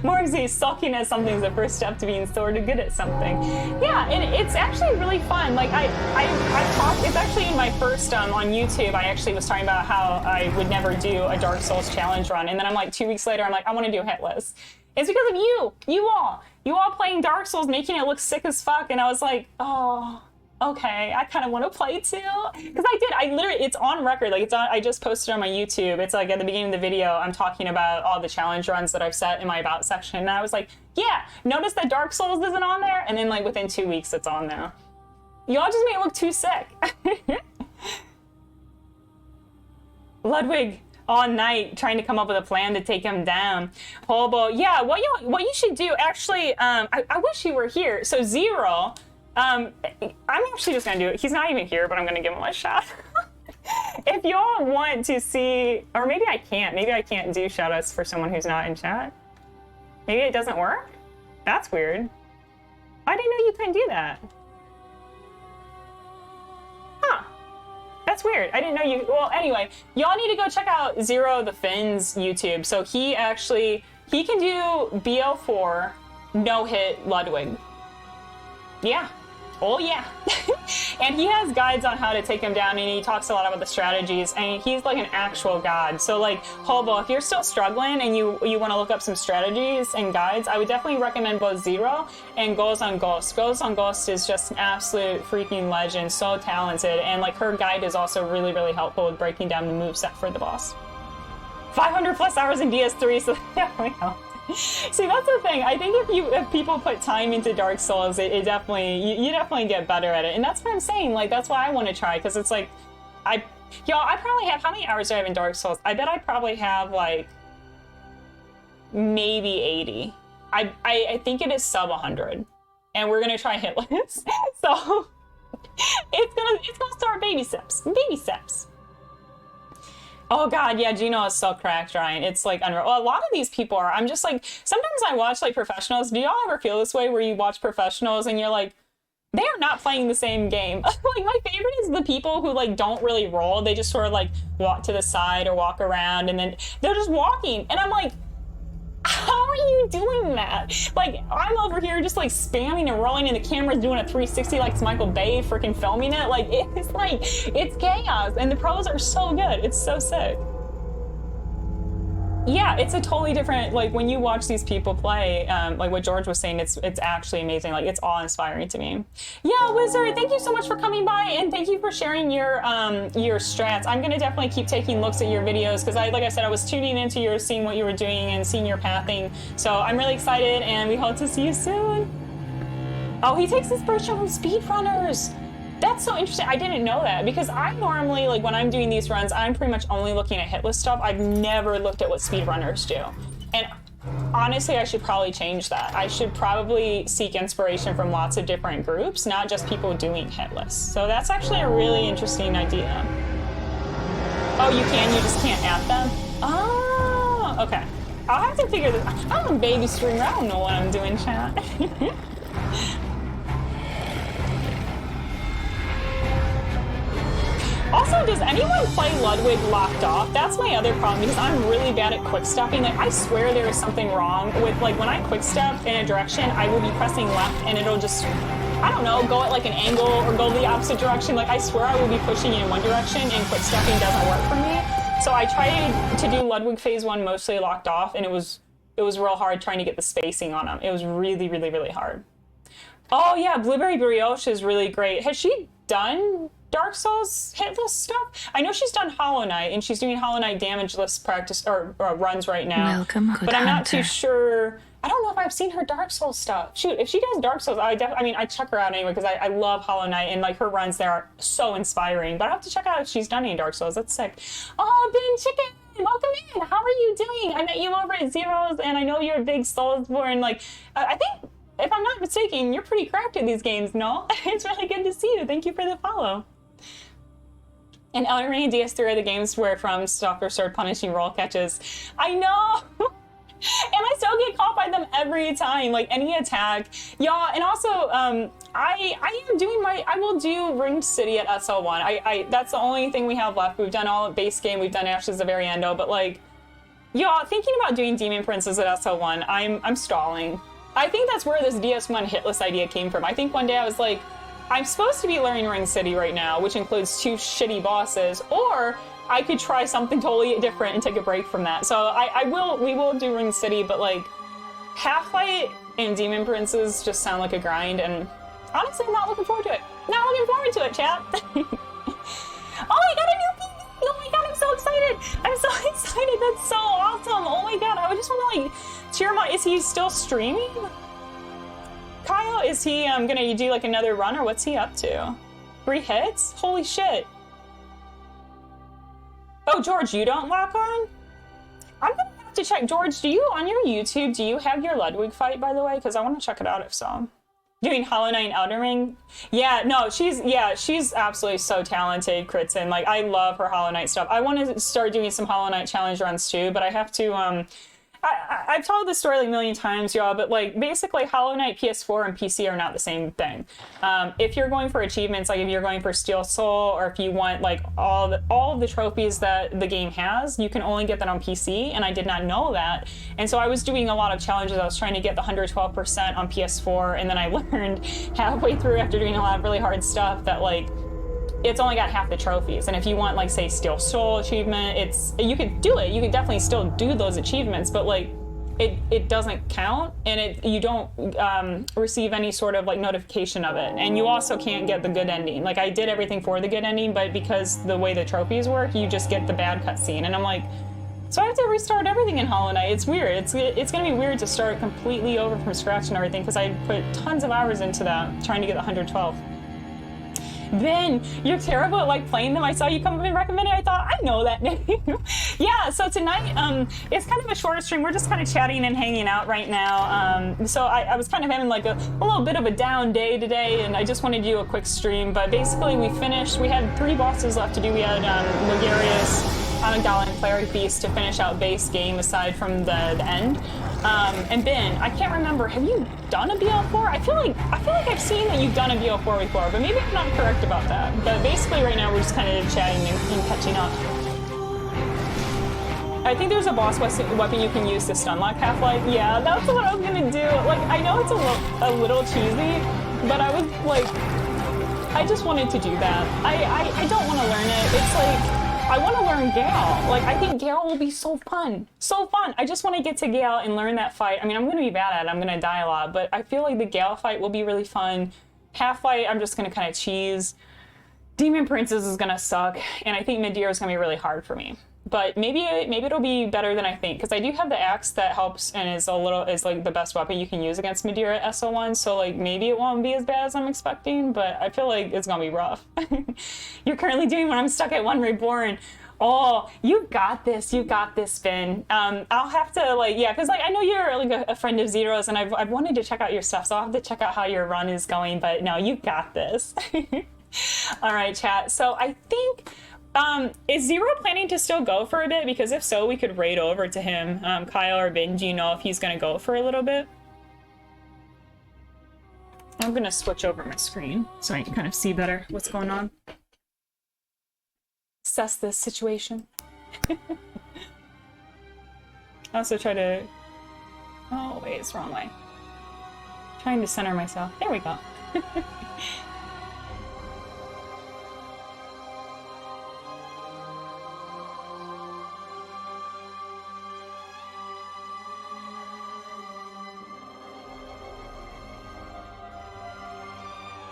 Morgsy, sulking at something is the first step to being sort of good at something. Yeah, and it's actually really fun. Like I talked, it's actually in my first on YouTube, I actually was talking about how I would never do a Dark Souls challenge run. And then I'm like 2 weeks later, I'm like, I want to do hitless. It's because of you all playing Dark Souls, making it look sick as fuck. And I was like, oh, okay, I kind of want to play too. Because I literally, it's on record. Like it's on, I just posted on my YouTube. It's like at the beginning of the video, I'm talking about all the challenge runs that I've set in my about section. And I was like, yeah, notice that Dark Souls isn't on there? And then like within 2 weeks, it's on there. Y'all just made it look too sick. Ludwig all night trying to come up with a plan to take him down. Hobo, yeah, what you should do, actually, I wish he were here. So Zero, I'm actually just gonna do it. He's not even here, but I'm gonna give him a shot. If y'all want to see, or maybe I can't do shoutouts for someone who's not in chat. Maybe it doesn't work? That's weird. I didn't know you couldn't do that. Huh. That's weird. I didn't know you. Well, anyway, y'all need to go check out Zero the Finn's YouTube. So he can do BL4 no hit Ludwig. Yeah. Oh yeah. And he has guides on how to take him down, and he talks a lot about the strategies, and he's like an actual god. So like, Hobo, if you're still struggling and you want to look up some strategies and guides, I would definitely recommend both Zero and Goes on Ghost. Goes on Ghost is just an absolute freaking legend, so talented, and like her guide is also really, really helpful with breaking down the moveset for the boss. 500 plus hours in DS3, so that definitely helps. See, that's the thing. I think if people put time into Dark Souls, it definitely you definitely get better at it, and that's what I'm saying. Like, that's why I want to try, because it's like, I probably have, how many hours do I have in Dark Souls? I bet I probably have like maybe 80. I think it is sub 100, and we're gonna try hitless. So it's gonna start baby steps. Oh god, yeah, Gino is so cracked, Ryan. It's like unreal. Well, a lot of these people are. I'm just like, sometimes I watch like professionals. Do y'all ever feel this way where you watch professionals and you're like, they are not playing the same game? Like, my favorite is the people who like don't really roll. They just sort of like walk to the side or walk around, and then they're just walking. And I'm like, how are you doing that? Like, I'm over here just like spamming and rolling, and the camera's doing a 360 like it's Michael Bay freaking filming it. Like, it's chaos, and the pros are so good. It's so sick. Yeah, it's a totally different, like, when you watch these people play, like what George was saying, it's actually amazing. Like, it's awe-inspiring to me. Yeah, Wizard, thank you so much for coming by, and thank you for sharing your strats. I'm gonna definitely keep taking looks at your videos, because like I said, I was tuning into yours, seeing what you were doing and seeing your pathing. So I'm really excited, and we hope to see you soon. Oh, he takes inspiration from speedrunners. That's so interesting. I didn't know that, because I normally, like, when I'm doing these runs, I'm pretty much only looking at hitless stuff. I've never looked at what speedrunners do. And honestly, I should probably change that. I should probably seek inspiration from lots of different groups, not just people doing hitless. So that's actually a really interesting idea. Oh, you just can't add them? Oh, okay. I'll have to figure this out. I'm a baby streamer. I don't know what I'm doing, chat. Also, does anyone play Ludwig locked off? That's my other problem, because I'm really bad at quick stepping. Like, I swear there is something wrong with, like, when I quick step in a direction, I will be pressing left and it'll just, I don't know, go at like an angle or go the opposite direction. Like, I swear I will be pushing in one direction and quick stepping doesn't work for me. So I tried to do Ludwig phase 1 mostly locked off, and it was real hard trying to get the spacing on him. It was really, really, really hard. Oh yeah, Blueberry Brioche is really great. Has she done Dark Souls hitless stuff? I know she's done Hollow Knight, and she's doing Hollow Knight damageless practice or runs right now. Welcome, good but I'm not hunter. too sure. I don't know if I've seen her Dark Souls stuff. Shoot, if she does Dark Souls, I check her out anyway, because I love Hollow Knight, and like her runs there are so inspiring. But I have to check out if she's done any Dark Souls. That's sick. Oh, Ben Chicken, welcome in. How are you doing? I met you over at Zero's, and I know you're a big Soulsborne. Like, I think, if I'm not mistaken, you're pretty cracked at these games, no? It's really good to see you. Thank you for the follow. And Elden Ring and DS3 are the games where From Software started punishing roll catches. I know! And I still get caught by them every time, like any attack. Yeah, and also, I will do Ringed City at SL1. That's the only thing we have left. We've done all of base game, we've done Ashes of Ariando, but like, yeah, thinking about doing Demon Princes at SL1, I'm stalling. I think that's where this DS1 hitless idea came from. I think one day I was like, I'm supposed to be learning Ring City right now, which includes 2 shitty bosses, or I could try something totally different and take a break from that. So we will do Ring City, but like, Half-Light and Demon Princes just sound like a grind, and honestly, I'm not looking forward to it. Not looking forward to it, chat. Oh, I got a new PV! Oh my god, I'm so excited! I'm so excited, that's so awesome! Oh my god, I just want to like cheer him on. Is he still streaming? Kyle, is he gonna do like another run, or what's he up to? 3 hits? Holy shit. Oh, George, you don't lock on? I'm gonna have to check. George, do you, on your YouTube, do you have your Ludwig fight, by the way? Because I want to check it out if so. Doing Hollow Knight and Elden Ring? Yeah, no, she's absolutely so talented, Kritzen. Like, I love her Hollow Knight stuff. I want to start doing some Hollow Knight challenge runs too, but I have to I've told this story like a million times, y'all, but like basically Hollow Knight PS4 and PC are not the same thing. If you're going for achievements, like if you're going for Steel Soul, or if you want like all of the trophies that the game has, you can only get that on PC, and I did not know that. And so I was doing a lot of challenges. I was trying to get the 112% on PS4, and then I learned halfway through after doing a lot of really hard stuff that like it's only got half the trophies. And if you want like say Steel Soul achievement, you could do it. You could definitely still do those achievements, but like it doesn't count, and you don't receive any sort of like notification of it. And you also can't get the good ending. Like I did everything for the good ending, but because the way the trophies work, you just get the bad cutscene. And I'm like, so I have to restart everything in Hollow Knight. It's weird. It's gonna be weird to start completely over from scratch and everything, because I put tons of hours into that trying to get the 112. Ben, you're terrible at like playing them. I saw you come up and recommend it. I thought, I know that name. Yeah, so tonight, it's kind of a shorter stream. We're just kind of chatting and hanging out right now. So I was kind of having like a little bit of a down day today, and I just wanted to do a quick stream. But basically, we finished. We had 3 bosses left to do. We had Logarius, Amygdala, and Cleric Beast to finish out base game aside from the end. And Ben, I can't remember, have you done a BL4? I feel like I've seen that you've done a BL4 before, but maybe I'm not correct about that. But basically right now we're just kind of chatting and catching up. I think there's a boss weapon you can use to stun lock Half-Life. Yeah, that's what I was gonna do. Like, I know it's a little cheesy, but I was like, I just wanted to do that. I don't want to learn it. It's like, I want to learn Gale. Like, I think Gale will be so fun. So fun. I just want to get to Gale and learn that fight. I mean, I'm going to be bad at it. I'm going to die a lot. But I feel like the Gale fight will be really fun. Half-Light, I'm just going to kind of cheese. Demon Princess is going to suck. And I think mid-year is going to be really hard for me. But maybe it'll be better than I think, because I do have the axe that helps and is like the best weapon you can use against Madeira at SO1. So like maybe it won't be as bad as I'm expecting, but I feel like it's gonna be rough. You're currently doing when I'm stuck at 1 Reborn. Oh, you got this, Finn. I'll have to like, yeah, because like I know you're like a friend of Zero's, and I've wanted to check out your stuff, so I'll have to check out how your run is going. But no, you got this. All right, chat. So I think. Is Zero planning to still go for a bit? Because if so, we could raid over to him. Kyle or Ben, do you know if he's gonna go for a little bit? I'm gonna switch over my screen so I can kind of see better what's going on. Assess this situation. I also try to... Oh, wait, it's the wrong way. Trying to center myself. There we go.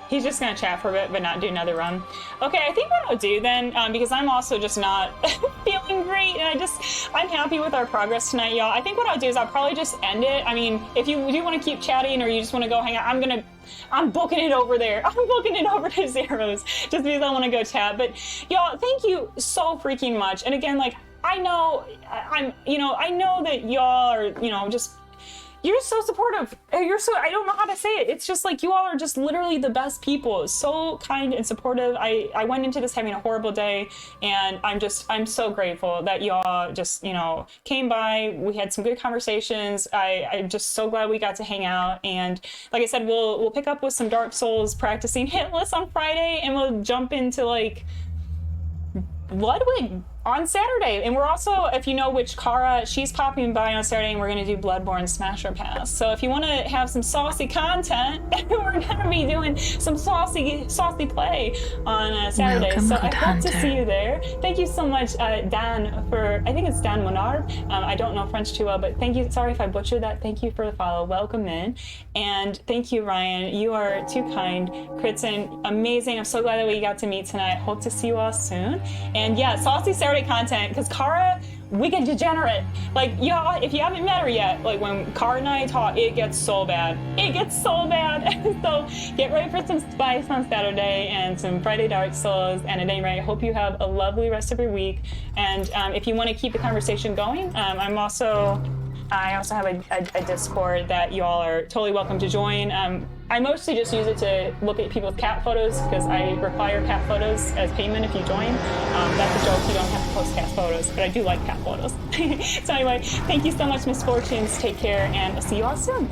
He's just gonna chat for a bit, but not do another run. Okay, I think what I'll do then, because I'm also just not feeling great, and I'm happy with our progress tonight, y'all. I think what I'll do is I'll probably just end it. I mean, if you do want to keep chatting or you just want to go hang out, I'm booking it over there. I'm booking it over to Zero's just because I want to go chat. But y'all, thank you so freaking much. And again, like, I know that y'all are, just. You're so supportive. I don't know how to say it. It's just like you all are just literally the best people. So kind and supportive. I went into this having a horrible day, and I'm so grateful that y'all just, came by. We had some good conversations. I'm just so glad we got to hang out. And like I said, we'll pick up with some Dark Souls practicing hitless on Friday, and we'll jump into like Ludwig on Saturday. And we're also, if you know which Kara, she's popping by on Saturday, and we're going to do Bloodborne Smasher Pass. So if you want to have some saucy content, we're going to be doing some saucy play on Saturday. Welcome, so I hope hunter. to see you there. Thank you so much, Dan, for, I think it's Dan Monard. I don't know French too well, but thank you. Sorry if I butchered that. Thank you for the follow. Welcome in. And thank you, Ryan. You are too kind. Kritzen, amazing. I'm so glad that we got to meet tonight. Hope to see you all soon. And yeah, saucy Saturday content, because Kara, wicked degenerate. Like, y'all, if you haven't met her yet, like when Kara and I talk, it gets so bad. It gets so bad. So get ready for some spice on Saturday and some Friday Dark Souls. And at any rate, I hope you have a lovely rest of your week. And if you want to keep the conversation going, I'm also I also have a Discord that you all are totally welcome to join. I mostly just use it to look at people's cat photos because I require cat photos as payment if you join. That's a joke, you don't have to post cat photos, but I do like cat photos. So anyway, thank you so much, Misfortunes. Take care, and I'll see you all soon.